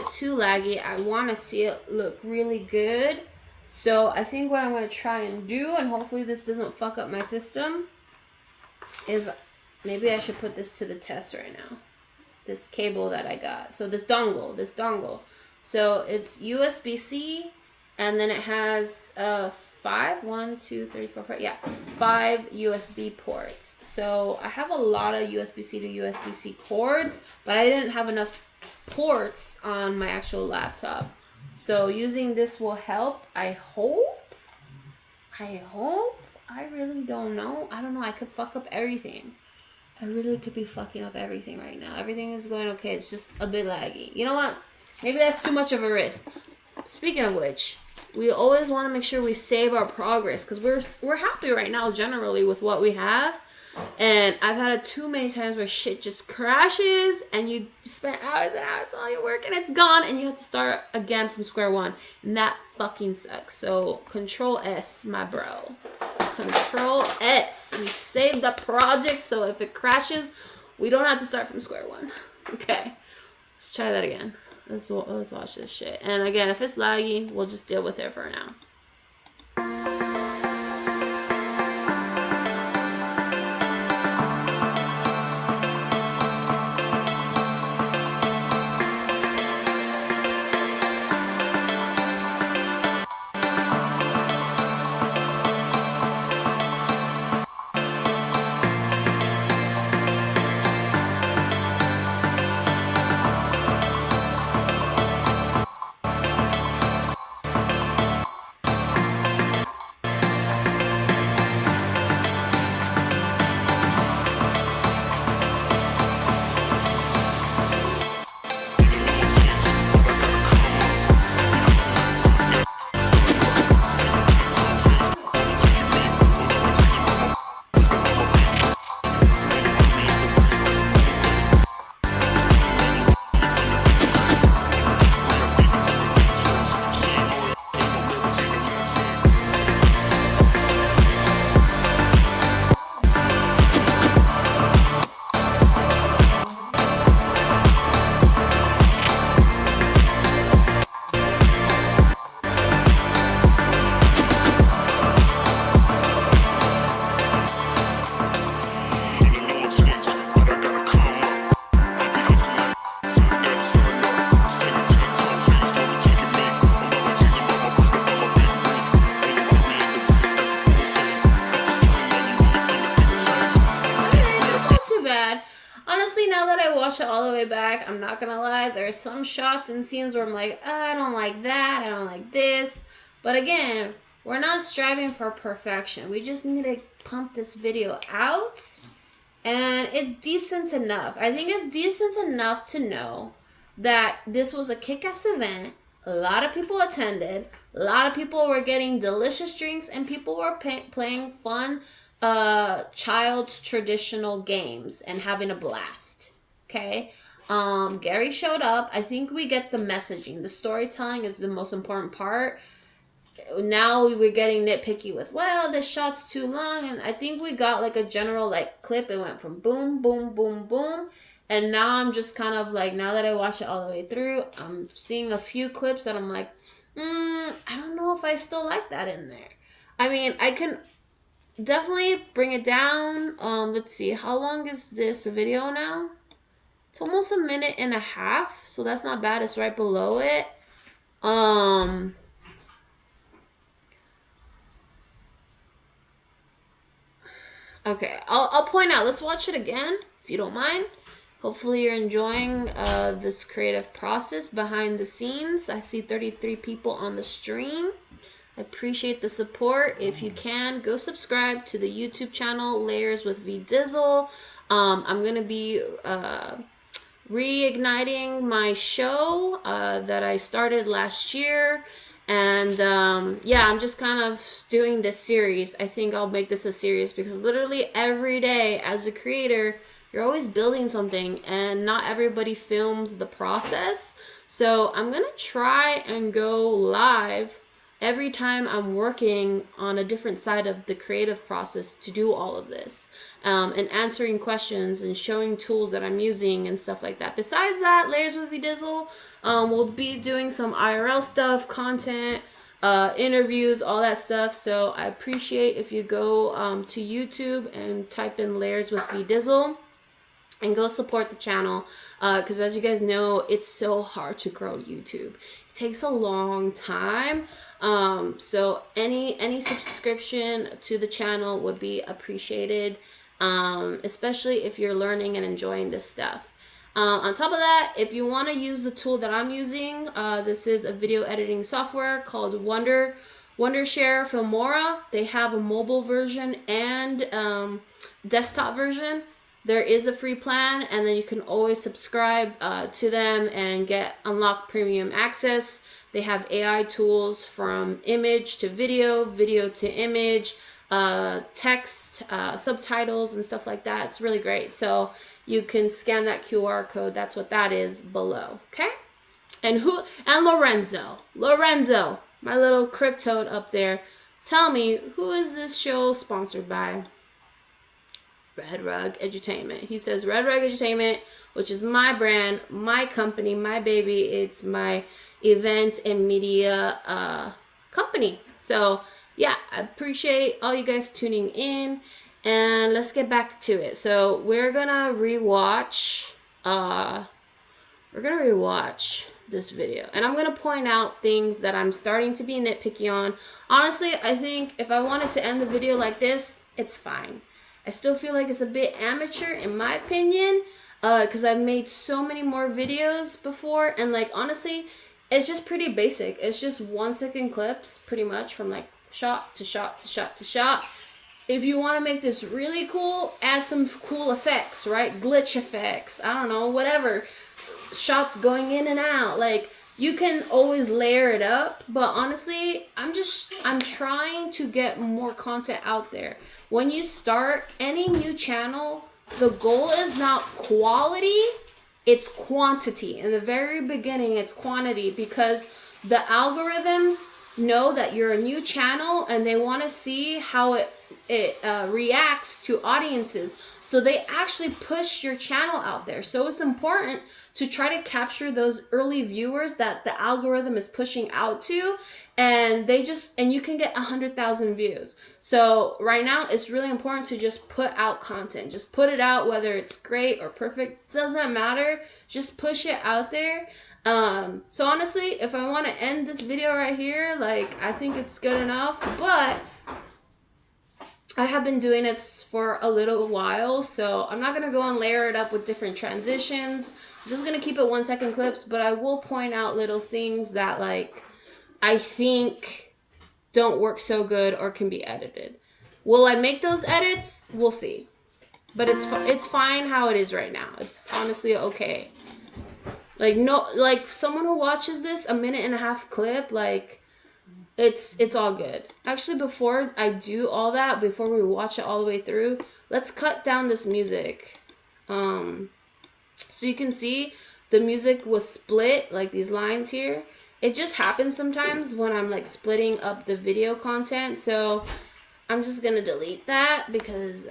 Too laggy. I want to see it look really good, so I think what I'm going to try and do, and hopefully this doesn't fuck up my system, is maybe I should put this to the test right now, this cable that I got. So this dongle, so it's USB-C, and then it has 5 USB ports. So I have a lot of USB-C to USB-C cords, but I didn't have enough ports on my actual laptop, so using this will help. I hope. I really don't know. I don't know. I could fuck up everything. I really could be fucking up everything right now. Everything is going okay. It's just a bit laggy. You know what? Maybe that's too much of a risk. Speaking of which, we always want to make sure we save our progress, because we're happy right now generally with what we have. And I've had it too many times where shit just crashes and you spent hours and hours on your work and it's gone and you have to start again from square one. And that fucking sucks. So Control S, my bro. Control S. We saved the project, so if it crashes, we don't have to start from square one. Okay. Let's try that again. Let's watch this shit. And again, if it's laggy, we'll just deal with it for now. way back. I'm not gonna lie, there are some shots and scenes where I'm like, I don't like that, I don't like this. But again, we're not striving for perfection. We just need to pump this video out. And it's decent enough. I think it's decent enough to know that this was a kick-ass event. A lot of people attended. A lot of people were getting delicious drinks, and people were playing fun child's traditional games and having a blast. Okay? Gary showed up. I think we get the messaging. The storytelling is the most important part. Now we were getting nitpicky with, well, this shot's too long, and I think we got like a general like clip. It went from boom, boom, boom, boom, and now I'm just kind of like, now that I watch it all the way through, I'm seeing a few clips that I'm like, I don't know if I still like that in there. I mean, I can definitely bring it down. Let's see, how long is this video now? It's almost 1.5 minutes, so that's not bad. It's right below it. Okay, I'll point out. Let's watch it again, if you don't mind. Hopefully you're enjoying this creative process behind the scenes. I see 33 people on the stream. I appreciate the support. If you can, go subscribe to the YouTube channel, Layers with VDizzle. I'm going to be reigniting my show that I started last year. And yeah, I'm just kind of doing this series. I think I'll make this a series because literally every day as a creator, you're always building something and not everybody films the process. So I'm going to try and go live every time I'm working on a different side of the creative process to do all of this. And answering questions and showing tools that I'm using and stuff like that. Besides that, Layers with VDizzle, we'll be doing some IRL stuff, content, interviews, all that stuff. So I appreciate if you go to YouTube and type in Layers with VDizzle and go support the channel. Because as you guys know, it's so hard to grow YouTube. It takes a long time. So any subscription to the channel would be appreciated. Especially if you're learning and enjoying this stuff. On top of that, if you want to use the tool that I'm using, this is a video editing software called Wondershare Filmora. They have a mobile version and desktop version. There is a free plan, and then you can always subscribe to them and get unlocked premium access. They have AI tools from image to video, video to image, text, subtitles and stuff like that. It's really great. So you can scan that QR code. That's what that is below. Okay. And Lorenzo, my little cryptoad up there. Tell me, who is this show sponsored by? Red Rug Edutainment. He says Red Rug Edutainment, which is my brand, my company, my baby. It's my event and media company. So yeah, I appreciate all you guys tuning in, and let's get back to it. So we're gonna rewatch this video, and I'm gonna point out things that I'm starting to be nitpicky on. Honestly, I think if I wanted to end the video like this, it's fine. I still feel like it's a bit amateur in my opinion, because I've made so many more videos before, and like honestly, it's just pretty basic. It's just 1 second clips pretty much from like shot to shot to shot to shot. If you want to make this really cool, add some cool effects, right? Glitch effects, I don't know, whatever. Shots going in and out, like you can always layer it up. But honestly, I'm trying to get more content out there. When you start any new channel, the goal is not quality, it's quantity. In the very beginning, it's quantity, because the algorithms know that you're a new channel and they want to see how it reacts to audiences. So they actually push your channel out there. So it's important to try to capture those early viewers that the algorithm is pushing out to, and you can get 100,000 views. So right now it's really important to just put out content. Just put it out, whether it's great or perfect, doesn't matter. Just push it out there. So honestly, if I want to end this video right here, like I think it's good enough, but I have been doing it for a little while, so I'm not gonna go and layer it up with different transitions. I'm just gonna keep it 1 second clips, but I will point out little things that like I think don't work so good or can be edited. Will I make those edits? We'll see. But it's fine how it is right now. It's honestly okay. Like no, like someone who watches this 1.5 minute clip, like it's all good. Actually, before I do all that, before we watch it all the way through, let's cut down this music. So you can see the music was split, like these lines here. It just happens sometimes when I'm like splitting up the video content. So I'm just gonna delete that because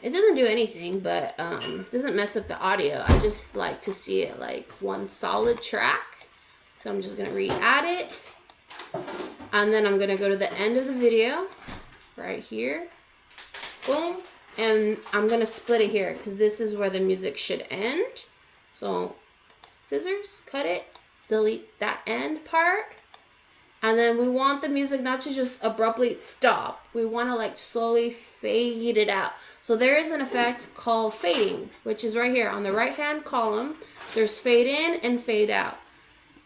it doesn't do anything, but it doesn't mess up the audio. I just like to see it like one solid track. So I'm just gonna re-add it. And then I'm gonna go to the end of the video right here. Boom. And I'm gonna split it here because this is where the music should end. So scissors, cut it, delete that end part. And then we want the music not to just abruptly stop. We want to like slowly fade it out. So there is an effect called fading, which is right here on the right hand column. There's fade in and fade out.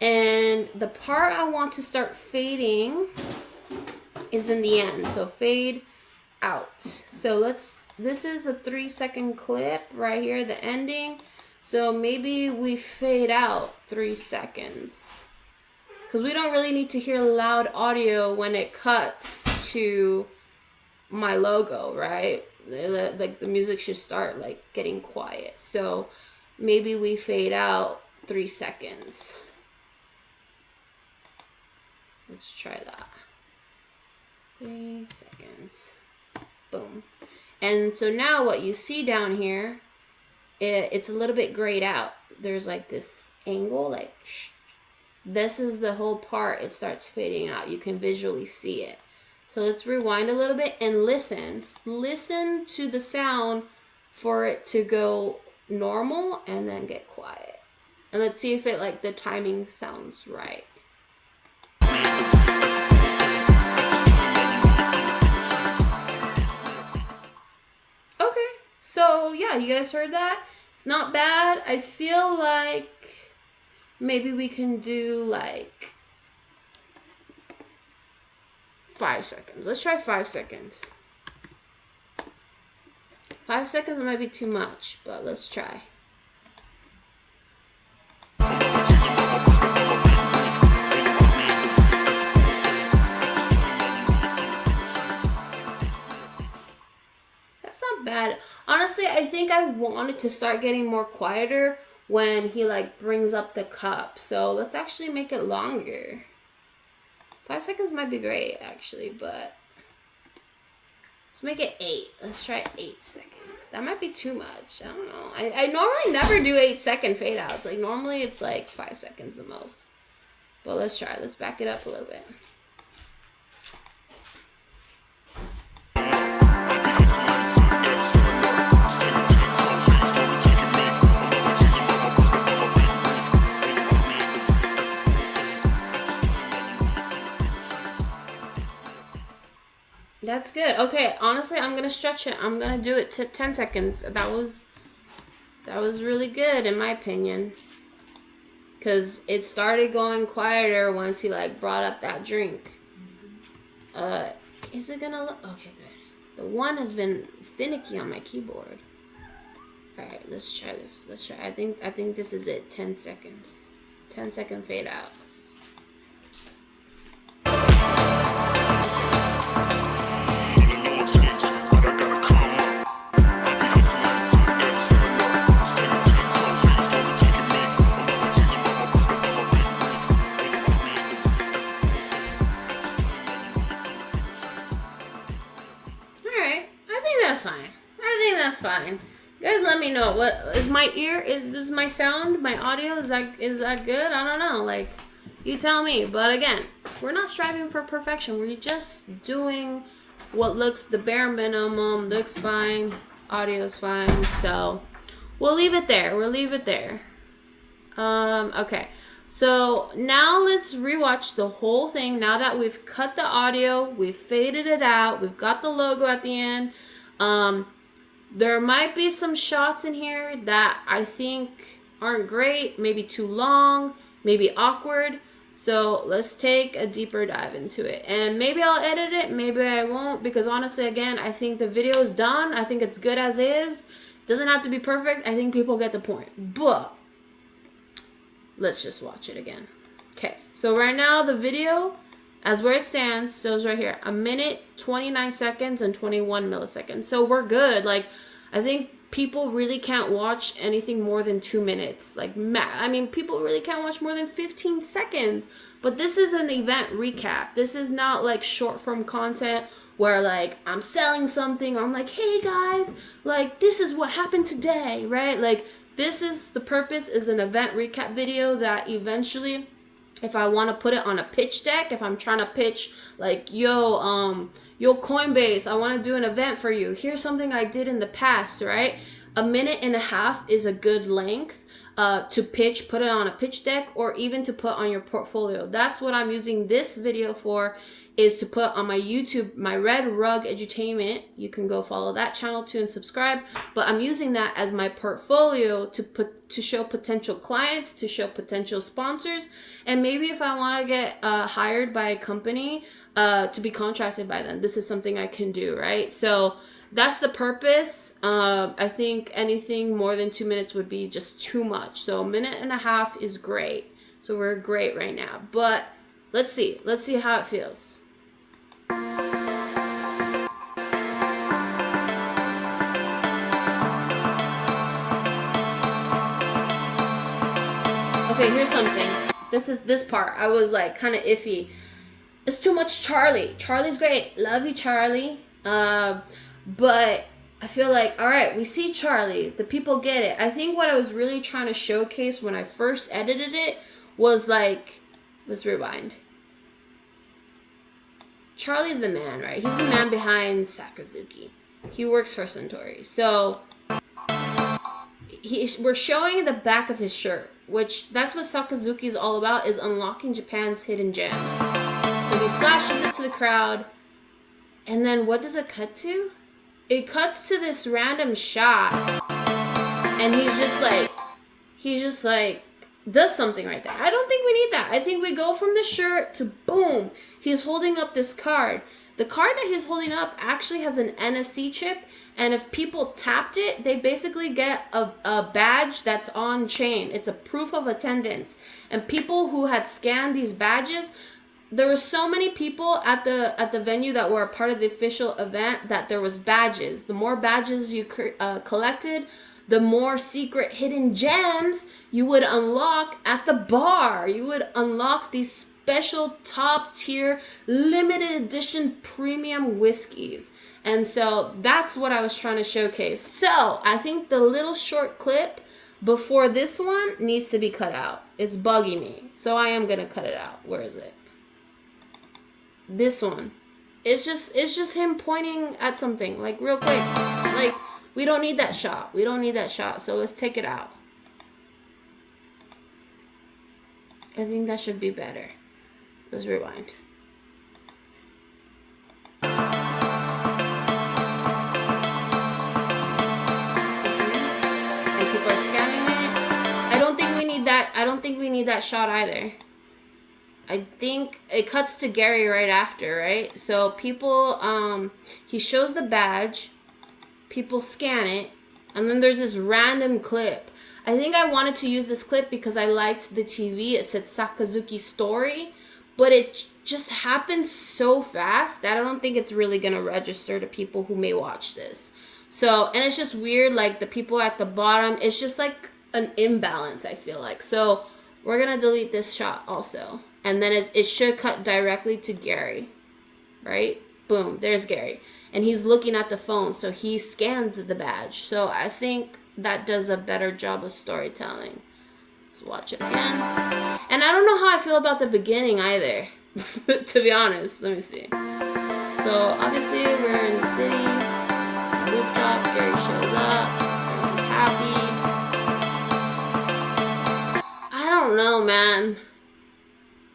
And the part I want to start fading is in the end. So fade out. So this is a 3 second clip right here, the ending. So maybe we fade out 3 seconds. Because we don't really need to hear loud audio when it cuts to my logo, right? Like the music should start like getting quiet. So maybe we fade out 3 seconds. Let's try that. 3 seconds. Boom. And so now what you see down here, it's a little bit grayed out. There's like this angle, like this is the whole part. It starts fading out. You can visually see it. So let's rewind a little bit and listen. Listen to the sound for it to go normal and then get quiet. And let's see if it like the timing sounds right. Okay, so yeah, you guys heard that? It's not bad. I feel like maybe we can do like 5 seconds. Let's try 5 seconds. 5 seconds might be too much, but let's try. Not bad. Honestly, I think I wanted to start getting more quieter when he like brings up the cup. So let's actually make it longer. 5 seconds might be great actually, but let's make it 8. Let's try 8 seconds. That might be too much. I don't know. I normally never do 8 second fade outs. Like normally it's like 5 seconds the most. But let's try. Let's back it up a little bit. That's good. Okay, honestly, I'm gonna stretch it. I'm gonna do it to 10 seconds. That was really good in my opinion. Cause it started going quieter once he like brought up that drink. Is it gonna look okay? Good. The one has been finicky on my keyboard. All right, let's try this. Let's try. I think this is it. 10 seconds. 10 second fade out. Fine. You guys let me know. What is my ear? Is this my sound? My audio? Is that good? I don't know. Like, you tell me. But again, we're not striving for perfection. We're just doing what looks the bare minimum. Looks fine. Audio's fine. So we'll leave it there. We'll leave it there. Okay. So now let's rewatch the whole thing. Now that we've cut the audio, we've faded it out, we've got the logo at the end. There might be some shots in here that I think aren't great, maybe too long, maybe awkward. So let's take a deeper dive into it. And maybe I'll edit it, maybe I won't, because honestly, again, I think the video is done. I think it's good as is. Doesn't have to be perfect. I think people get the point. But let's just watch it again. Okay, so right now the video, as where it stands, shows right here, 1 minute, 29 seconds, and 21 milliseconds. So we're good. Like, I think people really can't watch anything more than 2 minutes. Like, I mean, people really can't watch more than 15 seconds. But this is an event recap. This is not like short form content where like I'm selling something or I'm like, hey guys, like this is what happened today, right? Like, this is the purpose, is an event recap video that eventually, if I want to put it on a pitch deck, if I'm trying to pitch like, yo Coinbase, I want to do an event for you. Here's something I did in the past, right? 1.5 minutes is a good length to pitch, put it on a pitch deck, or even to put on your portfolio. That's what I'm using this video for, is to put on my YouTube, my Red Rug Edutainment. You can go follow that channel too and subscribe. But I'm using that as my portfolio to show potential clients, to show potential sponsors, and maybe if I want to get hired by a company to be contracted by them, this is something I can do, right? So that's the purpose. I think anything more than 2 minutes would be just too much. So 1.5 minutes is great. So we're great right now. But let's see how it feels. Okay, here's something. This part. I was like kind of iffy. It's too much Charlie. Charlie's great. Love you, Charlie. But I feel like, all right, we see Charlie. The people get it. I think what I was really trying to showcase when I first edited it was like, let's rewind. Charlie's the man, right? He's the man behind Sakazuki. He works for Suntory. So we're showing the back of his shirt, which that's what Sakazuki is all about, is unlocking Japan's hidden gems. So he flashes it to the crowd. And then what does it cut to? It cuts to this random shot. And he's just like, does something right there. I don't think we need that. I think we go from the shirt to boom, he's holding up this card. The card that he's holding up actually has an NFC chip, and if people tapped it, they basically get a badge that's on chain. It's a proof of attendance. And people who had scanned these badges, there were so many people at the venue that were a part of the official event that there was badges. The more badges you collected, the more secret hidden gems you would unlock at the bar. You would unlock these special top tier limited edition premium whiskeys. And so that's what I was trying to showcase. So I think the little short clip before this one needs to be cut out. It's bugging me. So I am going to cut it out. Where is it? This one. It's just him pointing at something like real quick. Like, we don't need that shot. We don't need that shot. So let's take it out. I think that should be better. Let's rewind. And people are scanning it. I don't think we need that. I don't think we need that shot either. I think it cuts to Gary right after, right? So people, he shows the badge. People scan it, and then there's this random clip. I think I wanted to use this clip because I liked the TV. It said Sakazuki story, but it just happened so fast that I don't think it's really gonna register to people who may watch this. So, and it's just weird, like the people at the bottom, it's just like an imbalance, I feel like. So we're gonna delete this shot also. And then it should cut directly to Gary, right? Boom, there's Gary. And he's looking at the phone, so he scanned the badge. So I think that does a better job of storytelling. Let's watch it again. And I don't know how I feel about the beginning either, to be honest. Let me see. So obviously we're in the city, rooftop, Gary shows up, everyone's happy. I don't know, man.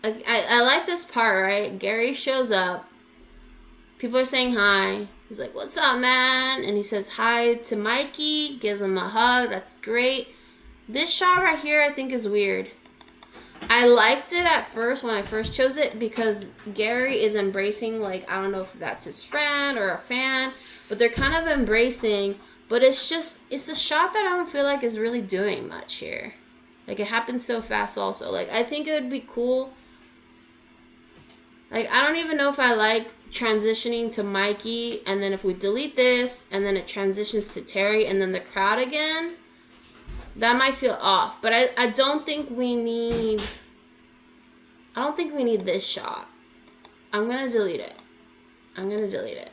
I like this part, right? Gary shows up. People are saying hi. He's like, what's up, man? And he says hi to Mikey, gives him a hug. That's great. This shot right here, I think, is weird. I liked it at first when I first chose it because Gary is embracing, like, I don't know if that's his friend or a fan, but they're kind of embracing, but it's a shot that I don't feel like is really doing much here. Like, it happens so fast also. Like, I think it would be cool. Like, I don't even know if I like transitioning to Mikey, and then if we delete this, and then it transitions to Terry, and then the crowd again, that might feel off. But I don't think we need... I don't think we need this shot. I'm going to delete it. I'm going to delete it.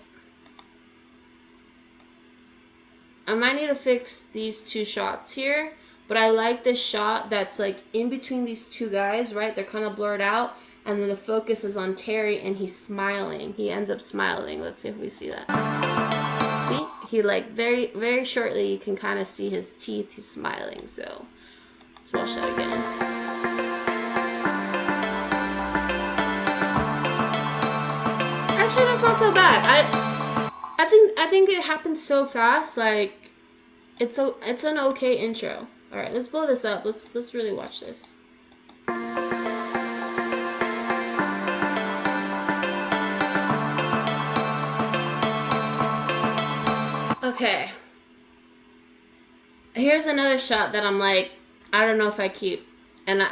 I might need to fix these two shots here, but I like this shot that's like in between these two guys, right? They're kind of blurred out, and then the focus is on Terry, and he's smiling. He ends up smiling. Let's see if we see that. See? He like very, very shortly, you can kind of see his teeth. He's smiling. So let's watch that again. Actually, that's not so bad. I think it happens so fast. Like it's an okay intro. All right, let's blow this up. Let's really watch this. Okay. Here's another shot that I'm like, I don't know if I keep, and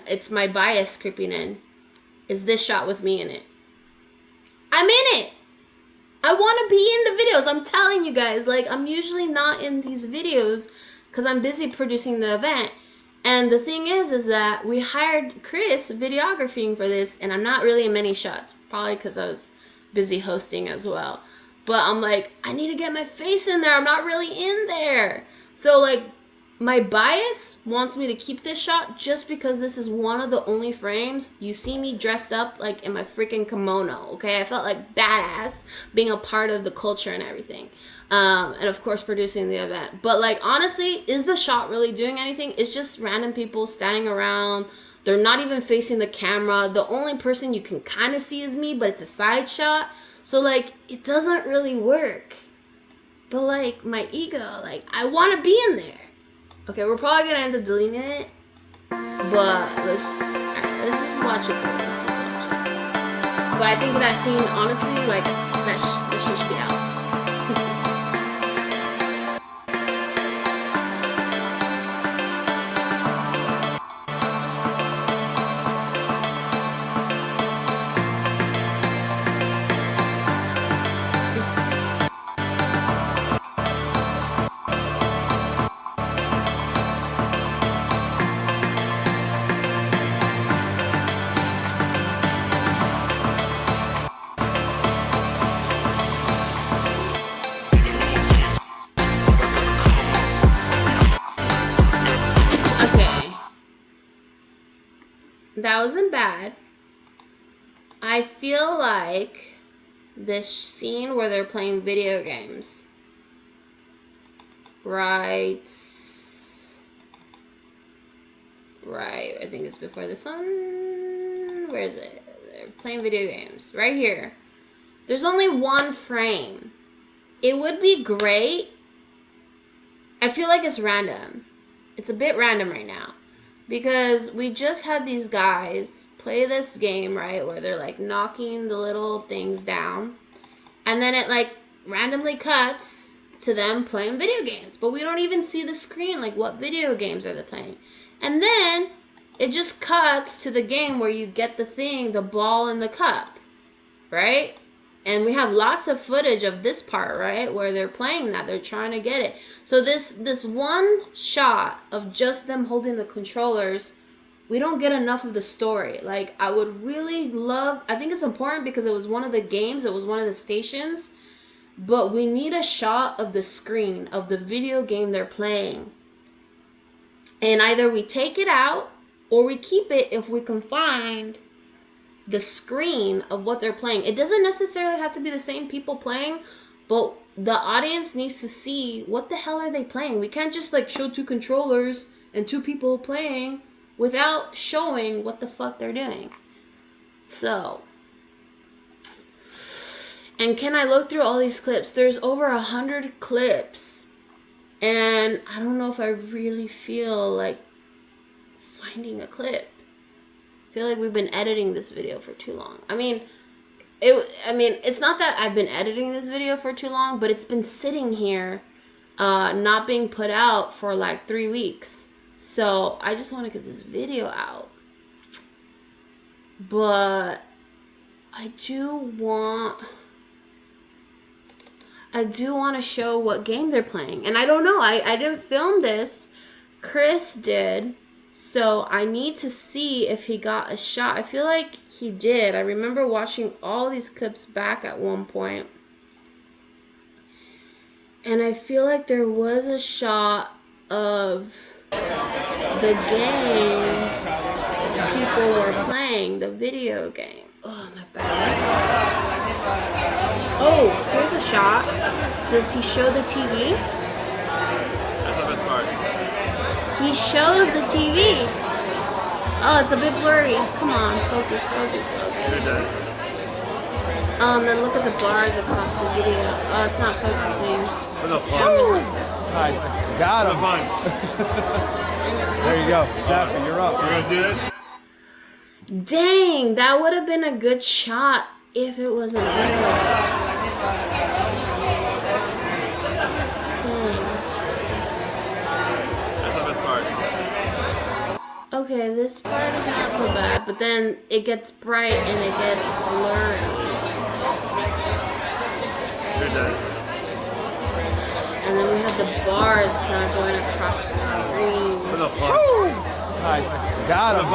it's my bias creeping in. Is this shot with me in it? I'm in it. I want to be in the videos. I'm telling you guys, like, I'm usually not in these videos because I'm busy producing the event. And the thing is that we hired Chris videographing for this, and I'm not really in many shots, probably because I was busy hosting as well. But I'm like, I need to get my face in there. I'm not really in there. So, like, my bias wants me to keep this shot just because this is one of the only frames you see me dressed up, like, in my freaking kimono, okay? I felt like badass being a part of the culture and everything. And, of course, producing the event. But, like, honestly, is the shot really doing anything? It's just random people standing around. They're not even facing the camera. The only person you can kind of see is me, but it's a side shot. So, like, it doesn't really work. But, like, my ego, like, I want to be in there. Okay, we're probably going to end up deleting it. But let's just watch it, though. Let's just watch it. But I think that scene, honestly, like, that shit should be out. That wasn't bad. I feel like this scene where they're playing video games. Right, I think it's before this one. Where is it? They're playing video games. Right here. There's only one frame. It would be great. I feel like it's random. It's a bit random right now. Because we just had these guys play this game, right? Where they're like knocking the little things down. And then it like randomly cuts to them playing video games. But we don't even see the screen. Like, what video games are they playing? And then it just cuts to the game where you get the thing, the ball in the cup. Right? And we have lots of footage of this part, right? Where they're playing that. They're trying to get it. So this one shot of just them holding the controllers, we don't get enough of the story. Like, I would really love... I think it's important because it was one of the games. It was one of the stations. But we need a shot of the screen of the video game they're playing. And either we take it out or we keep it if we can find the screen of what they're playing. It doesn't necessarily have to be the same people playing, but the audience needs to see what the hell are they playing. We can't just like show two controllers and two people playing. without showing what the fuck they're doing. So, and can I look through all these clips? There's over 100 clips, and I don't know if I really feel like finding a clip. I feel like we've been editing this video for too long. I mean, it's not that I've been editing this video for too long, but it's been sitting here, not being put out for like 3 weeks. So I just want to get this video out. But I do want to show what game they're playing. And I don't know. I didn't film this. Chris did. So I need to see if he got a shot. I feel like he did. I remember watching all these clips back at one point. And I feel like there was a shot of the game people were playing, the video game. Oh, my bad. Oh, here's a shot. Does he show the TV? That's the best part. He shows the TV. Oh, it's a bit blurry. Come on, focus, focus, focus. Then look at the bars across the video. Oh, it's not focusing. Nice. Got him. There you go. Zappa, you're up. You're gonna do this? Dang, that would have been a good shot if it wasn't blurry. Okay, this part is not so bad, but then it gets bright and it gets blurry. And then we have the bars kind of going across the screen. Nice. Got him.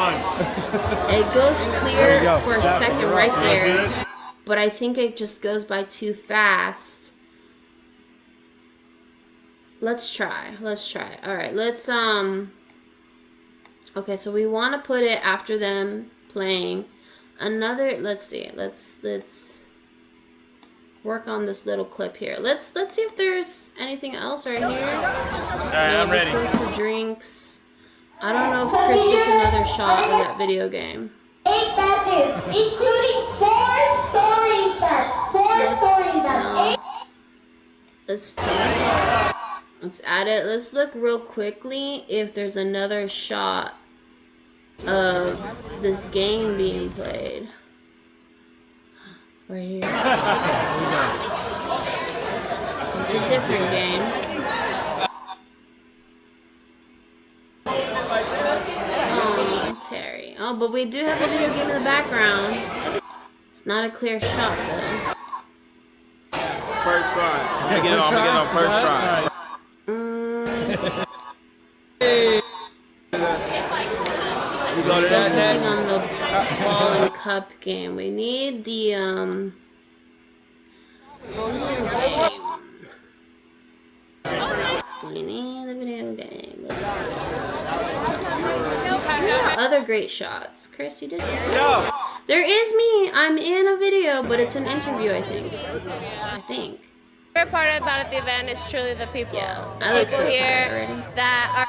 It goes clear for a second right there, but I think it just goes by too fast. Let's try. Let's try. All right, let's okay, so we want to put it after them playing another. Let's see. Let's work on this little clip here. Let's see if there's anything else right here. All right, I'm ready. This goes to drinks. I don't know if Chris gets another shot of that video game. 8 batches, including 4 stories batch. 4 stories batch. Let's take it. Let's add it. Let's look real quickly if there's another shot of this game being played. Right here. It's a different game. Oh, Terry. Oh, but we do have the video game in the background. It's not a clear shot, though. First try. I'm gonna get it on first try. We go to that next. On the ball and cup game. We need the video game. We need the video game. Let's see. Other great shots. Chris, you did it. There is me. I'm in a video, but it's an interview, I think. The favorite part about the event is truly the people. Yeah, I look so here already. that are.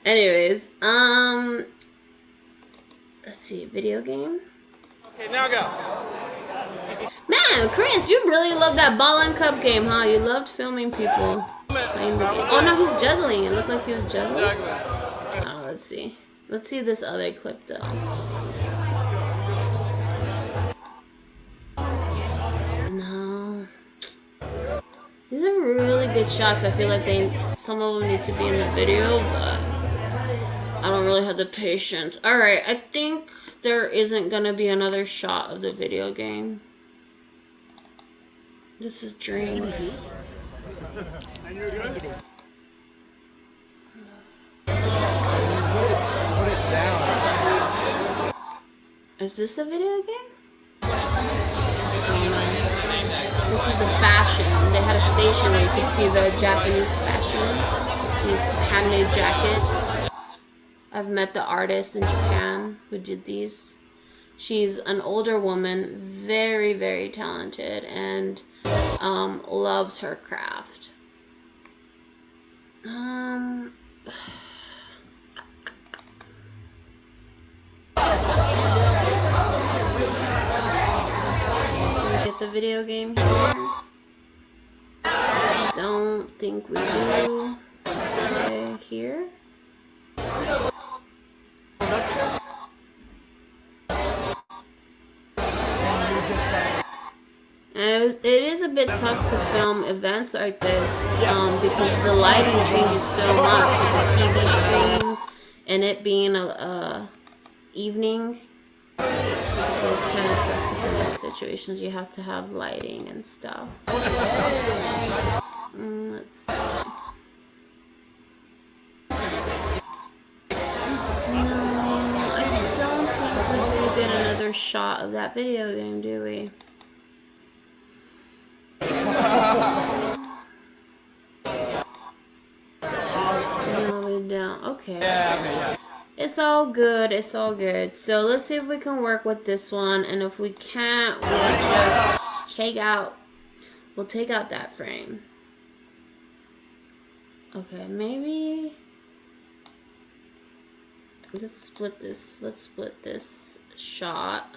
Anyways, let's see, video game. Okay, now go. Man, Chris, you really love that ball and cup game, huh? You loved filming people playing the game. Oh no, he's juggling. It looked like he was juggling. Oh, let's see. Let's see this other clip though. No. These are really good shots. I feel like some of them need to be in the video, but I don't really have the patience. Alright, I think there isn't gonna be another shot of the video game. This is drinks. Is this a video game? This is the fashion. They had a station where you could see the Japanese fashion. These handmade jackets. I've met the artist in Japan who did these. She's an older woman, very, very talented, and loves her craft. the video game here. I don't think we do. Okay, here. And it is a bit tough to film events like this because the lighting changes so much with the TV screens and it being a evening. It's kind of tough to film these situations. You have to have lighting and stuff. Let's see. No, I don't think we do get another shot of that video game, do we? No, we don't. Okay. It's all good. It's all good. So let's see if we can work with this one, and if we can't, we'll just take out. We'll take out that frame. Okay, maybe. Let's split this. Let's split this shot.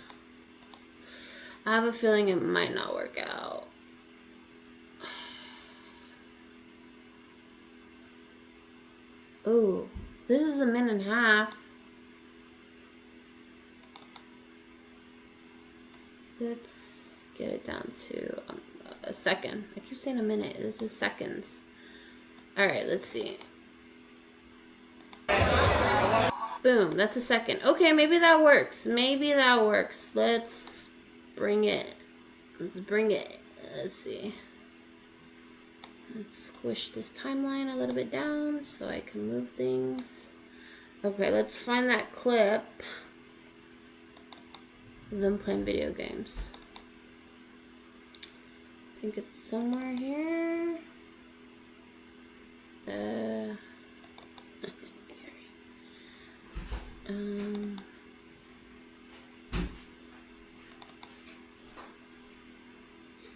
I have a feeling it might not work out. Oh, this is a minute and a half. Let's get it down to a second. I keep saying a minute. This is seconds. All right, let's see. Boom, that's a second. Okay, maybe that works. Maybe that works. Let's bring it. Let's bring it. Let's see. Let's squish this timeline a little bit down so I can move things. Okay, let's find that clip of them playing video games. I think it's somewhere here.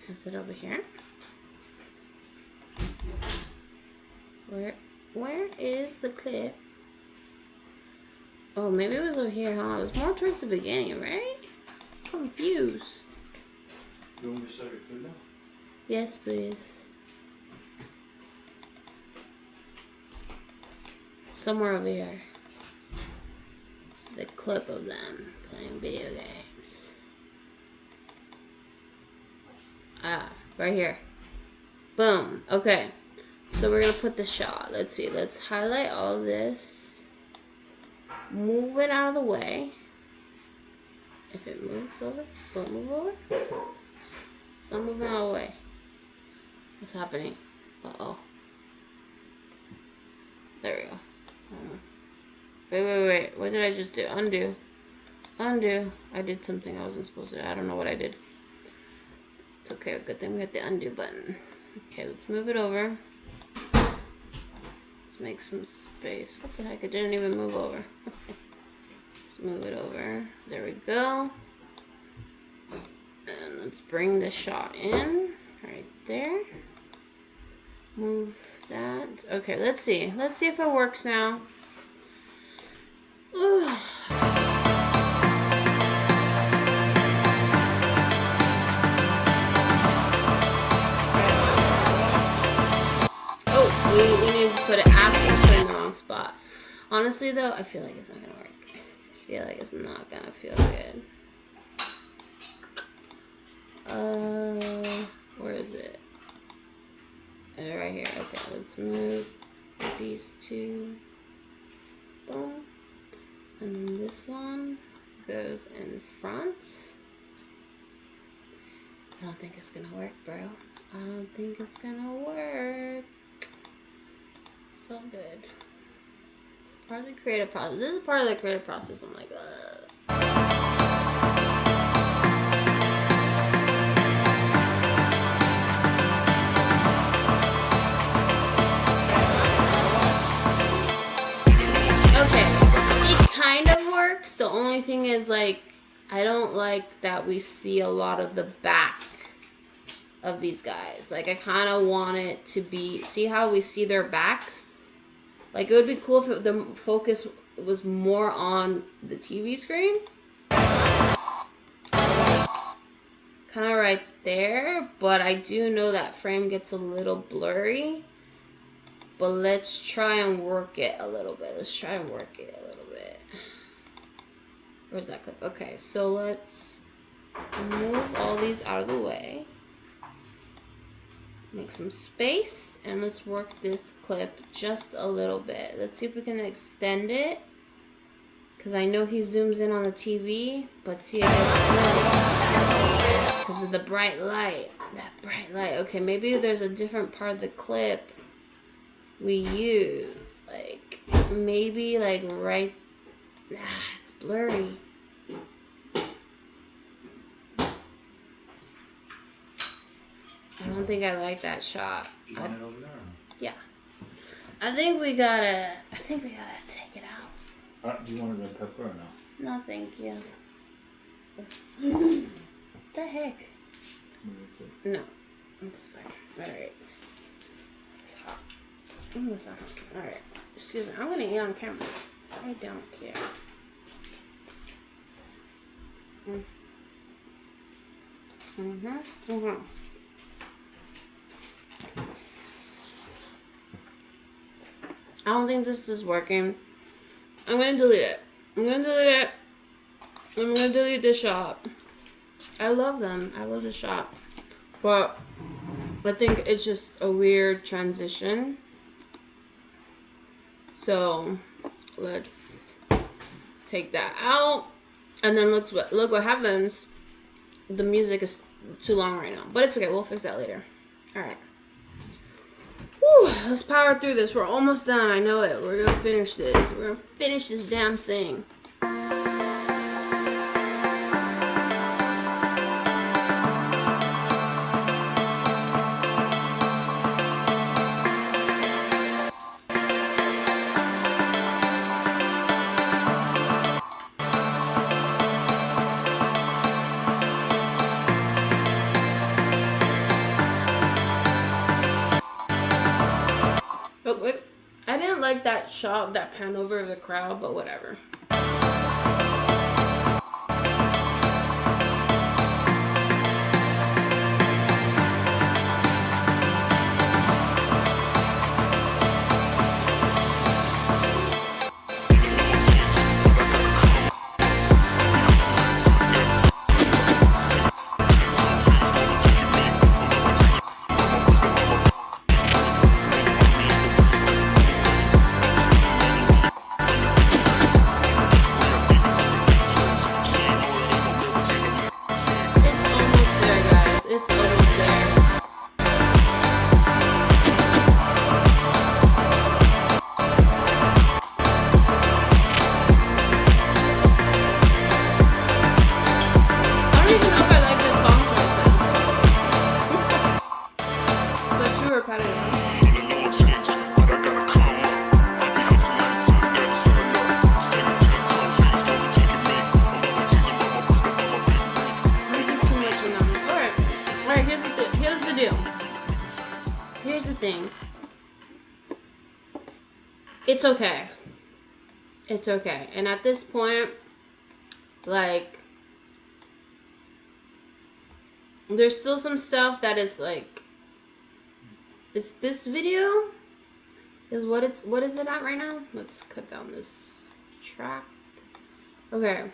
Is it over here? Where is the clip? Oh, maybe it was over here, huh? It was more towards the beginning, right? I'm confused. You want me to serve your food now? Yes, please. Somewhere over here. The clip of them playing video games. Ah, right here. Boom. Okay. So we're gonna put the shot. Let's see. Let's highlight all this. Move it out of the way. If it moves over, will it move over? It's not moving out of the way. What's happening? Uh-oh. There we go. Wait. What did I just do? Undo. Undo. I did something I wasn't supposed to. I don't know what I did. It's okay. Good thing we hit the undo button. Okay, let's move it over. Let's make some space. What the heck? It didn't even move over. Let's move it over. There we go. And let's bring the shot in. Right there. Move that. Okay, let's see. Let's see if it works now. Ugh. We need to put it after putting the wrong spot. Honestly though, I feel like it's not gonna work. I feel like it's not gonna feel good. Where is it? Right here. Okay, let's move these two. Boom. And then this one goes in front. I don't think it's gonna work, bro. I don't think it's gonna work. It's all good. Part of the creative process. This is part of the creative process. I'm like, ugh. Kind of works. The only thing is, like, I don't like that we see a lot of the back of these guys. Like, I kind of want it to be, see how we see their backs? Like, it would be cool if the focus was more on the TV screen. kind of right there, but I do know that frame gets a little blurry. But let's try and work it a little bit. Let's try and work it a little bit. Where's that clip? Okay, so let's move all these out of the way. Make some space, and let's work this clip just a little bit. Let's see if we can extend it, because I know he zooms in on the TV, but see, because of the bright light. That bright light. Okay, maybe there's a different part of the clip we use. Like, maybe like right... it's blurry. I don't think I like that shot. You want it over there? Yeah. I think we gotta take it out. Do you want a red pepper or no? No, thank you. What the heck? No. It's fine. Alright. It's hot. Oh, it's not hot. Alright. Excuse me. I'm gonna eat on camera. I don't care. I don't think this is working. I'm gonna delete it. I'm gonna delete this shot. I love them. I love the shot. But I think it's just a weird transition. So let's take that out. And then look what happens. The music is too long right now. But it's okay. We'll fix that later. Alright. Whew, let's power through this. We're almost done. I know it. We're gonna finish this. We're gonna finish this damn thing. Look, I didn't like that shot, that pan over of the crowd, but whatever. Here's the thing. It's okay. It's okay. And at this point, like, there's still some stuff that is like, it's this video is what is it at right now? Let's cut down this track. Okay.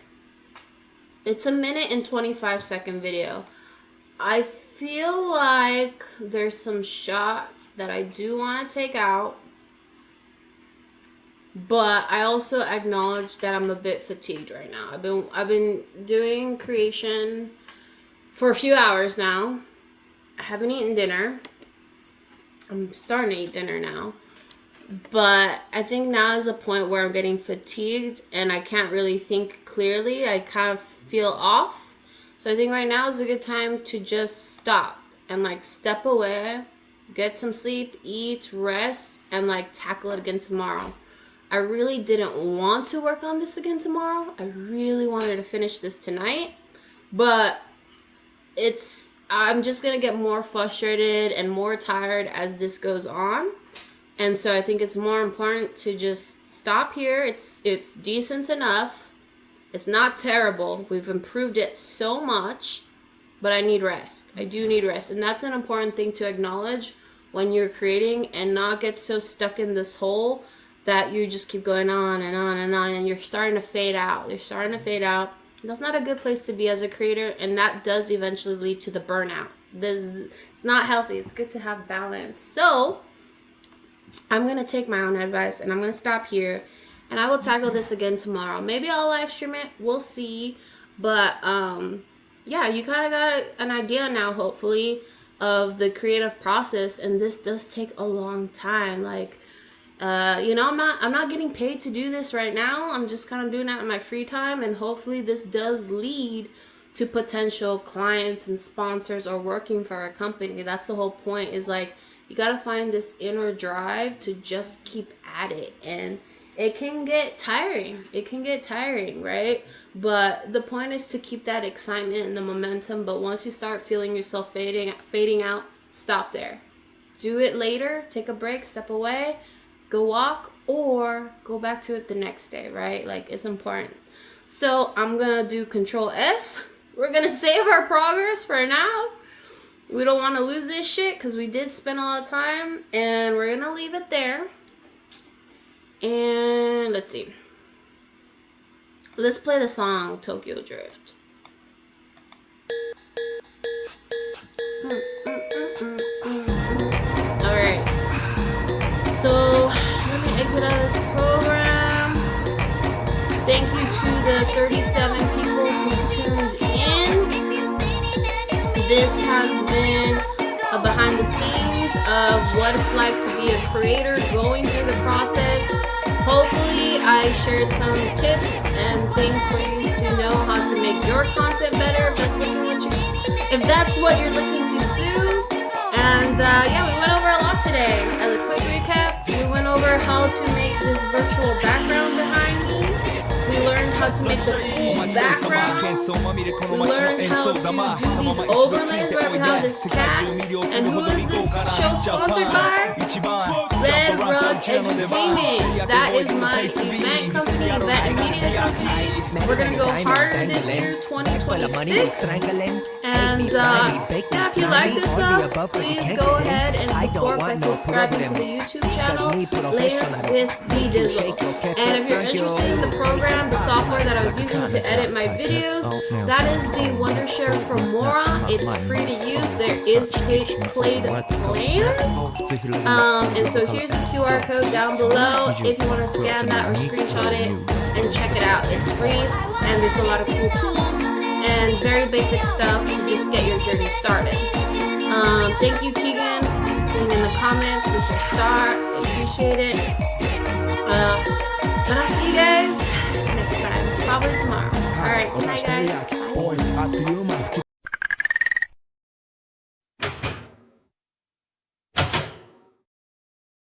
It's a 1:25 video. I feel like there's some shots that I do want to take out, but I also acknowledge that I'm a bit fatigued right now. I've been doing creation for a few hours now. I haven't eaten dinner. I'm starting to eat dinner now, but I think now is a point where I'm getting fatigued and I can't really think clearly. I kind of feel off. So I think right now is a good time to just stop and like step away, get some sleep, eat, rest, and like tackle it again tomorrow. I really didn't want to work on this again tomorrow. I really wanted to finish this tonight, but I'm just gonna get more frustrated and more tired as this goes on. And so I think it's more important to just stop here. It's decent enough. It's not terrible. We've improved it so much. but I need rest. I do need rest. And that's an important thing to acknowledge when you're creating, and not get so stuck in this hole that you just keep going on and on and on, and you're starting to fade out. You're starting to fade out. That's not a good place to be as a creator, and that does eventually lead to the burnout. It's not healthy. It's good to have balance. So I'm going to take my own advice, and I'm going to stop here, and I will tackle this again tomorrow. Maybe I'll live stream it. We'll see. But yeah, you kind of got an idea now, hopefully, of the creative process, and this does take a long time. Like, you know, I'm not getting paid to do this right now. I'm just kind of doing that in my free time, and hopefully this does lead to potential clients and sponsors or working for a company. That's the whole point, is like, you got to find this inner drive to just keep at it. And it can get tiring. It can get tiring, right? But the point is to keep that excitement and the momentum. But once you start feeling yourself fading out, stop there. Do it later. Take a break, step away, go walk, or go back to it the next day, right? Like, it's important. So I'm going to do Control S. We're going to save our progress for now. We don't want to lose this shit because we did spend a lot of time. And we're going to leave it there. And let's see. Let's play the song Tokyo Drift. Alright. So, let me exit out of this program. Thank you to the 37 people who tuned in. This has been a behind the scenes of what it's like to be a creator, going through the process. Hopefully I shared some tips and things for you to know how to make your content better if that's what you're looking to do. And yeah, we went over a lot today. As a quick recap, we went over how to make this virtual background behind me. We learned how to make the cool background. We learned how to do these overlays where we have this cat. And who is this show sponsored by? Red Rug Entertainment. That is my event company, event and media company. We're going to go harder this year, 2026. And yeah, if you like this stuff, please go ahead and support by subscribing to the YouTube channel, Layers with VDizzle. And if you're interested in the program, the software that I was using to edit my videos, that is the Wondershare from Mora. It's free to use. There is paid plans. And so here's the QR code down below if you want to scan that or screenshot it and check it out. It's free, and there's a lot of cool tools and very basic stuff to just get your journey started. Thank you, Keegan, for being in the comments with your star. I appreciate it. But I'll see you guys next time, probably tomorrow. Alright, good night, guys. Bye.